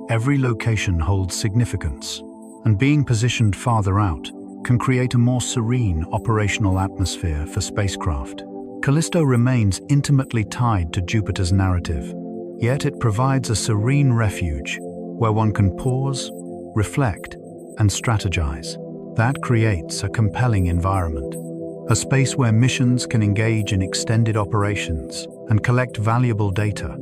every location holds significance, and being positioned farther out can create a more serene operational atmosphere for spacecraft. Callisto remains intimately tied to Jupiter's narrative, yet it provides a serene refuge where one can pause, reflect, and strategize. That creates a compelling environment, a space where missions can engage in extended operations and collect valuable data,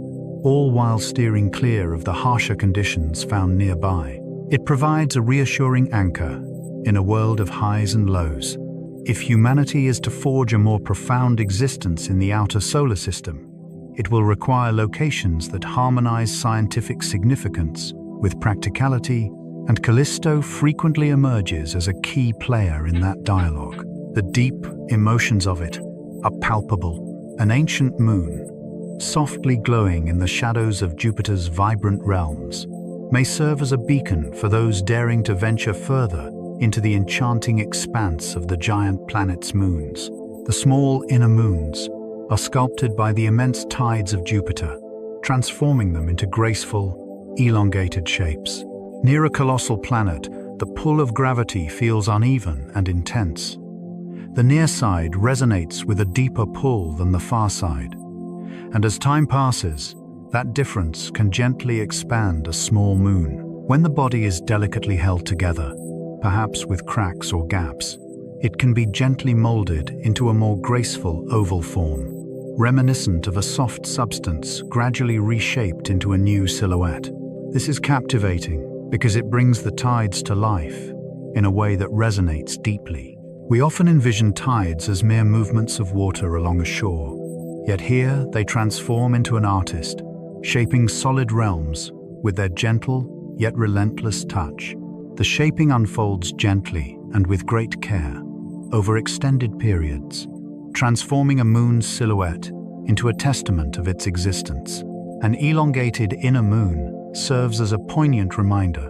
all while steering clear of the harsher conditions found nearby. It provides a reassuring anchor in a world of highs and lows. If humanity is to forge a more profound existence in the outer solar system, it will require locations that harmonize scientific significance with practicality, and Callisto frequently emerges as a key player in that dialogue. The deep emotions of it are palpable. An ancient moon, softly glowing in the shadows of Jupiter's vibrant realms, may serve as a beacon for those daring to venture further into the enchanting expanse of the giant planet's moons. The small inner moons are sculpted by the immense tides of Jupiter, transforming them into graceful, elongated shapes. Near a colossal planet, the pull of gravity feels uneven and intense. The near side resonates with a deeper pull than the far side, and as time passes, that difference can gently expand a small moon. When the body is delicately held together, perhaps with cracks or gaps, it can be gently molded into a more graceful oval form, reminiscent of a soft substance gradually reshaped into a new silhouette. This is captivating because it brings the tides to life in a way that resonates deeply. We often envision tides as mere movements of water along a shore, yet here they transform into an artist, shaping solid realms with their gentle yet relentless touch. The shaping unfolds gently and with great care over extended periods, transforming a moon's silhouette into a testament of its existence. An elongated inner moon serves as a poignant reminder,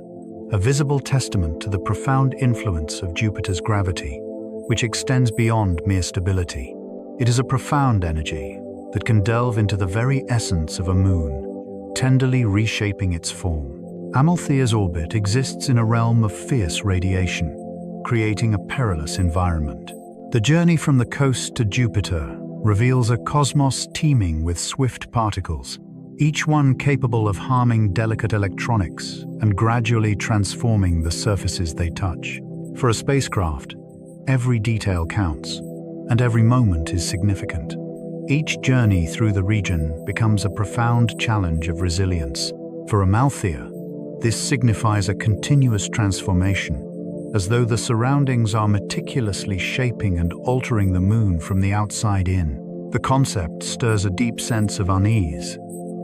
a visible testament to the profound influence of Jupiter's gravity, which extends beyond mere stability. It is a profound energy that can delve into the very essence of a moon, tenderly reshaping its form. Amalthea's orbit exists in a realm of fierce radiation, creating a perilous environment. The journey from the coast to Jupiter reveals a cosmos teeming with swift particles, each one capable of harming delicate electronics and gradually transforming the surfaces they touch. For a spacecraft, every detail counts, and every moment is significant. Each journey through the region becomes a profound challenge of resilience. For Amalthea, this signifies a continuous transformation, as though the surroundings are meticulously shaping and altering the moon from the outside in. The concept stirs a deep sense of unease,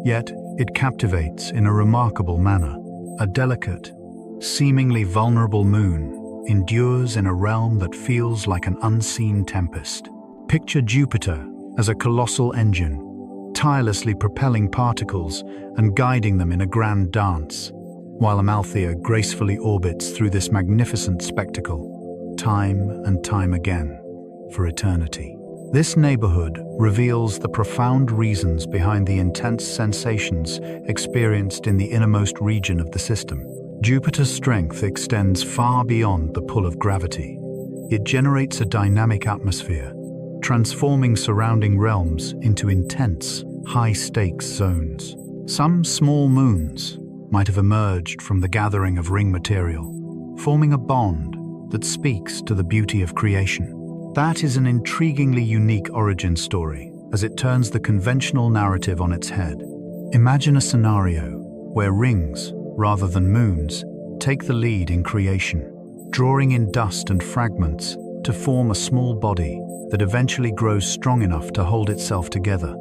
yet it captivates in a remarkable manner. A delicate, seemingly vulnerable moon endures in a realm that feels like an unseen tempest. Picture Jupiter as a colossal engine, tirelessly propelling particles and guiding them in a grand dance, while Amalthea gracefully orbits through this magnificent spectacle, time and time again, for eternity. This neighborhood reveals the profound reasons behind the intense sensations experienced in the innermost region of the system. Jupiter's strength extends far beyond the pull of gravity. It generates a dynamic atmosphere, transforming surrounding realms into intense, high-stakes zones. Some small moons might have emerged from the gathering of ring material, forming a bond that speaks to the beauty of creation. That is an intriguingly unique origin story, as it turns the conventional narrative on its head. Imagine a scenario where rings, rather than moons, take the lead in creation, drawing in dust and fragments to form a small body that eventually grows strong enough to hold itself together.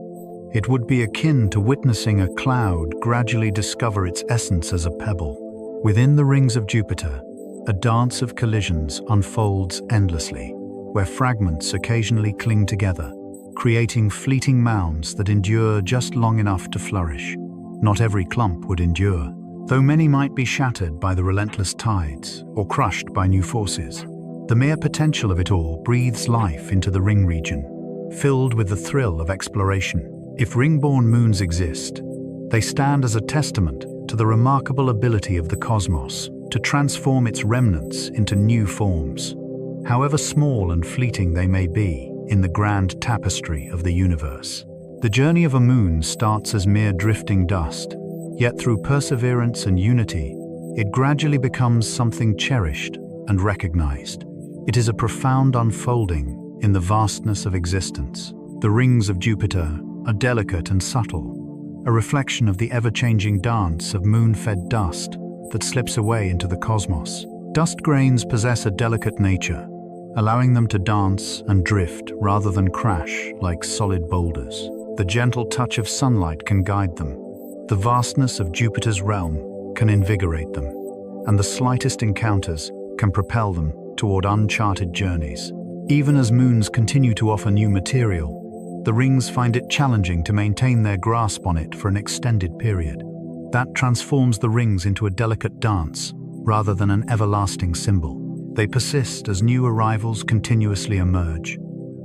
It would be akin to witnessing a cloud gradually discover its essence as a pebble. Within the rings of Jupiter, a dance of collisions unfolds endlessly, where fragments occasionally cling together, creating fleeting mounds that endure just long enough to flourish. Not every clump would endure, though many might be shattered by the relentless tides or crushed by new forces. The mere potential of it all breathes life into the ring region, filled with the thrill of exploration. If ring-born moons exist, they stand as a testament to the remarkable ability of the cosmos to transform its remnants into new forms, however small and fleeting they may be in the grand tapestry of the universe. The journey of a moon starts as mere drifting dust, yet through perseverance and unity, it gradually becomes something cherished and recognized. It is a profound unfolding in the vastness of existence. The rings of Jupiter are delicate and subtle, a reflection of the ever-changing dance of moon-fed dust that slips away into the cosmos. Dust grains possess a delicate nature, allowing them to dance and drift rather than crash like solid boulders. The gentle touch of sunlight can guide them. The vastness of Jupiter's realm can invigorate them, and the slightest encounters can propel them toward uncharted journeys. Even as moons continue to offer new material, the rings find it challenging to maintain their grasp on it for an extended period. That transforms the rings into a delicate dance rather than an everlasting symbol. They persist as new arrivals continuously emerge,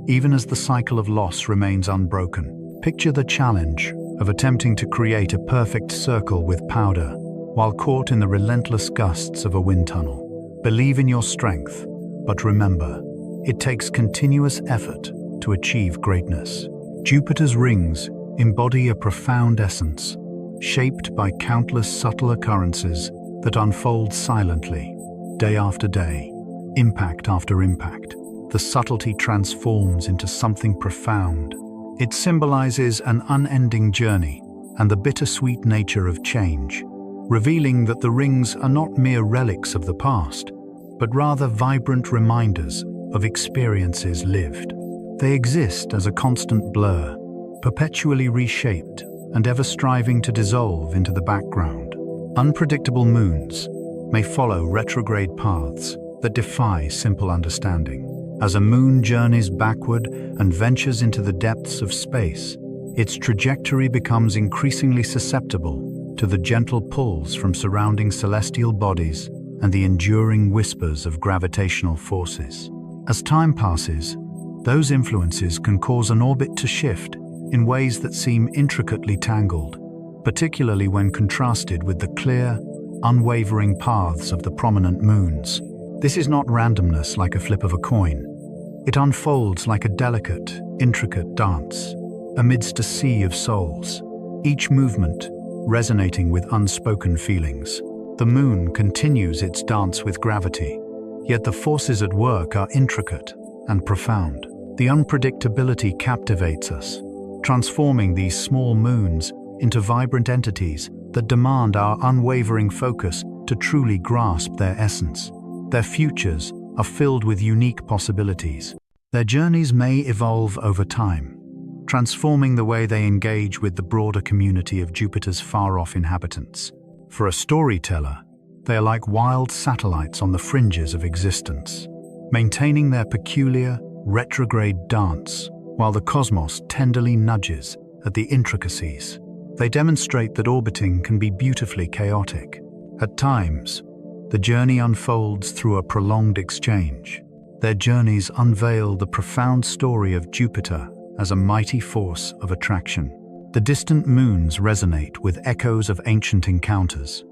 even as the cycle of loss remains unbroken. Picture the challenge of attempting to create a perfect circle with powder while caught in the relentless gusts of a wind tunnel. Believe in your strength, but remember, it takes continuous effort to achieve greatness. Jupiter's rings embody a profound essence, shaped by countless subtle occurrences that unfold silently, day after day, impact after impact. The subtlety transforms into something profound. It symbolizes an unending journey and the bittersweet nature of change, revealing that the rings are not mere relics of the past, but rather vibrant reminders of experiences lived. They exist as a constant blur, perpetually reshaped and ever striving to dissolve into the background. Unpredictable moons may follow retrograde paths that defy simple understanding. As a moon journeys backward and ventures into the depths of space, its trajectory becomes increasingly susceptible to the gentle pulls from surrounding celestial bodies and the enduring whispers of gravitational forces. As time passes, those influences can cause an orbit to shift in ways that seem intricately tangled, particularly when contrasted with the clear, unwavering paths of the prominent moons. This is not randomness like a flip of a coin. It unfolds like a delicate, intricate dance amidst a sea of souls, each movement resonating with unspoken feelings. The moon continues its dance with gravity, yet the forces at work are intricate and profound. The unpredictability captivates us, transforming these small moons into vibrant entities that demand our unwavering focus to truly grasp their essence. Their futures are filled with unique possibilities. Their journeys may evolve over time, transforming the way they engage with the broader community of Jupiter's far-off inhabitants. For a storyteller, they are like wild satellites on the fringes of existence, maintaining their peculiar, retrograde dance while the cosmos tenderly nudges at the intricacies. They demonstrate that orbiting can be beautifully chaotic. At times, the journey unfolds through a prolonged exchange. Their journeys unveil the profound story of Jupiter as a mighty force of attraction. The distant moons resonate with echoes of ancient encounters,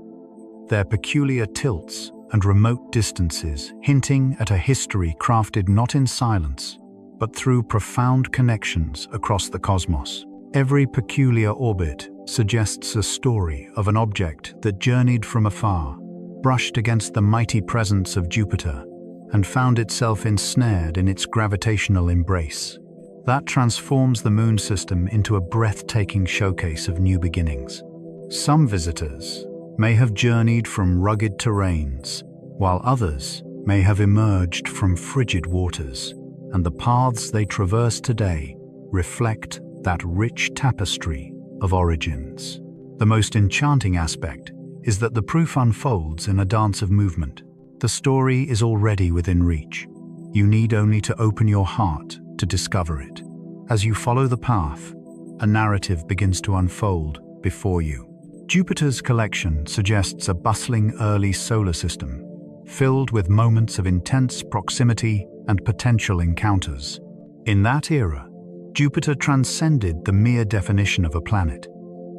their peculiar tilts and remote distances hinting at a history crafted not in silence, but through profound connections across the cosmos. Every peculiar orbit suggests a story of an object that journeyed from afar, brushed against the mighty presence of Jupiter, and found itself ensnared in its gravitational embrace. That transforms the moon system into a breathtaking showcase of new beginnings. Some visitors may have journeyed from rugged terrains, while others may have emerged from frigid waters, and the paths they traverse today reflect that rich tapestry of origins. The most enchanting aspect is that the proof unfolds in a dance of movement. The story is already within reach. You need only to open your heart to discover it. As you follow the path, a narrative begins to unfold before you. Jupiter's collection suggests a bustling early solar system, filled with moments of intense proximity and potential encounters. In that era, Jupiter transcended the mere definition of a planet.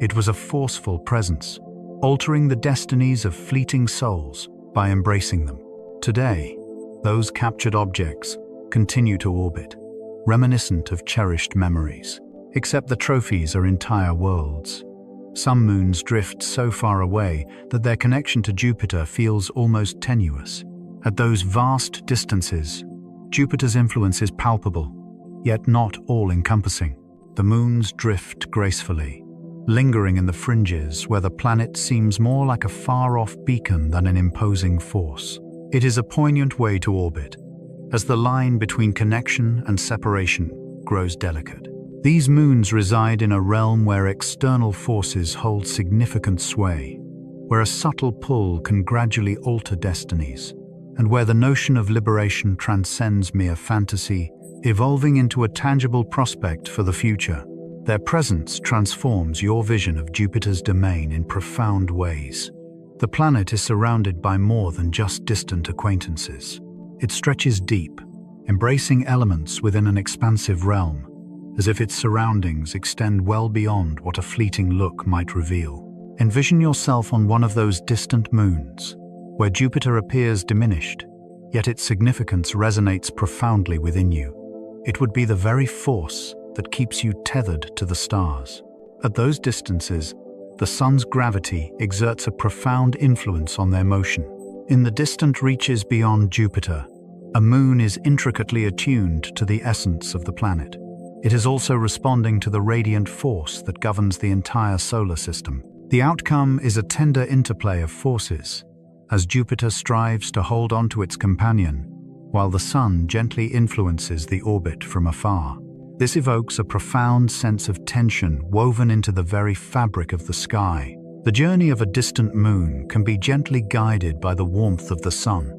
It was a forceful presence, altering the destinies of fleeting souls by embracing them. Today, those captured objects continue to orbit, reminiscent of cherished memories, except the trophies are entire worlds. Some moons drift so far away that their connection to Jupiter feels almost tenuous. At those vast distances, Jupiter's influence is palpable, yet not all-encompassing. The moons drift gracefully, lingering in the fringes where the planet seems more like a far-off beacon than an imposing force. It is a poignant way to orbit, as the line between connection and separation grows delicate. These moons reside in a realm where external forces hold significant sway, where a subtle pull can gradually alter destinies, and where the notion of liberation transcends mere fantasy, evolving into a tangible prospect for the future. Their presence transforms your vision of Jupiter's domain in profound ways. The planet is surrounded by more than just distant acquaintances. It stretches deep, embracing elements within an expansive realm, as if its surroundings extend well beyond what a fleeting look might reveal. Envision yourself on one of those distant moons, where Jupiter appears diminished, yet its significance resonates profoundly within you. It would be the very force that keeps you tethered to the stars. At those distances, the sun's gravity exerts a profound influence on their motion. In the distant reaches beyond Jupiter, a moon is intricately attuned to the essence of the planet. It is also responding to the radiant force that governs the entire solar system. The outcome is a tender interplay of forces, as Jupiter strives to hold on to its companion, while the sun gently influences the orbit from afar. This evokes a profound sense of tension woven into the very fabric of the sky. The journey of a distant moon can be gently guided by the warmth of the sun,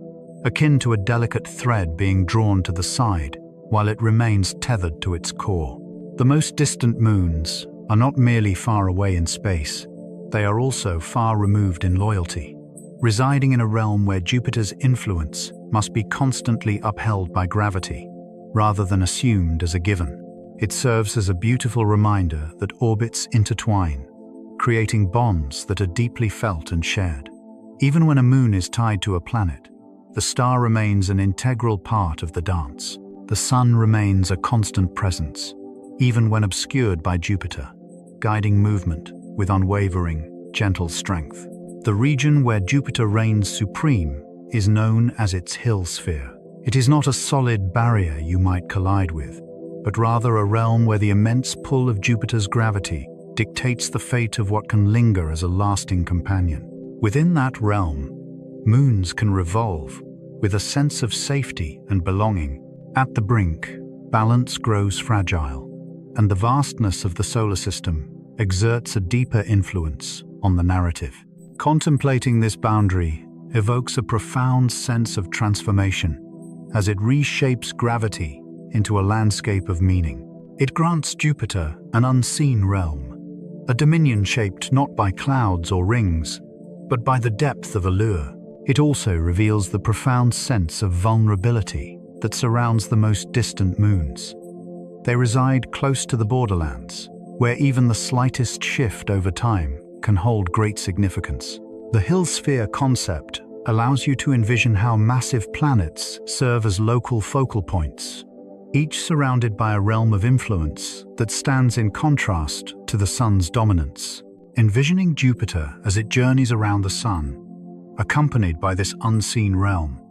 akin to a delicate thread being drawn to the side, while it remains tethered to its core. The most distant moons are not merely far away in space, they are also far removed in loyalty, residing in a realm where Jupiter's influence must be constantly upheld by gravity, rather than assumed as a given. It serves as a beautiful reminder that orbits intertwine, creating bonds that are deeply felt and shared. Even when a moon is tied to a planet, the star remains an integral part of the dance. The sun remains a constant presence, even when obscured by Jupiter, guiding movement with unwavering, gentle strength. The region where Jupiter reigns supreme is known as its hill sphere. It is not a solid barrier you might collide with, but rather a realm where the immense pull of Jupiter's gravity dictates the fate of what can linger as a lasting companion. Within that realm, moons can revolve with a sense of safety and belonging. At the brink, balance grows fragile, and the vastness of the solar system exerts a deeper influence on the narrative. Contemplating this boundary evokes a profound sense of transformation as it reshapes gravity into a landscape of meaning. It grants Jupiter an unseen realm, a dominion shaped not by clouds or rings, but by the depth of allure. It also reveals the profound sense of vulnerability that surrounds the most distant moons. They reside close to the borderlands, where even the slightest shift over time can hold great significance. The Hill sphere concept allows you to envision how massive planets serve as local focal points, each surrounded by a realm of influence that stands in contrast to the Sun's dominance. Envisioning Jupiter as it journeys around the Sun, accompanied by this unseen realm,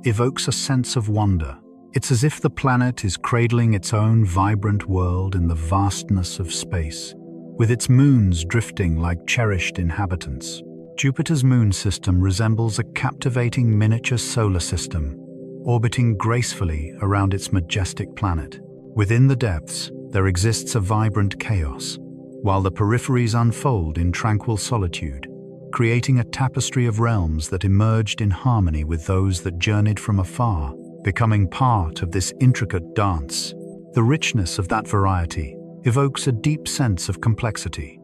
evokes a sense of wonder. It's as if the planet is cradling its own vibrant world in the vastness of space, with its moons drifting like cherished inhabitants. Jupiter's moon system resembles a captivating miniature solar system, orbiting gracefully around its majestic planet. Within the depths, there exists a vibrant chaos, while the peripheries unfold in tranquil solitude, creating a tapestry of realms that emerged in harmony with those that journeyed from afar, becoming part of this intricate dance. The richness of that variety evokes a deep sense of complexity,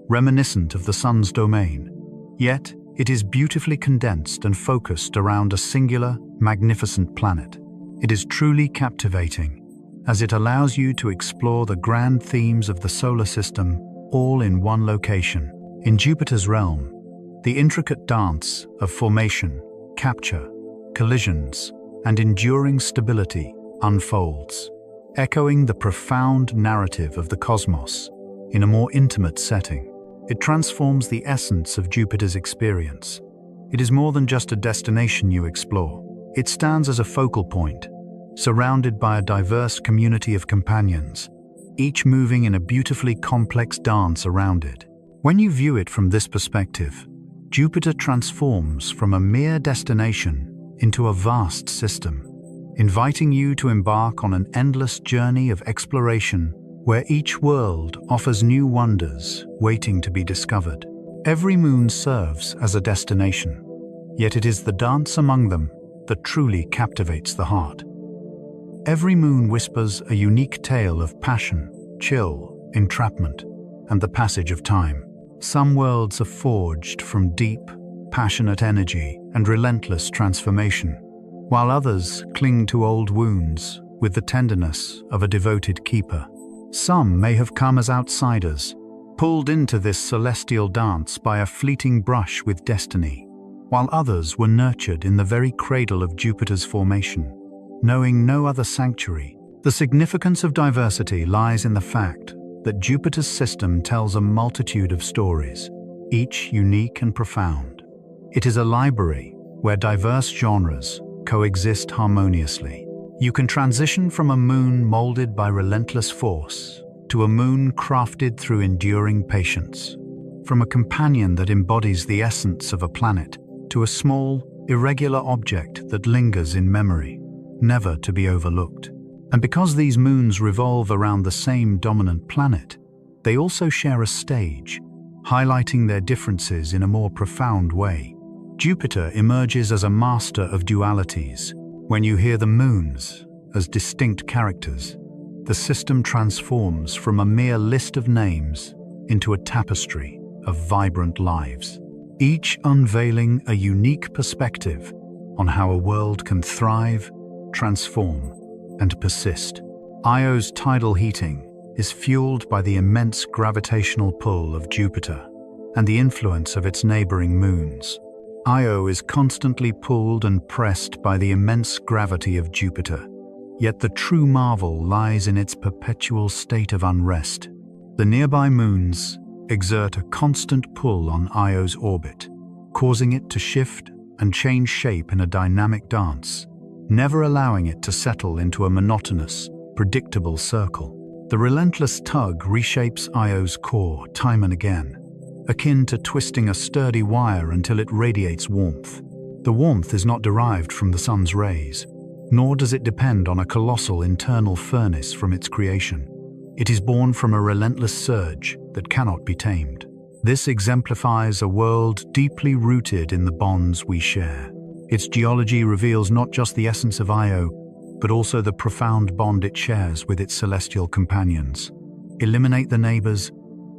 reminiscent of the Sun's domain, yet it is beautifully condensed and focused around a singular, magnificent planet. It is truly captivating, as it allows you to explore the grand themes of the solar system all in one location. In Jupiter's realm, the intricate dance of formation, capture, collisions, and enduring stability unfolds, echoing the profound narrative of the cosmos in a more intimate setting. It transforms the essence of Jupiter's experience. It is more than just a destination you explore. It stands as a focal point, surrounded by a diverse community of companions, each moving in a beautifully complex dance around it. When you view it from this perspective, Jupiter transforms from a mere destination into a vast system, inviting you to embark on an endless journey of exploration where each world offers new wonders waiting to be discovered. Every moon serves as a destination, yet it is the dance among them that truly captivates the heart. Every moon whispers a unique tale of passion, chill, entrapment, and the passage of time. Some worlds are forged from deep, passionate energy and relentless transformation, while others cling to old wounds with the tenderness of a devoted keeper. Some may have come as outsiders, pulled into this celestial dance by a fleeting brush with destiny, while others were nurtured in the very cradle of Jupiter's formation, knowing no other sanctuary. The significance of diversity lies in the fact that Jupiter's system tells a multitude of stories, each unique and profound. It is a library where diverse genres coexist harmoniously. You can transition from a moon molded by relentless force to a moon crafted through enduring patience, from a companion that embodies the essence of a planet to a small, irregular object that lingers in memory, never to be overlooked. And because these moons revolve around the same dominant planet, they also share a stage, highlighting their differences in a more profound way. Jupiter emerges as a master of dualities. When you hear the moons as distinct characters, the system transforms from a mere list of names into a tapestry of vibrant lives, each unveiling a unique perspective on how a world can thrive, transform, and persist. Io's tidal heating is fueled by the immense gravitational pull of Jupiter and the influence of its neighboring moons. Io is constantly pulled and pressed by the immense gravity of Jupiter, yet the true marvel lies in its perpetual state of unrest. The nearby moons exert a constant pull on Io's orbit, causing it to shift and change shape in a dynamic dance, never allowing it to settle into a monotonous, predictable circle. The relentless tug reshapes Io's core time and again, akin to twisting a sturdy wire until it radiates warmth. The warmth is not derived from the sun's rays, nor does it depend on a colossal internal furnace from its creation. It is born from a relentless surge that cannot be tamed. This exemplifies a world deeply rooted in the bonds we share. Its geology reveals not just the essence of Io, but also the profound bond it shares with its celestial companions. Eliminate the neighbors,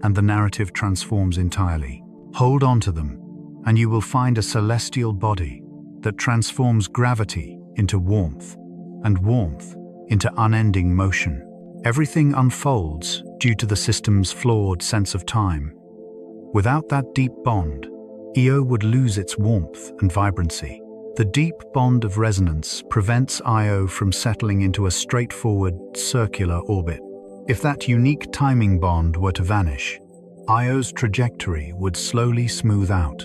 and the narrative transforms entirely. Hold on to them, and you will find a celestial body that transforms gravity into warmth, and warmth into unending motion. Everything unfolds due to the system's flawed sense of time. Without that deep bond, Io would lose its warmth and vibrancy. The deep bond of resonance prevents Io from settling into a straightforward, circular orbit. If that unique timing bond were to vanish, Io's trajectory would slowly smooth out,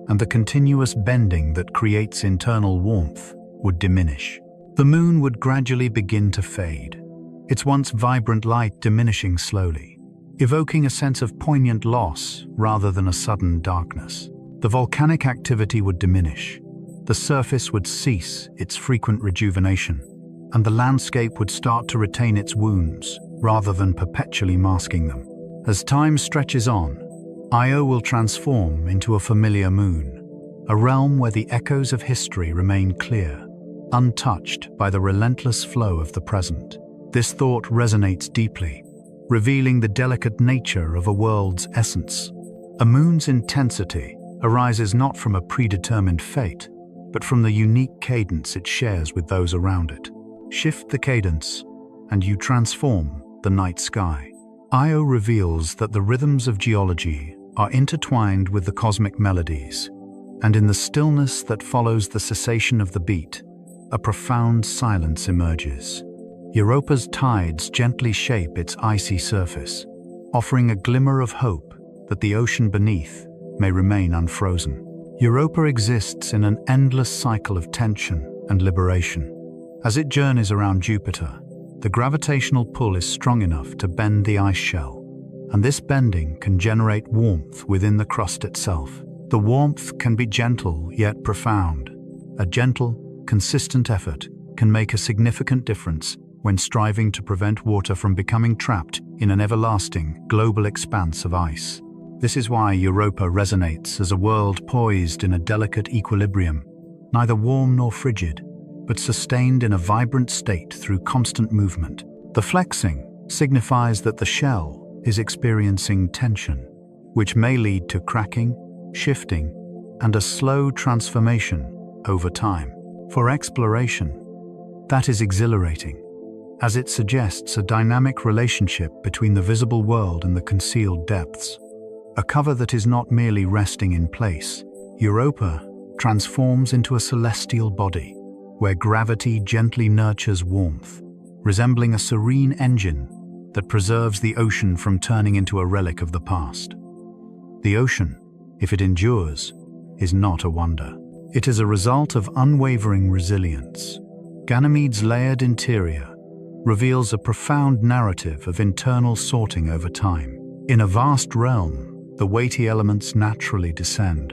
and the continuous bending that creates internal warmth would diminish. The moon would gradually begin to fade, its once vibrant light diminishing slowly, evoking a sense of poignant loss rather than a sudden darkness. The volcanic activity would diminish, the surface would cease its frequent rejuvenation, and the landscape would start to retain its wounds rather than perpetually masking them. As time stretches on, Io will transform into a familiar moon, a realm where the echoes of history remain clear, untouched by the relentless flow of the present. This thought resonates deeply, revealing the delicate nature of a world's essence. A moon's intensity arises not from a predetermined fate, but from the unique cadence it shares with those around it. Shift the cadence, and you transform the night sky. Io reveals that the rhythms of geology are intertwined with the cosmic melodies, and in the stillness that follows the cessation of the beat, a profound silence emerges. Europa's tides gently shape its icy surface, offering a glimmer of hope that the ocean beneath may remain unfrozen. Europa exists in an endless cycle of tension and liberation. As it journeys around Jupiter, the gravitational pull is strong enough to bend the ice shell, and this bending can generate warmth within the crust itself. The warmth can be gentle yet profound. A gentle, consistent effort can make a significant difference when striving to prevent water from becoming trapped in an everlasting, global expanse of ice. This is why Europa resonates as a world poised in a delicate equilibrium, neither warm nor frigid, but sustained in a vibrant state through constant movement. The flexing signifies that the shell is experiencing tension, which may lead to cracking, shifting, and a slow transformation over time. For exploration, that is exhilarating, as it suggests a dynamic relationship between the visible world and the concealed depths. A cover that is not merely resting in place, Europa transforms into a celestial body, where gravity gently nurtures warmth, resembling a serene engine that preserves the ocean from turning into a relic of the past. The ocean, if it endures, is not a wonder. It is a result of unwavering resilience. Ganymede's layered interior reveals a profound narrative of internal sorting over time. In a vast realm, the weighty elements naturally descend,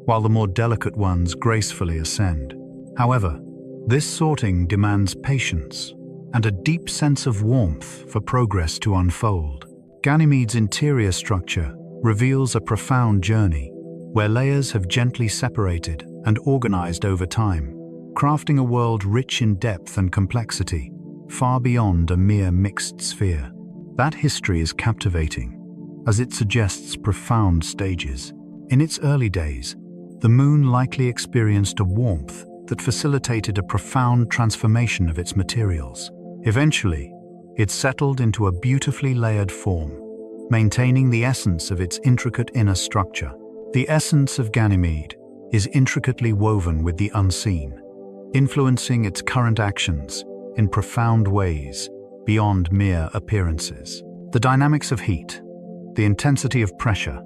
while the more delicate ones gracefully ascend. However, this sorting demands patience and a deep sense of warmth for progress to unfold. Ganymede's interior structure reveals a profound journey, where layers have gently separated and organized over time, crafting a world rich in depth and complexity, far beyond a mere mixed sphere. That history is captivating, as it suggests profound stages. In its early days, the moon likely experienced a warmth that facilitated a profound transformation of its materials. Eventually, it settled into a beautifully layered form, maintaining the essence of its intricate inner structure. The essence of Ganymede is intricately woven with the unseen, influencing its current actions in profound ways beyond mere appearances. The dynamics of heat, the intensity of pressure,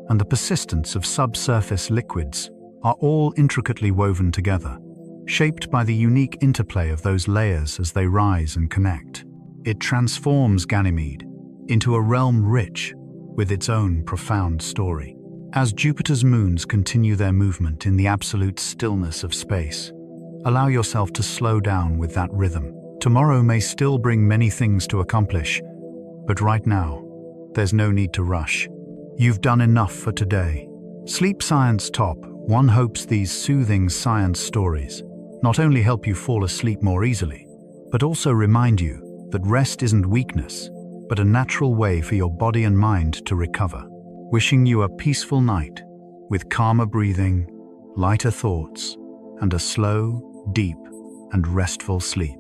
and the persistence of subsurface liquids are all intricately woven together, shaped by the unique interplay of those layers as they rise and connect. It transforms Ganymede into a realm rich with its own profound story. As Jupiter's moons continue their movement in the absolute stillness of space, allow yourself to slow down with that rhythm. Tomorrow may still bring many things to accomplish, but right now, there's no need to rush. You've done enough for today. Sleep Science Top 1 hopes these soothing science stories not only help you fall asleep more easily, but also remind you that rest isn't weakness, but a natural way for your body and mind to recover. Wishing you a peaceful night with calmer breathing, lighter thoughts, and a slow, deep, and restful sleep.